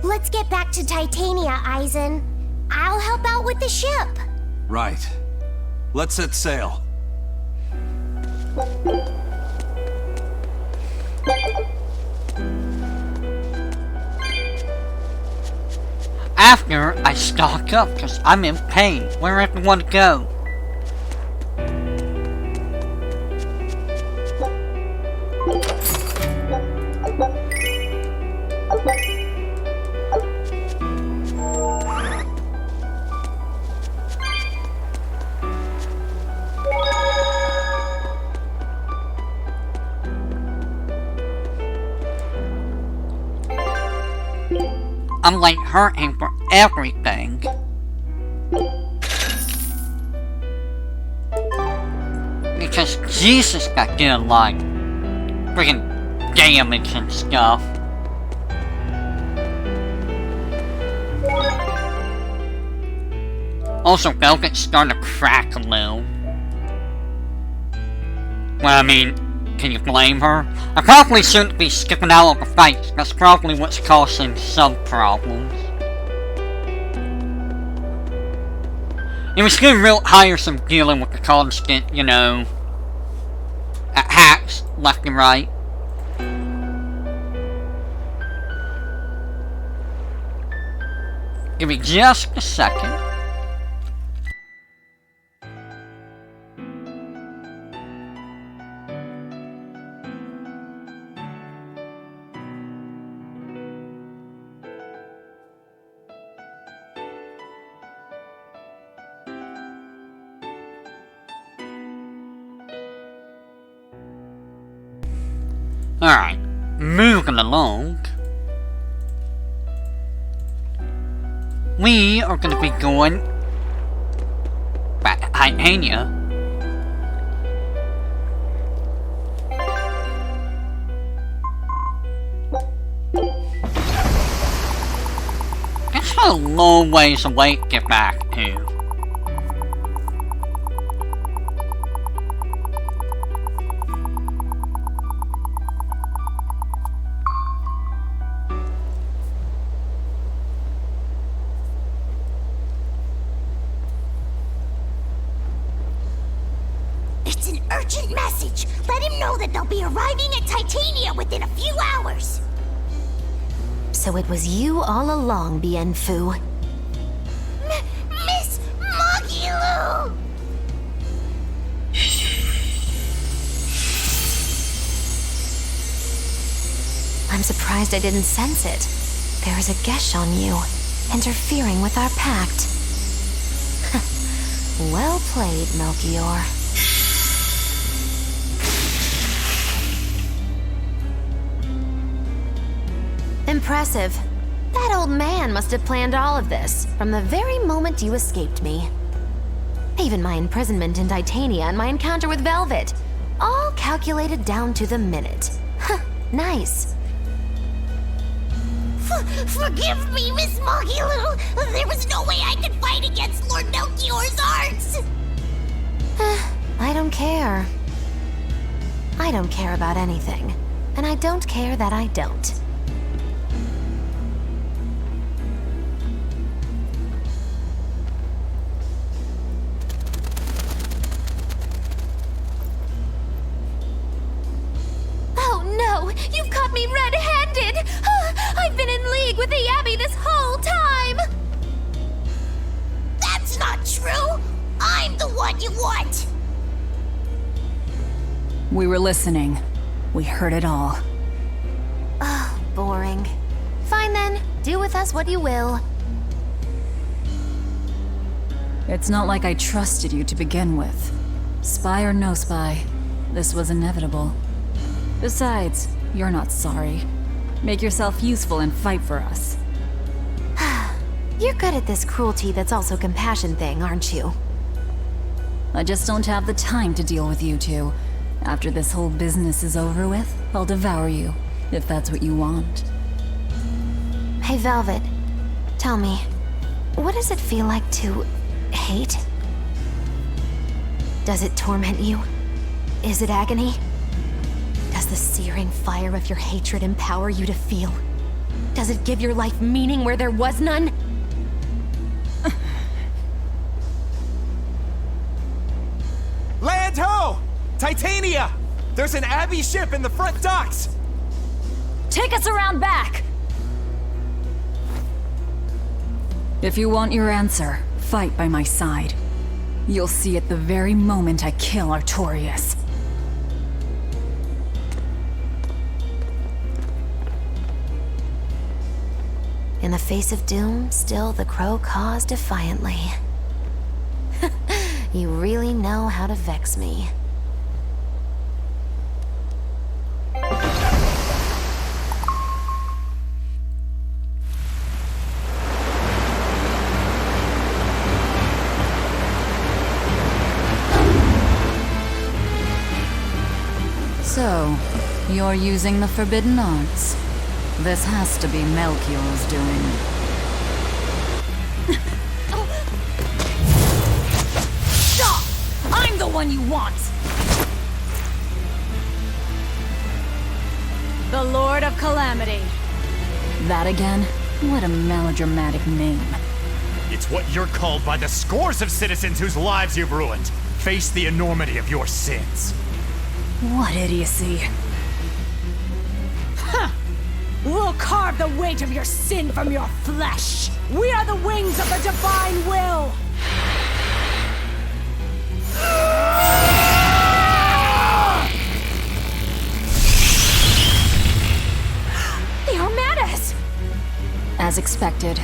Let's get back to Titania, Eisen. I'll help out with the ship. Right. Let's set sail. After I stock up, because I'm in pain. Where do I want to go? I'm like hurting for everything. Because Jesus got getting like freaking damage and stuff. Also, Velvet's starting to crack a little. Well, I mean, can you blame her? I probably shouldn't be skipping out on the fights. That's probably what's causing some problems. It was getting real tiresome dealing with the constant, you know, hacks left and right. Give me just a second. Alright, moving along. We are going to be going back to Titania. It's a long ways away to get back to. It's an urgent message. Let him know that they'll be arriving at Titania within a few hours. So it was you all along, Bien Phu. Miss Magilu! I'm surprised I didn't sense it. There is a gesh on you, interfering with our pact. Well played, Melchior. Impressive. That old man must have planned all of this from the very moment you escaped me. Even my imprisonment in Titania and my encounter with Velvet. All calculated down to the minute. Nice. Forgive me, Miss Magilu. There was no way I could fight against Lord Melchior's arts. I don't care. I don't care about anything. And I don't care that I don't. Oh no! You've caught me red-handed! I've been in league with the Abbey this whole time! That's not true! I'm the one you want! We were listening. We heard it all. Oh, boring. Fine then, do with us what you will. It's not like I trusted you to begin with. Spy or no spy, this was inevitable. Besides, you're not sorry. Make yourself useful and fight for us. You're good at this cruelty that's also compassion thing, aren't you? I just don't have the time to deal with you two. After this whole business is over with, I'll devour you, if that's what you want. Hey, Velvet. Tell me, what does it feel like to hate? Does it torment you? Is it agony? Does the searing fire of your hatred empower you to feel? Does it give your life meaning where there was none? Land ho! Titania! There's an Abbey ship in the front docks! Take us around back! If you want your answer, fight by my side. You'll see it the very moment I kill Artorias. In the face of doom, still the crow caws defiantly. You really know how to vex me. So, you're using the forbidden arts. This has to be Melchior's doing. Stop! I'm the one you want! The Lord of Calamity. That again? What a melodramatic name. It's what you're called by the scores of citizens whose lives you've ruined. Face the enormity of your sins. What idiocy. We'll carve the weight of your sin from your flesh. We are the wings of the divine will. They are mad at us. As expected.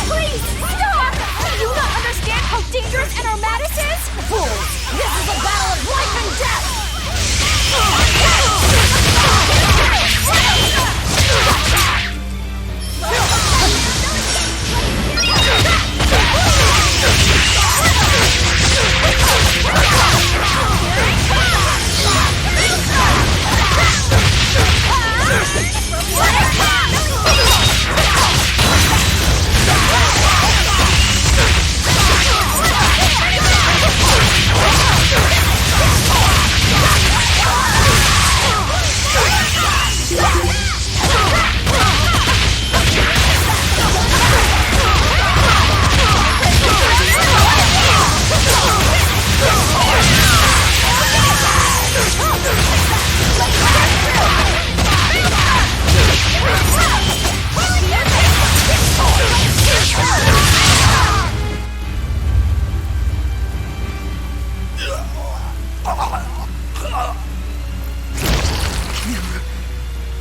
Please, stop! Do you not understand how dangerous an Armatus is? Fools! This is a battle of life and death!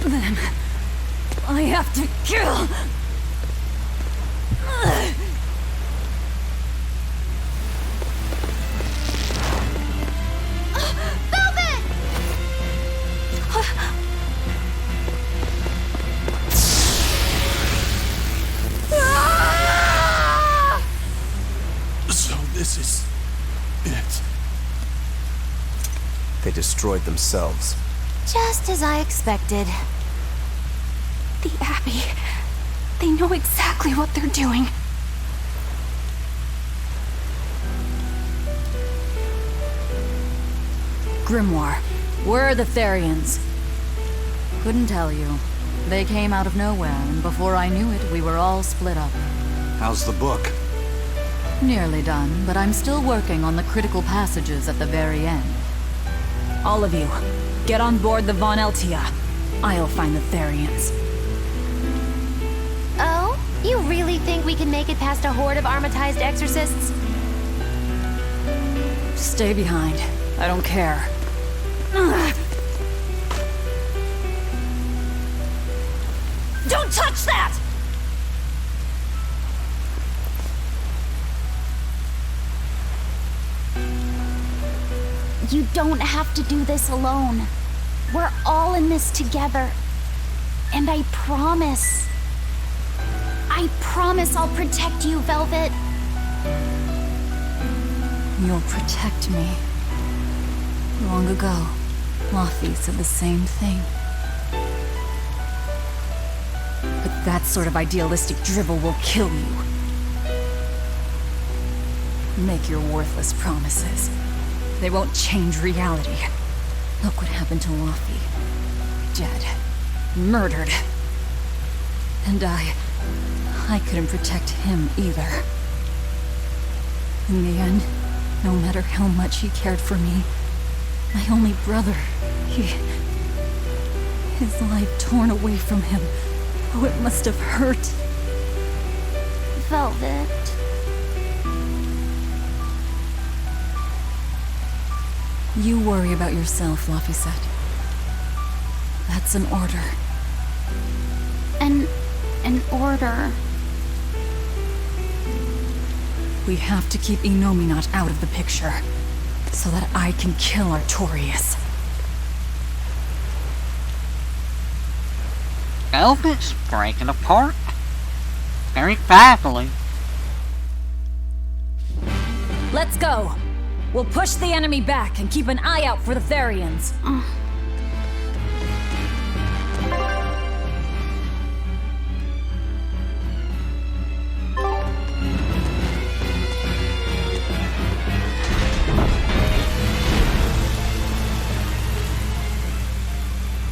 Then I have to kill. The destroyed themselves. Just as I expected. The Abbey. They know exactly what they're doing. Grimoire, where are the Therians? Couldn't tell you. They came out of nowhere, and before I knew it, we were all split up. How's the book? Nearly done, but I'm still working on the critical passages at the very end. All of you, get on board the Von Eltia. I'll find the Therians. Oh? You really think we can make it past a horde of armatized exorcists? Stay behind. I don't care. Don't touch that! You don't have to do this alone. We're all in this together. And I promise I'll protect you, Velvet. You'll protect me. Long ago, Laufey said the same thing. But that sort of idealistic drivel will kill you. Make your worthless promises. They won't change reality. Look what happened to Laufey. Dead. Murdered. And I couldn't protect him either. In the end, no matter how much he cared for me, my only brother, his life torn away from him. Oh, it must have hurt. Velvet. You worry about yourself, Laufey said. That's an order. An order. We have to keep Innominat out of the picture, so that I can kill Artorias. Velvet's breaking apart. Very badly. Let's go. We'll push the enemy back and keep an eye out for the Therians.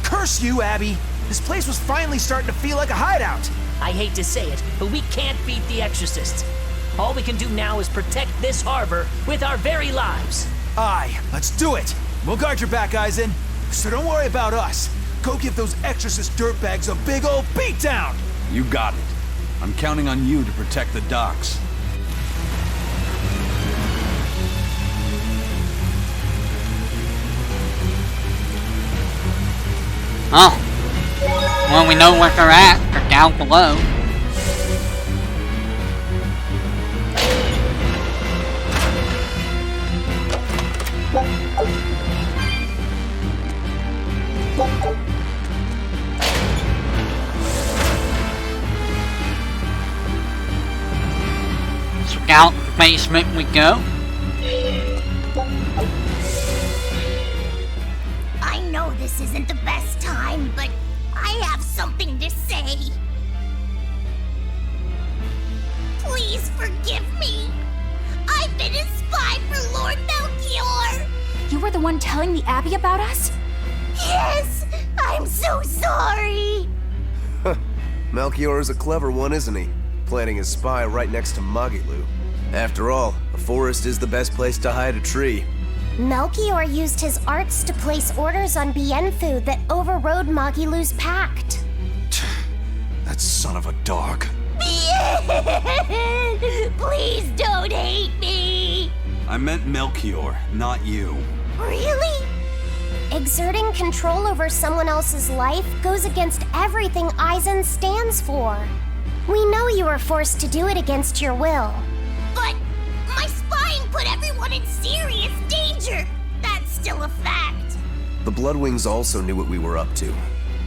Curse you, Abbey! This place was finally starting to feel like a hideout. I hate to say it, but we can't beat the Exorcists. All we can do now is protect this harbor with our very lives. Aye, let's do it! We'll guard your back, Eisen. So don't worry about us. Go give those Exorcist dirtbags a big old beatdown! You got it. I'm counting on you to protect the docks. Oh. Well, we know where they're at. They're down below. Scout basement we go. I know this isn't the best time, but I have something to say. Please forgive me. I've been a spy for Lord Melchior. You were the one telling the Abbey about us? Yes, I'm so sorry. Melchior is a clever one, isn't he? Planting his spy right next to Magilu. After all, a forest is the best place to hide a tree. Melchior used his arts to place orders on Bienfu that overrode Magilu's pact. That son of a dog. Please don't hate me. I meant Melchior, not you. Really? Exerting control over someone else's life goes against everything Eisen stands for. We know you were forced to do it against your will. But my spying put everyone in serious danger. That's still a fact. The Bloodwings also knew what we were up to.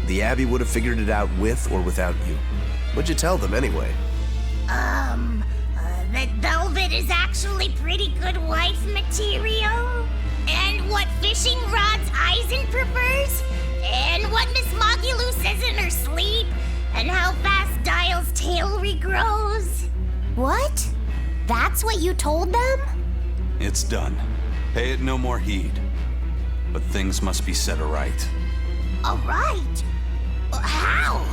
The Abbey would have figured it out with or without you. What'd you tell them anyway? That Velvet is actually pretty good wife material. And what fishing rods Eisen prefers? And what Miss Mogulu says in her sleep? And how fast Dial's tail regrows? What? That's what you told them? It's done. Pay it no more heed. But things must be set aright. Alright. How?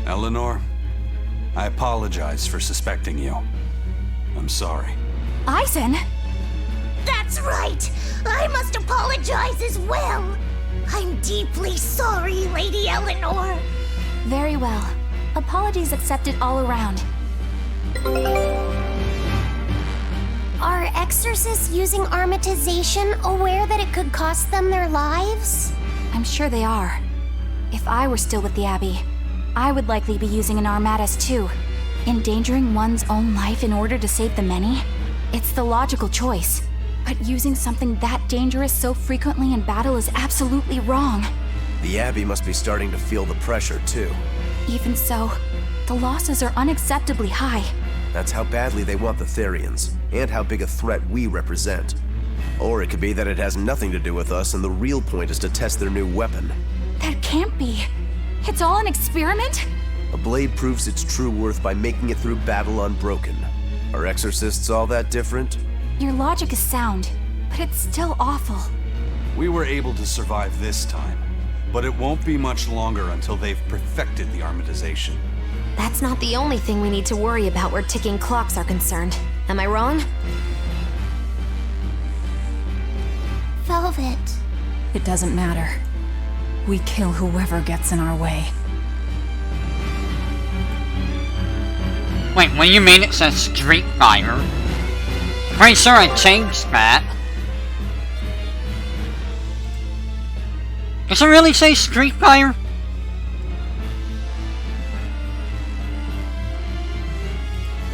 Eleanor, I apologize for suspecting you. I'm sorry. Eisen? That's right! I must apologize as well! I'm deeply sorry, Lady Eleanor! Very well. Apologies accepted all around. Are exorcists using armatization aware that it could cost them their lives? I'm sure they are. If I were still with the Abbey, I would likely be using an armatus too. Endangering one's own life in order to save the many? It's the logical choice. But using something that dangerous so frequently in battle is absolutely wrong. The Abbey must be starting to feel the pressure too. Even so, the losses are unacceptably high. That's how badly they want the Therians, and how big a threat we represent. Or it could be that it has nothing to do with us and the real point is to test their new weapon. That can't be. It's all an experiment? A blade proves its true worth by making it through battle unbroken. Are exorcists all that different? Your logic is sound, but it's still awful. We were able to survive this time, but it won't be much longer until they've perfected the armatization. That's not the only thing we need to worry about where ticking clocks are concerned. Am I wrong? Velvet. It doesn't matter. We kill whoever gets in our way. Wait, what do you mean it says Street Fighter? Pretty sure I changed that. Does it really say Street Fighter?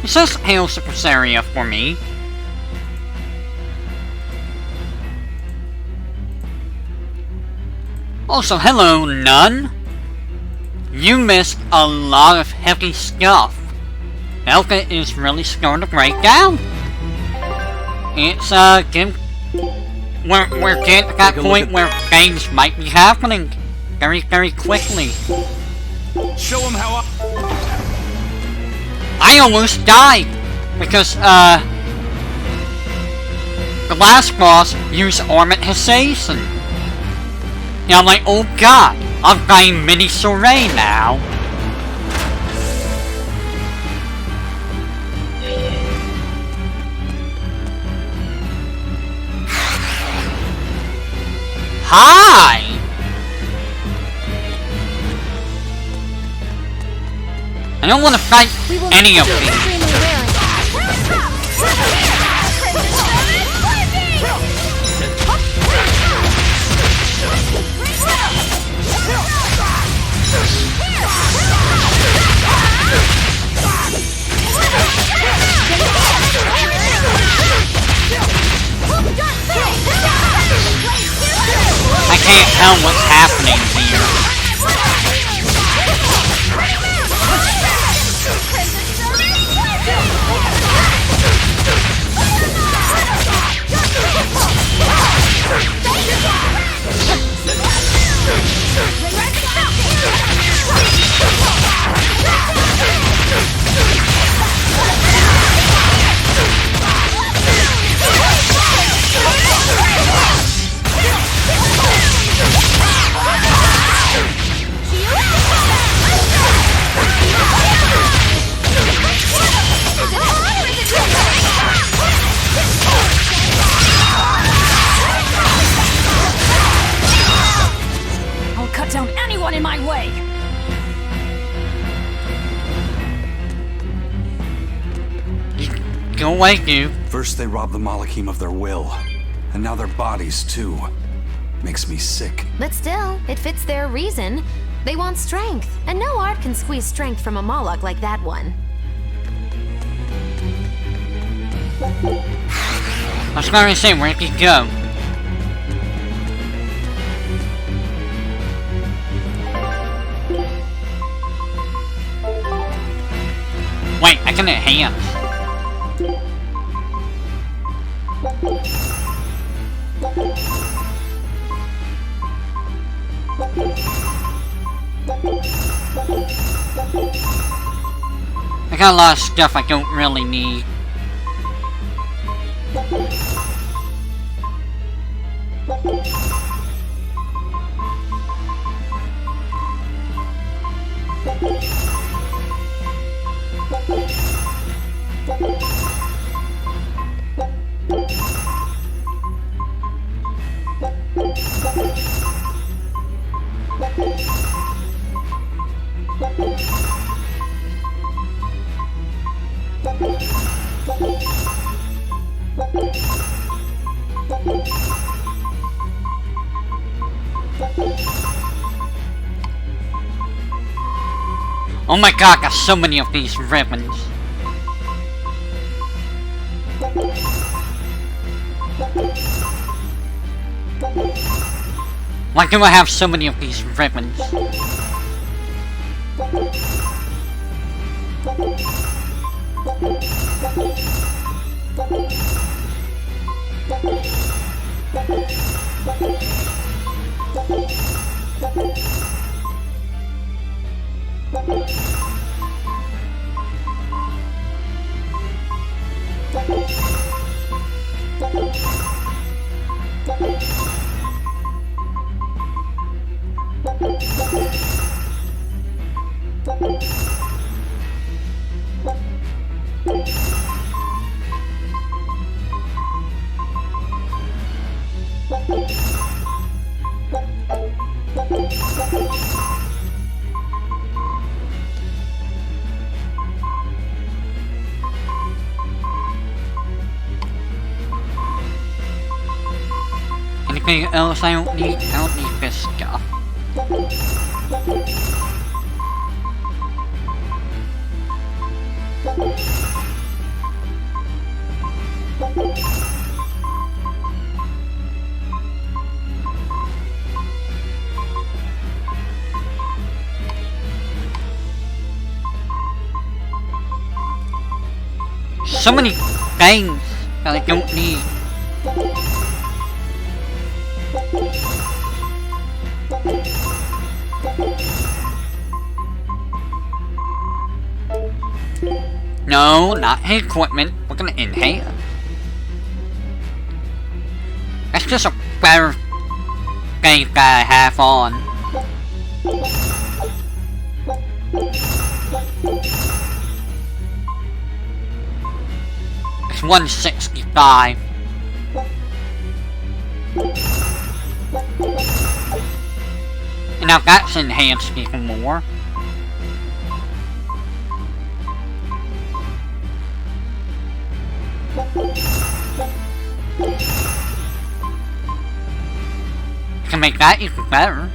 It says Hails to Berseria for me. Also, hello, Nun. You missed a lot of heavy stuff. Elka is really starting to break down. It's, we're getting to that point where things might be happening very, very quickly. Show him how I almost died because, the last boss used armatization. And I'm like, oh god, I'm playing Mini Soray now. Hi! I don't want to fight any of these. I can't tell what's happening here. I'll cut down anyone in my way! Go away, you. First they robbed the Malachim of their will, and now their bodies too. Makes me sick. But still, it fits their reason. They want strength, and no art can squeeze strength from a Moloch like that one. I was going to say, where'd he go? Wait, I can hit hands. I got a lot of stuff I don't really need. Oh my god, I got so many of these ribbons. Why do I have so many of these ribbons? Anything else I don't need? I don't need this stuff. So many things that I don't need. No, not equipment. We're gonna inhale. That's just a better thing that I have on. It's 165. And now that's enhanced even more. I can make that even better.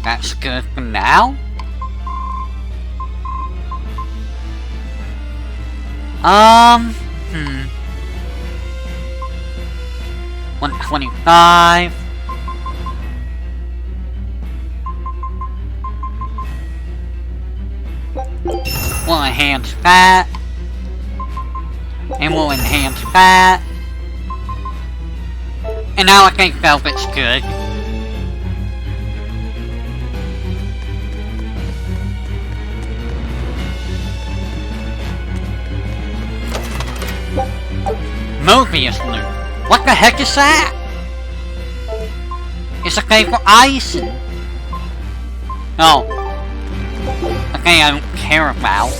That's good for now. 125. We'll enhance that. And we'll enhance that. And now I think Velvet's good. Mobius loot. What the heck is that? It's okay for icing. Oh. Okay, I don't care about.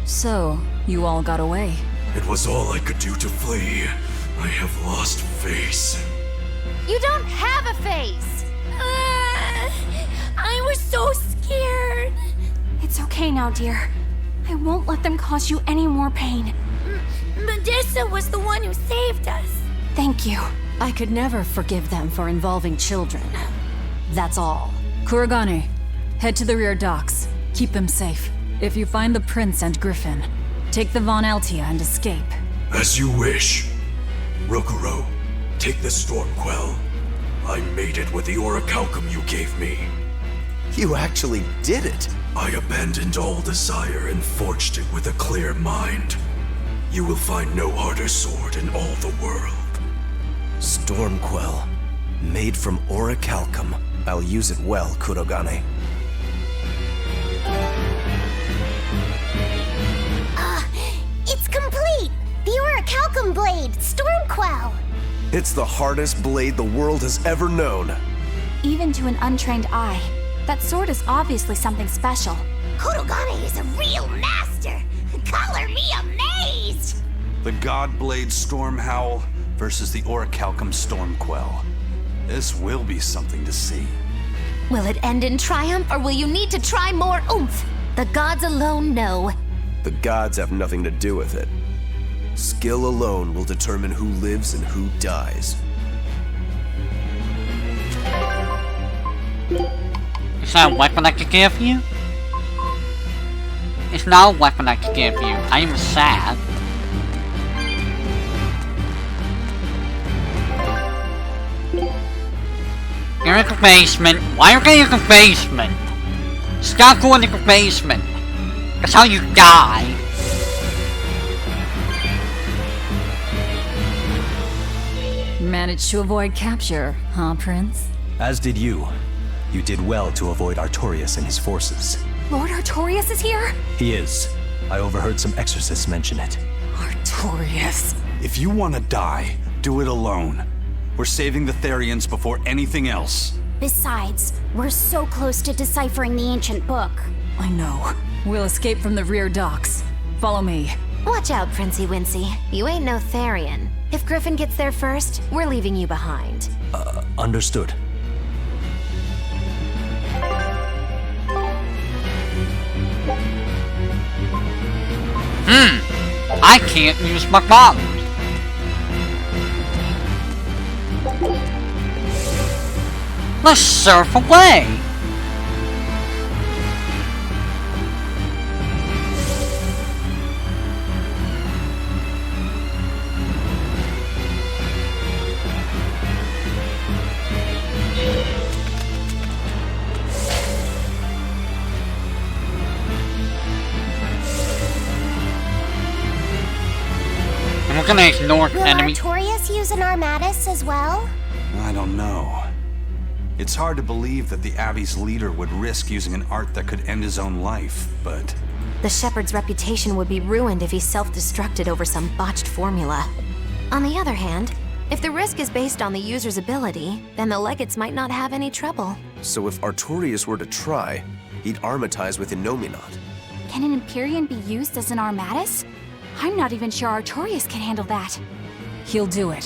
So, you all got away. It was all I could do to flee. I have lost face. You don't have a face! I was so scared. It's okay now, dear. I won't let them cause you any more pain. Medusa was the one who saved us. Thank you. I could never forgive them for involving children. That's all. Kuragane, Head to the rear docks. Keep them safe. If you find the Prince and Griffin, take the Von Altia and escape. As you wish. Rokuro, take the Stormquell. I made it with the orichalcum you gave me. You actually did it! I abandoned all desire and forged it with a clear mind. You will find no harder sword in all the world. Stormquell. Made from orichalcum. I'll use it well, Kurogane. It's complete! The orichalcum blade, Stormquell! It's the hardest blade the world has ever known. Even to an untrained eye, that sword is obviously something special. Kurogane is a real master! Color me amazed! The God Blade Stormhowl versus the Orichalcum Stormquell. This will be something to see. Will it end in triumph, or will you need to try more oomph? The gods alone know. The gods have nothing to do with it. Skill alone will determine who lives and who dies. Is that a weapon I could give you? It's not a weapon I could give you. I am sad. You're in the basement. Why are you in the basement? Stop going in the basement. That's how you die. Managed to avoid capture, huh, Prince? As did you. You did well to avoid Artorias and his forces. Lord Artorias is here? He is. I overheard some exorcists mention it. Artorias. If you want to die, do it alone. We're saving the Therians before anything else. Besides, we're so close to deciphering the ancient book. I know. We'll escape from the rear docks. Follow me. Watch out, Princey Wincy. You ain't no Therian. If Griffin gets there first, we're leaving you behind. Understood. I can't use my powers. Let's surf away. And we're gonna ignore Will enemy. Artorias use an Armatus as well? I don't know. It's hard to believe that the Abbey's leader would risk using an art that could end his own life, but... The shepherd's reputation would be ruined if he self-destructed over some botched formula. On the other hand, if the risk is based on the user's ability, then the legates might not have any trouble. So if Artorias were to try, he'd armatize with Innominat. Can an Empyrean be used as an Armatus? I'm not even sure Artorias can handle that. He'll do it.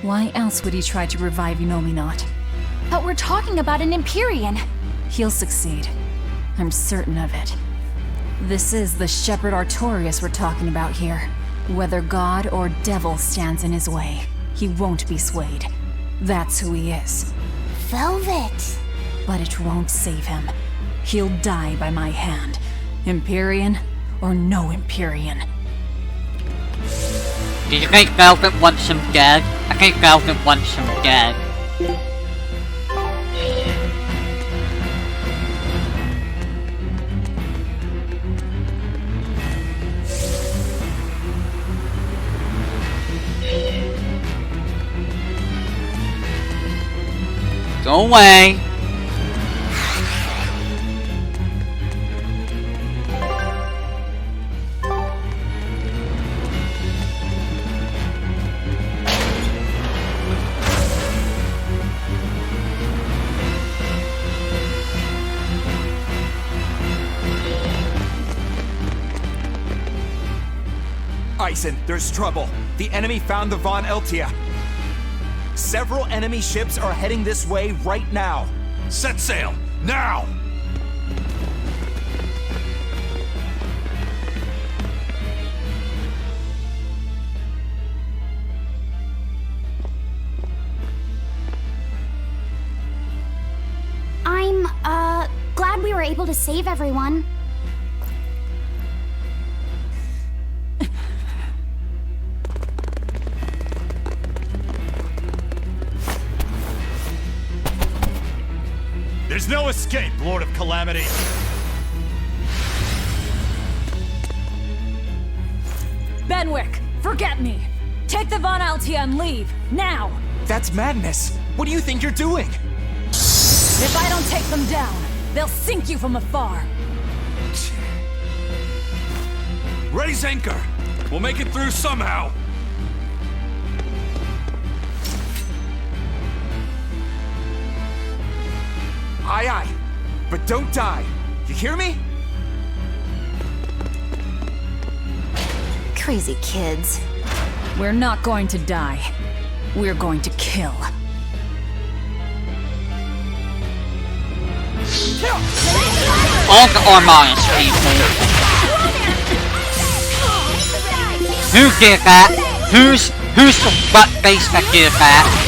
Why else would he try to revive Innominat? But we're talking about an Empyrean. He'll succeed. I'm certain of it. This is the Shepherd Artorias we're talking about here. Whether God or devil stands in his way, he won't be swayed. That's who he is. Velvet. But it won't save him. He'll die by my hand. Empyrean or no Empyrean. Do you think Velvet wants him dead? I think Velvet wants him dead. Go away. Ison, there's trouble. The enemy found the Von Eltia. Several enemy ships are heading this way right now. Set sail, now! I'm, glad we were able to save everyone. There's no escape, Lord of Calamity. Benwick, forget me. Take the Von Altia and leave, now! That's madness. What do you think you're doing? If I don't take them down, they'll sink you from afar. Raise anchor! We'll make it through somehow! Aye, aye. But don't die. You hear me? Crazy kids. We're not going to die. We're going to kill. All the Ormonius people. Who did that? Who's the butt face that did that?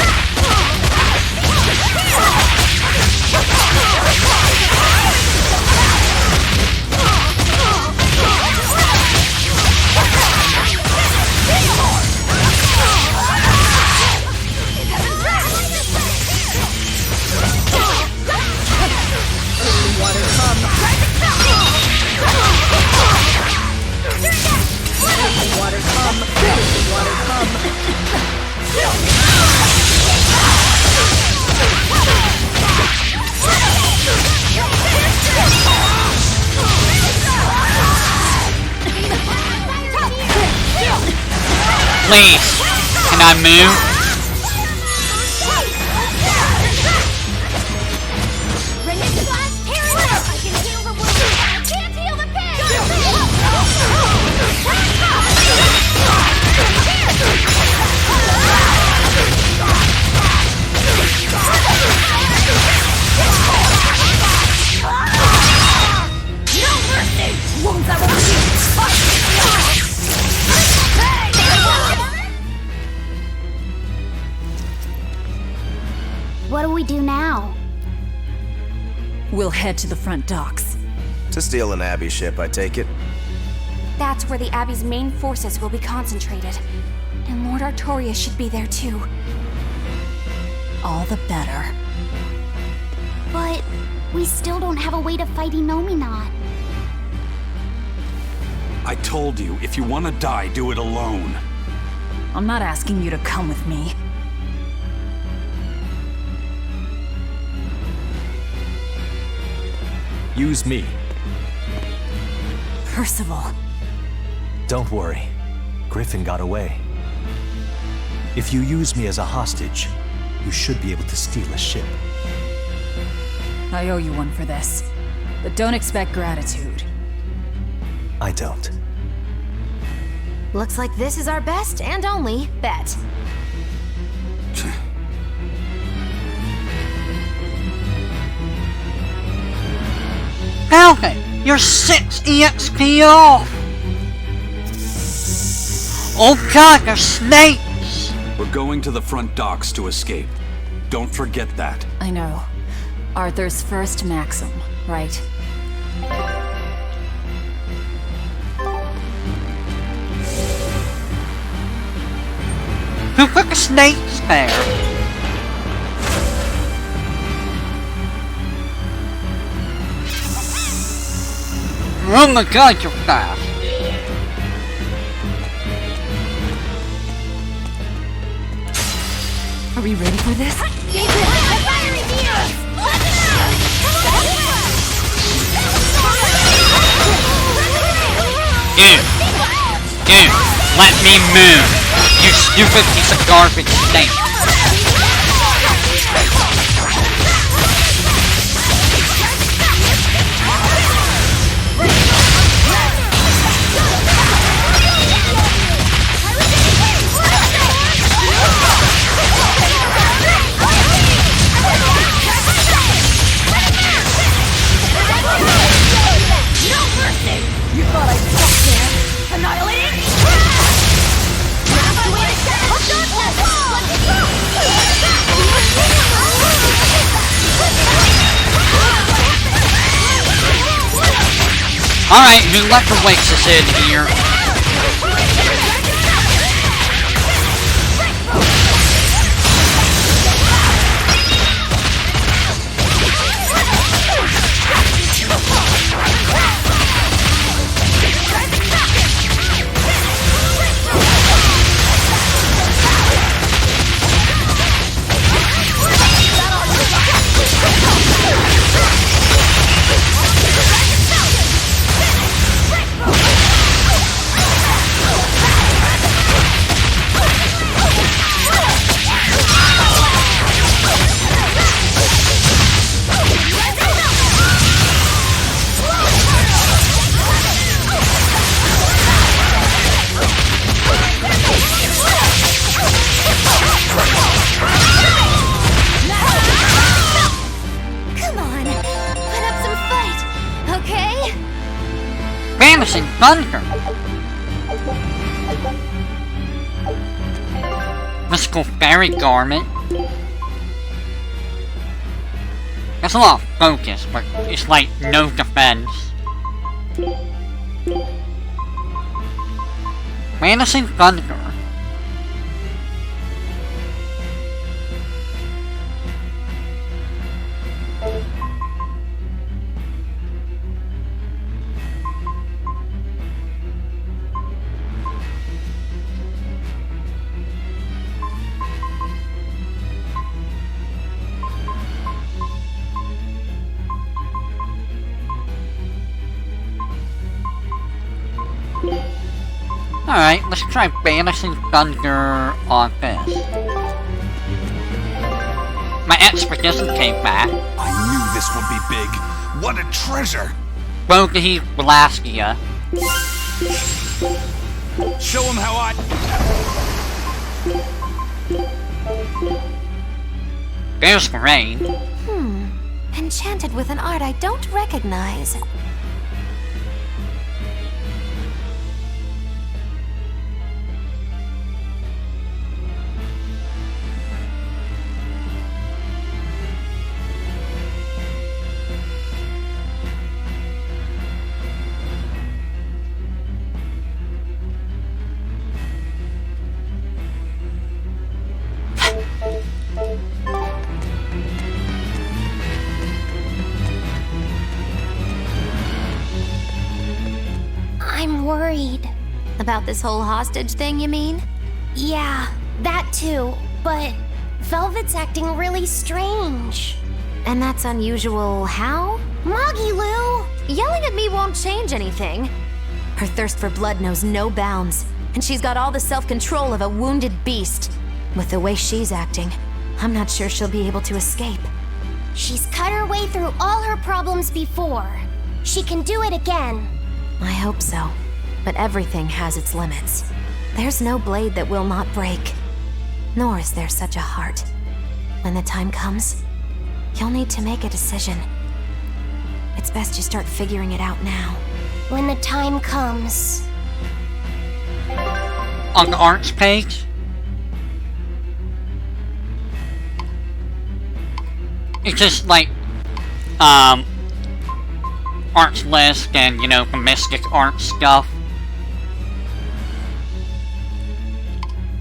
Please, can I move? What do we do now? We'll head to the front docks. To steal an Abbey ship, I take it? That's where the Abbey's main forces will be concentrated. And Lord Artorias should be there too. All the better. But we still don't have a way to fight Innominat. I told you, if you want to die, do it alone. I'm not asking you to come with me. Use me. Percival. Don't worry. Griffin got away. If you use me as a hostage, you should be able to steal a ship. I owe you one for this. But don't expect gratitude. I don't. Looks like this is our best and only bet. Falcon, you're 6 EXP off! Oh god, there's snakes! We're going to the front docks to escape. Don't forget that. I know. Arthur's first maxim, right? Who put the snakes there? Oh my god, you're fast! Are we ready for this? Dude, let me move! You stupid piece of garbage snake! You thought I'd stop there? Annihilating? Alright, who let the Wixes in here? Vanishing Thunder! Mystical Fairy Garment. That's a lot of focus, but it's like no defense. Vanishing Thunder. Alright, let's try Banishing Thunder on this. My expedition came back. I knew this would be big. What a treasure! Bogey Velaskia. Show him how I... There's the rain. Enchanted with an art I don't recognize. I'm worried. About this whole hostage thing, you mean? Yeah, that too. But Velvet's acting really strange. And that's unusual how? Moggy Lou! Yelling at me won't change anything. Her thirst for blood knows no bounds, and she's got all the self-control of a wounded beast. With the way she's acting, I'm not sure she'll be able to escape. She's cut her way through all her problems before. She can do it again. I hope so, but everything has its limits. There's no blade that will not break, nor is there such a heart. When the time comes, you'll need to make a decision. It's best you start figuring it out now. When the time comes. On the arts page, it's just like, arts list and, you know, the mystic art stuff.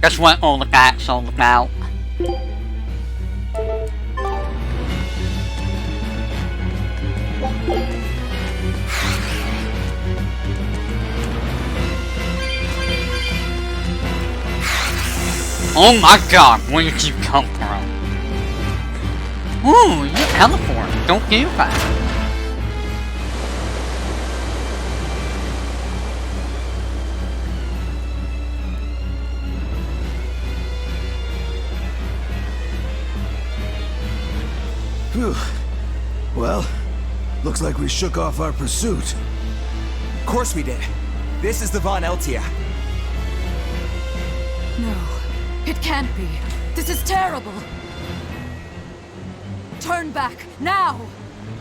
That's what all of that's all about. Oh my god, where did you come from? Ooh, you teleport. Don't do that. Phew. Well, looks like we shook off our pursuit. Of course we did. This is the Von Eltia. No, it can't be. This is terrible. Turn back, now!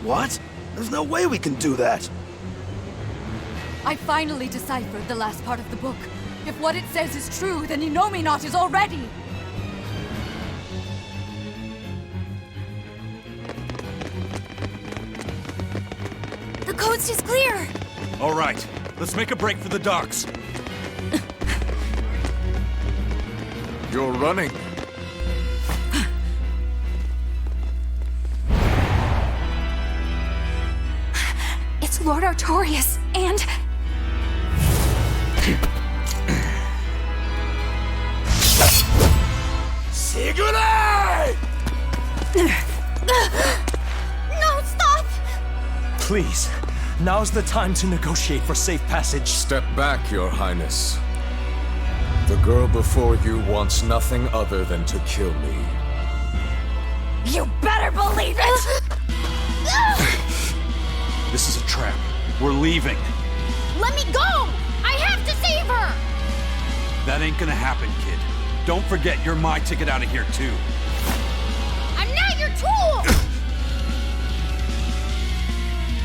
What? There's no way we can do that. I finally deciphered the last part of the book. If what it says is true, then Innominat is already... The coast is clear! All right, let's make a break for the docks. You're running. It's Lord Artorias, and... Sigurd! No, stop! Please, now's the time to negotiate for safe passage. Step back, Your Highness. The girl before you wants nothing other than to kill me. You better believe it! This is a trap. We're leaving. Let me go! I have to save her! That ain't gonna happen, kid. Don't forget you're my ticket out of here, too. I'm not your tool!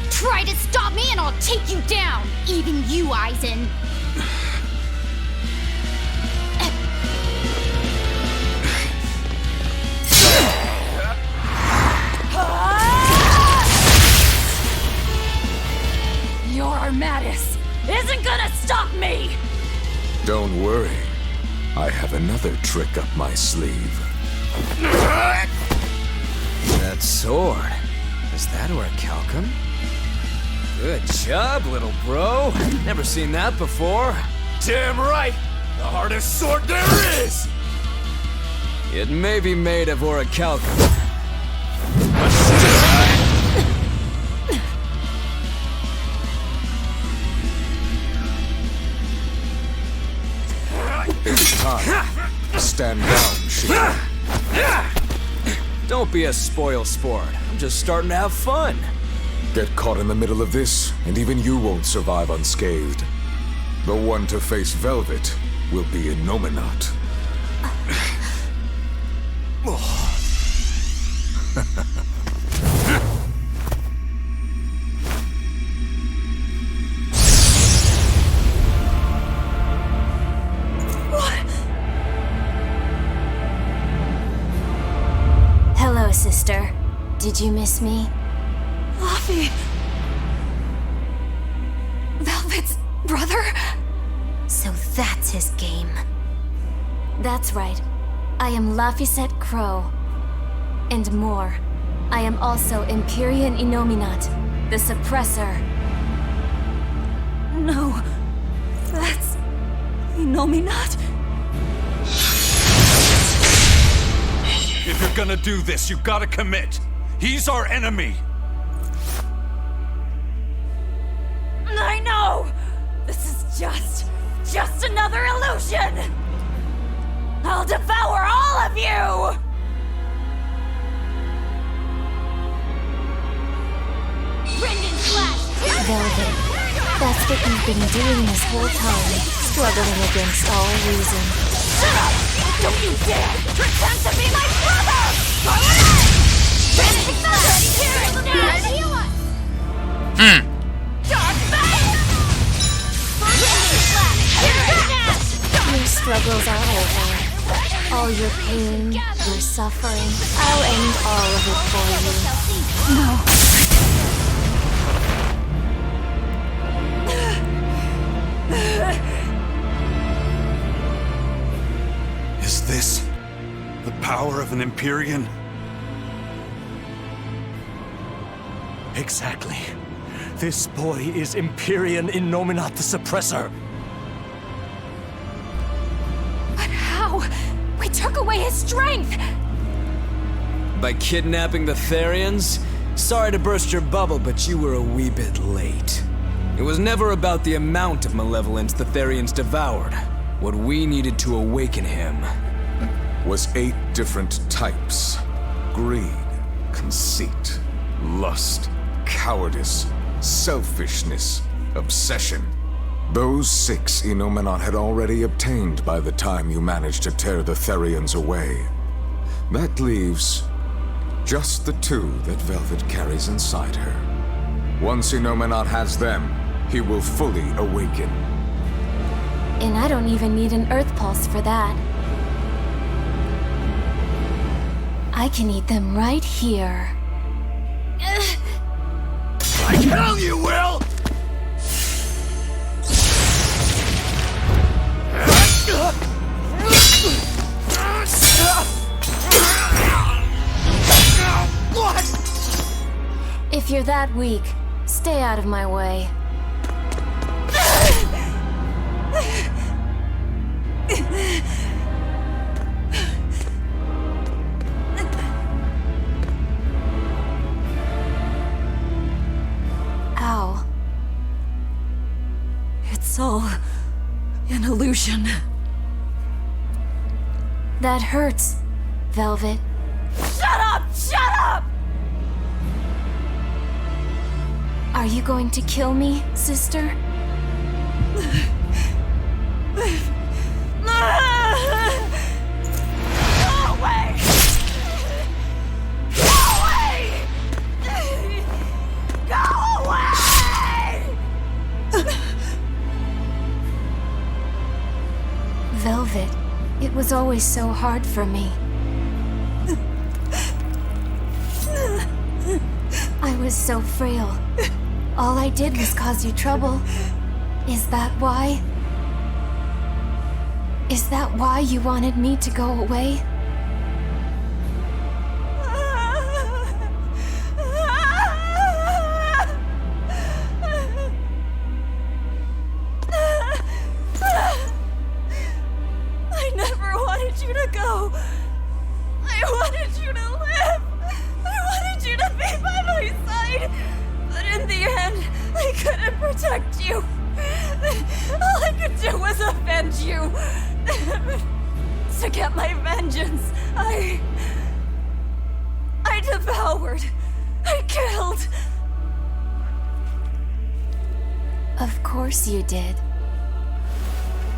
Try to stop me and I'll take you down! Even you, Eisen. Your Armatus isn't gonna stop me! Don't worry. I have another trick up my sleeve. That sword. Is that orichalcum? Good job, little bro. Never seen that before. Damn right! The hardest sword there is! It may be made of orichalcum. It's time. Stand down, Shira. Don't be a spoil sport. I'm just starting to have fun. Get caught in the middle of this, and even you won't survive unscathed. The one to face Velvet will be Innominat. Hello, sister. Did you miss me? Laffy... Velvet's brother? So that's his game. That's right. I am Laphicet Crow. And more. I am also Empyrean Innominat, the Suppressor. No. That's... Innominat? If you're gonna do this, you gotta commit. He's our enemy. I know! This is just another illusion! I'll devour all of you! Velvet, that's what you've been doing this whole time, struggling against all reason. Shut up! Don't you dare pretend to be my brother! Go ahead! Brendan Flash, here and now! Heal us! Dark Fate! Brendan Flash, here and now! Your struggles are over. All your pain, your suffering, I'll end all of it for you. No. Is this the power of an Empyrean? Exactly. This boy is Empyrean Innominat the Suppressor. But how? We took away his strength! By kidnapping the Therians? Sorry to burst your bubble, but you were a wee bit late. It was never about the amount of malevolence the Therians devoured. What we needed to awaken him was 8 different types. Greed, conceit, lust, cowardice, selfishness, obsession. Those 6 Innominat had already obtained by the time you managed to tear the Therians away. That leaves just the 2 that Velvet carries inside her. Once Innominat has them, he will fully awaken. And I don't even need an Earth Pulse for that. I can eat them right here. I tell you, Will! If you're that weak, stay out of my way. Ow. It's all an illusion. That hurts, Velvet. Shut up! Shut up! Are you going to kill me, sister? Go away! Go away! Go away! Velvet, it was always so hard for me. I was so frail. All I did was cause you trouble. Is that why? Is that why you wanted me to go away? I never wanted you to go. I wanted you to live. I wanted you to be by my side. But in the end, I couldn't protect you. All I could do was avenge you. To get my vengeance, I devoured. I killed. Of course you did.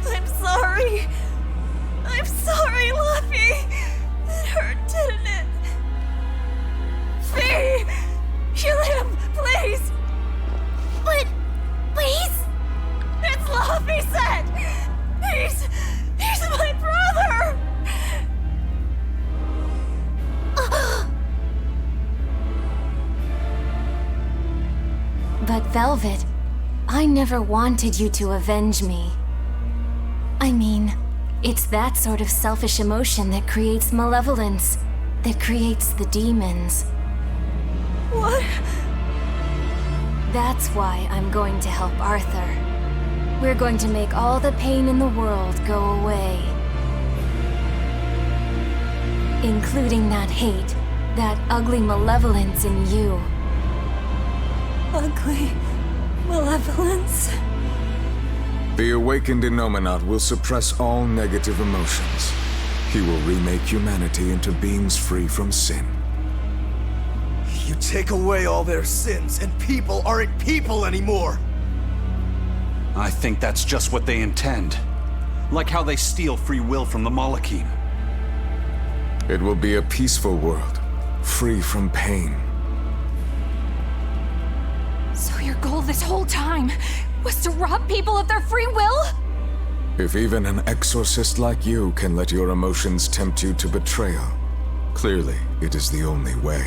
I'm sorry. I'm sorry, Luffy. It hurt, didn't it? Fee! Kill him, please! But... please? It's Luffy said! He's my brother! But Velvet, I never wanted you to avenge me. I mean, it's that sort of selfish emotion that creates malevolence, that creates the demons. What? That's why I'm going to help Arthur. We're going to make all the pain in the world go away. Including that hate, that ugly malevolence in you. Ugly malevolence? The awakened Innominate will suppress all negative emotions. He will remake humanity into beings free from sin. You take away all their sins, and people aren't people anymore! I think that's just what they intend. Like how they steal free will from the Malachim. It will be a peaceful world, free from pain. So your goal this whole time was to rob people of their free will? If even an exorcist like you can let your emotions tempt you to betrayal, clearly it is the only way.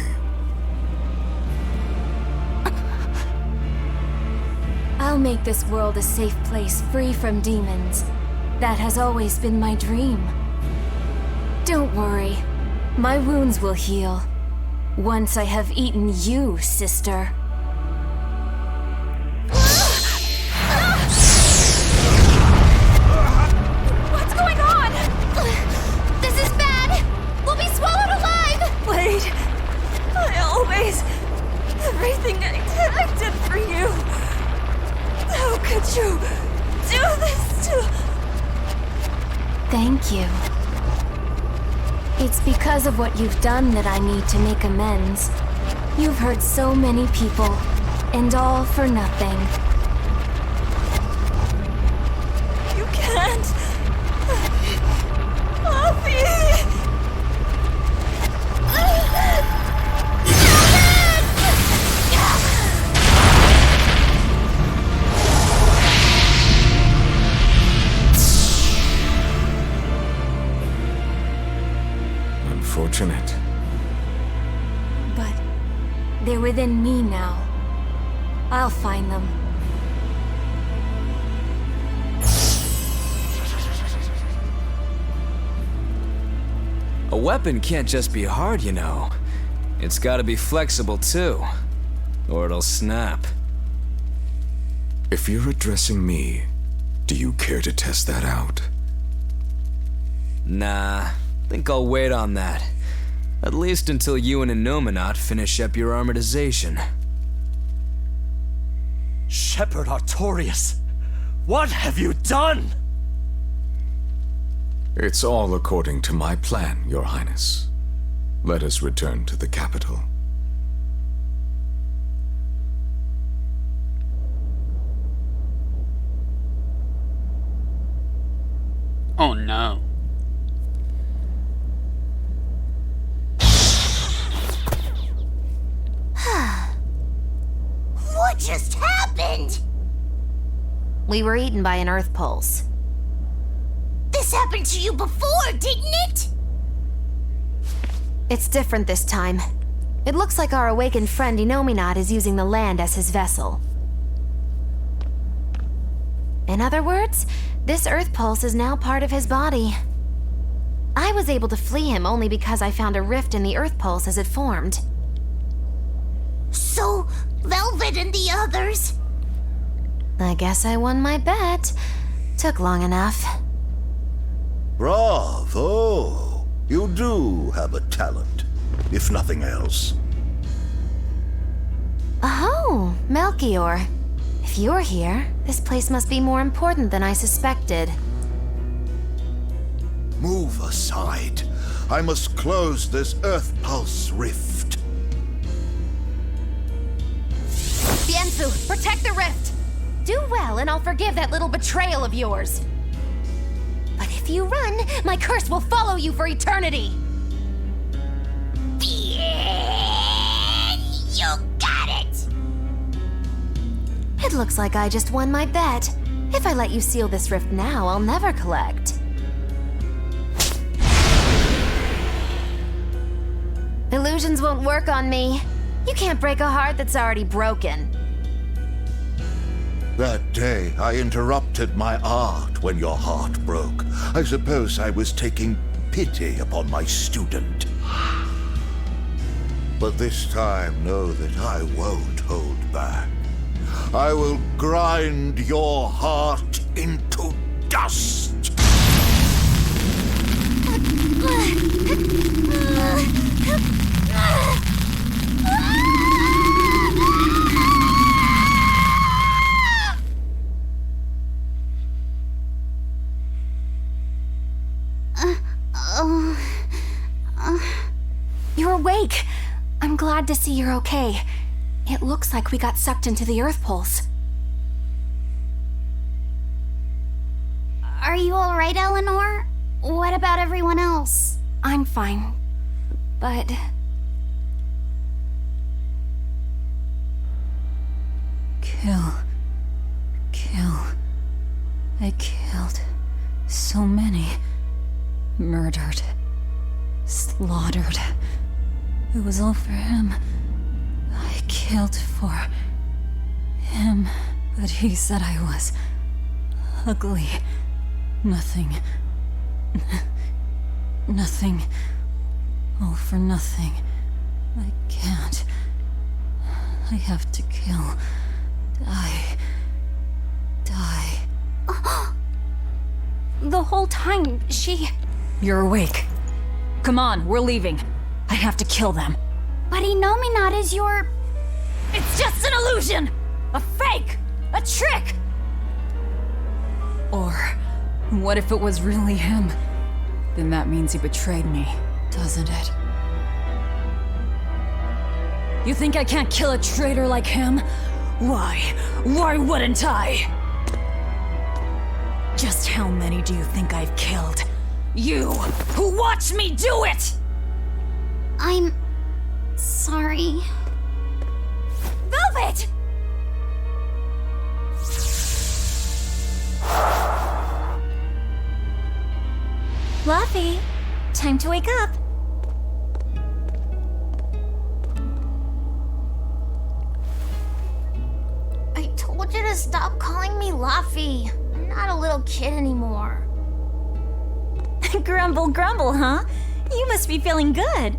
I'll make this world a safe place free from demons. That has always been my dream. Don't worry. My wounds will heal. Once I have eaten you, sister. What's going on? This is bad! We'll be swallowed alive! Wait. Everything I did for you. How could you do this to... Thank you. It's because of what you've done that I need to make amends. You've hurt so many people, and all for nothing. You can't... Poppy! Unfortunate. But they're within me now. I'll find them. A weapon can't just be hard, you know. It's gotta be flexible too, or it'll snap. If you're addressing me, do you care to test that out? Nah, think I'll wait on that. At least until you and Innominat finish up your armorization. Shepherd Artorius, what have you done? It's all according to my plan, Your Highness. Let us return to the capital. Oh no. What just happened? We were eaten by an Earth Pulse. This happened to you before, didn't it? It's different this time. It looks like our awakened friend Innominat is using the land as his vessel. In other words, this Earth Pulse is now part of his body. I was able to flee him only because I found a rift in the Earth Pulse as it formed. So, Velvet and the others? I guess I won my bet. Took long enough. Bravo! You do have a talent, if nothing else. Oh, Melchior. If you're here, this place must be more important than I suspected. Move aside. I must close this Earth Pulse rift. Biensu, protect the rift! Do well, and I'll forgive that little betrayal of yours. But if you run, my curse will follow you for eternity! Bien! You got it! It looks like I just won my bet. If I let you seal this rift now, I'll never collect. Illusions won't work on me. You can't break a heart that's already broken. That day, I interrupted my art when your heart broke. I suppose I was taking pity upon my student. But this time, know that I won't hold back. I will grind your heart into dust. You're awake. I'm glad to see you're okay. It looks like we got sucked into the Earth Pulse. Are you alright, Eleanor? What about everyone else? I'm fine. But... Kill. I killed so many. Murdered. Slaughtered. It was all for him. I killed for him, but he said I was ugly. Nothing. All for nothing. I can't. I have to kill. Die. The whole time, she... You're awake. Come on, we're leaving. I have to kill them. But Innominat is your... It's just an illusion! A fake! A trick! Or what if it was really him? Then that means he betrayed me, doesn't it? You think I can't kill a traitor like him? Why? Why wouldn't I? Just how many do you think I've killed? You, who watched me do it! I'm... sorry. Velvet! Fluffy, time to wake up. I told you to stop calling me Luffy. I'm not a little kid anymore. Grumble, huh? You must be feeling good.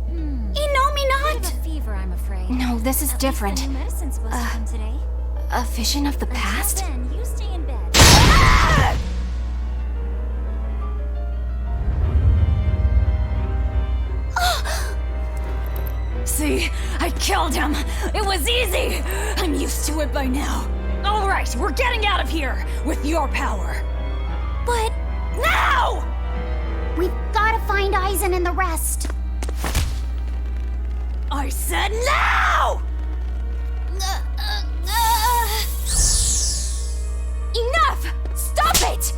Innominat! Fever, I'm afraid. No, this is different. Medicine's supposed to come today. A vision of the past? Then you stay in bed. See, I killed him. It was easy. I'm used to it by now. All right, we're getting out of here with your power. But now! We've gotta find Eisen and the rest. I said now! Enough! Stop it!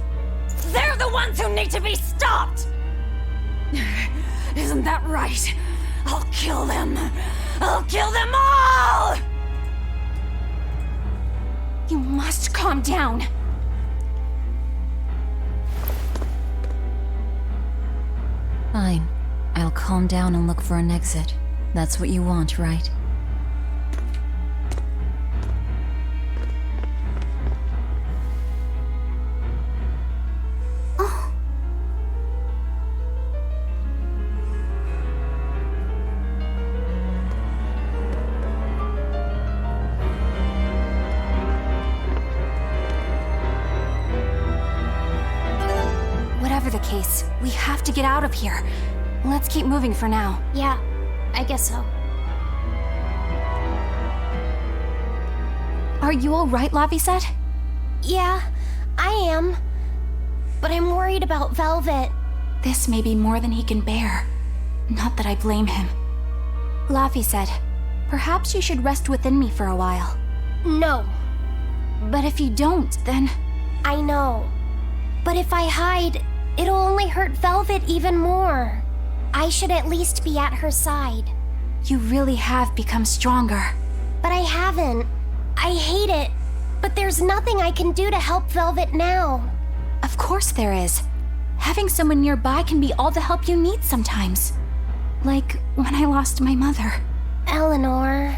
They're the ones who need to be stopped! Isn't that right? I'll kill them! I'll kill them all! You must calm down. Fine. I'll calm down and look for an exit. That's what you want, right? Whatever the case, we have to get out of here. Let's keep moving for now. Yeah, I guess so. Are you alright, Lavisette? Yeah, I am. But I'm worried about Velvet. This may be more than he can bear. Not that I blame him. Lavisette, perhaps you should rest within me for a while. No. But if you don't, then... I know. But if I hide, it'll only hurt Velvet even more. I should at least be at her side. You really have become stronger. But I haven't. I hate it. But there's nothing I can do to help Velvet now. Of course there is. Having someone nearby can be all the help you need sometimes. Like when I lost my mother. Eleanor.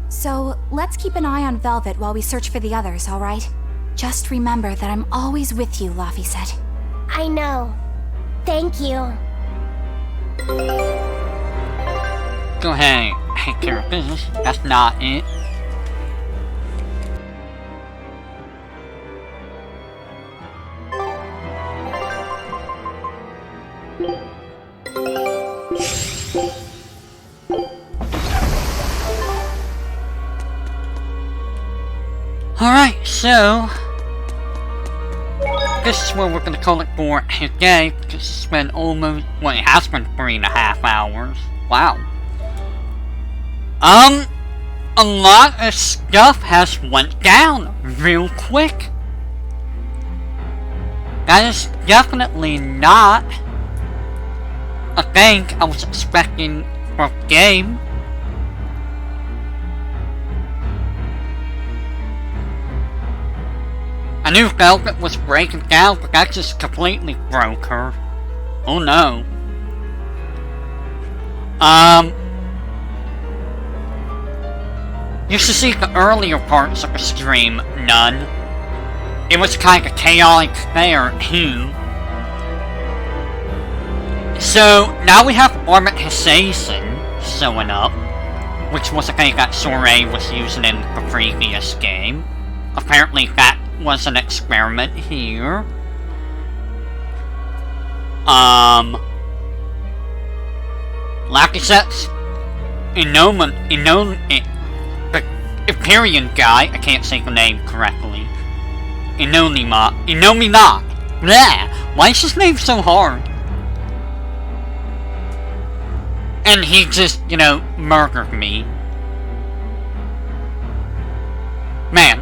So, let's keep an eye on Velvet while we search for the others, alright? Just remember that I'm always with you, Lavisette. I know. Thank you. Go ahead, take care of business. That's not it. Alright, so this is where we're gonna call it for today, because it's been almost, well, it has been 3.5 hours. Wow. A lot of stuff has went down real quick. That is definitely not a thing I was expecting for the game. I knew Velvet was breaking down, but that just completely broke her. Oh no. You should see the earlier parts of the stream, none. It was kinda chaotic there, too. So, now we have Orbit Assassin showing up, which was a thing that Soray was using in the previous game. Apparently that was an experiment here. Lakiset's the Imperian guy, I can't say the name correctly. Inominak. Blah! Why is his name so hard? And he just, you know, murdered me. Man.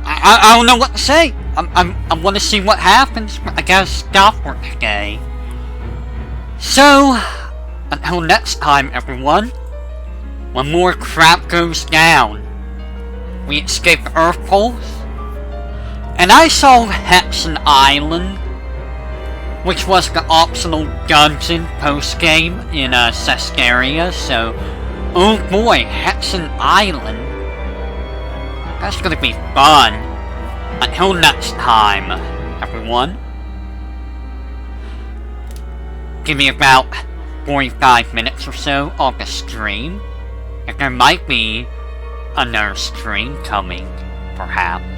I don't know what to say. I want to see what happens. I gotta stop for today. So, until next time, everyone. When more crap goes down, we escape the Earth Pulse. And I solved Hexen Island, which was the optional dungeon post-game in Sescaria. So, oh boy, Hexen Island. That's gonna be fun. Until next time. everyone. Give me about 45 minutes or so on the stream. And there might be another stream coming, perhaps.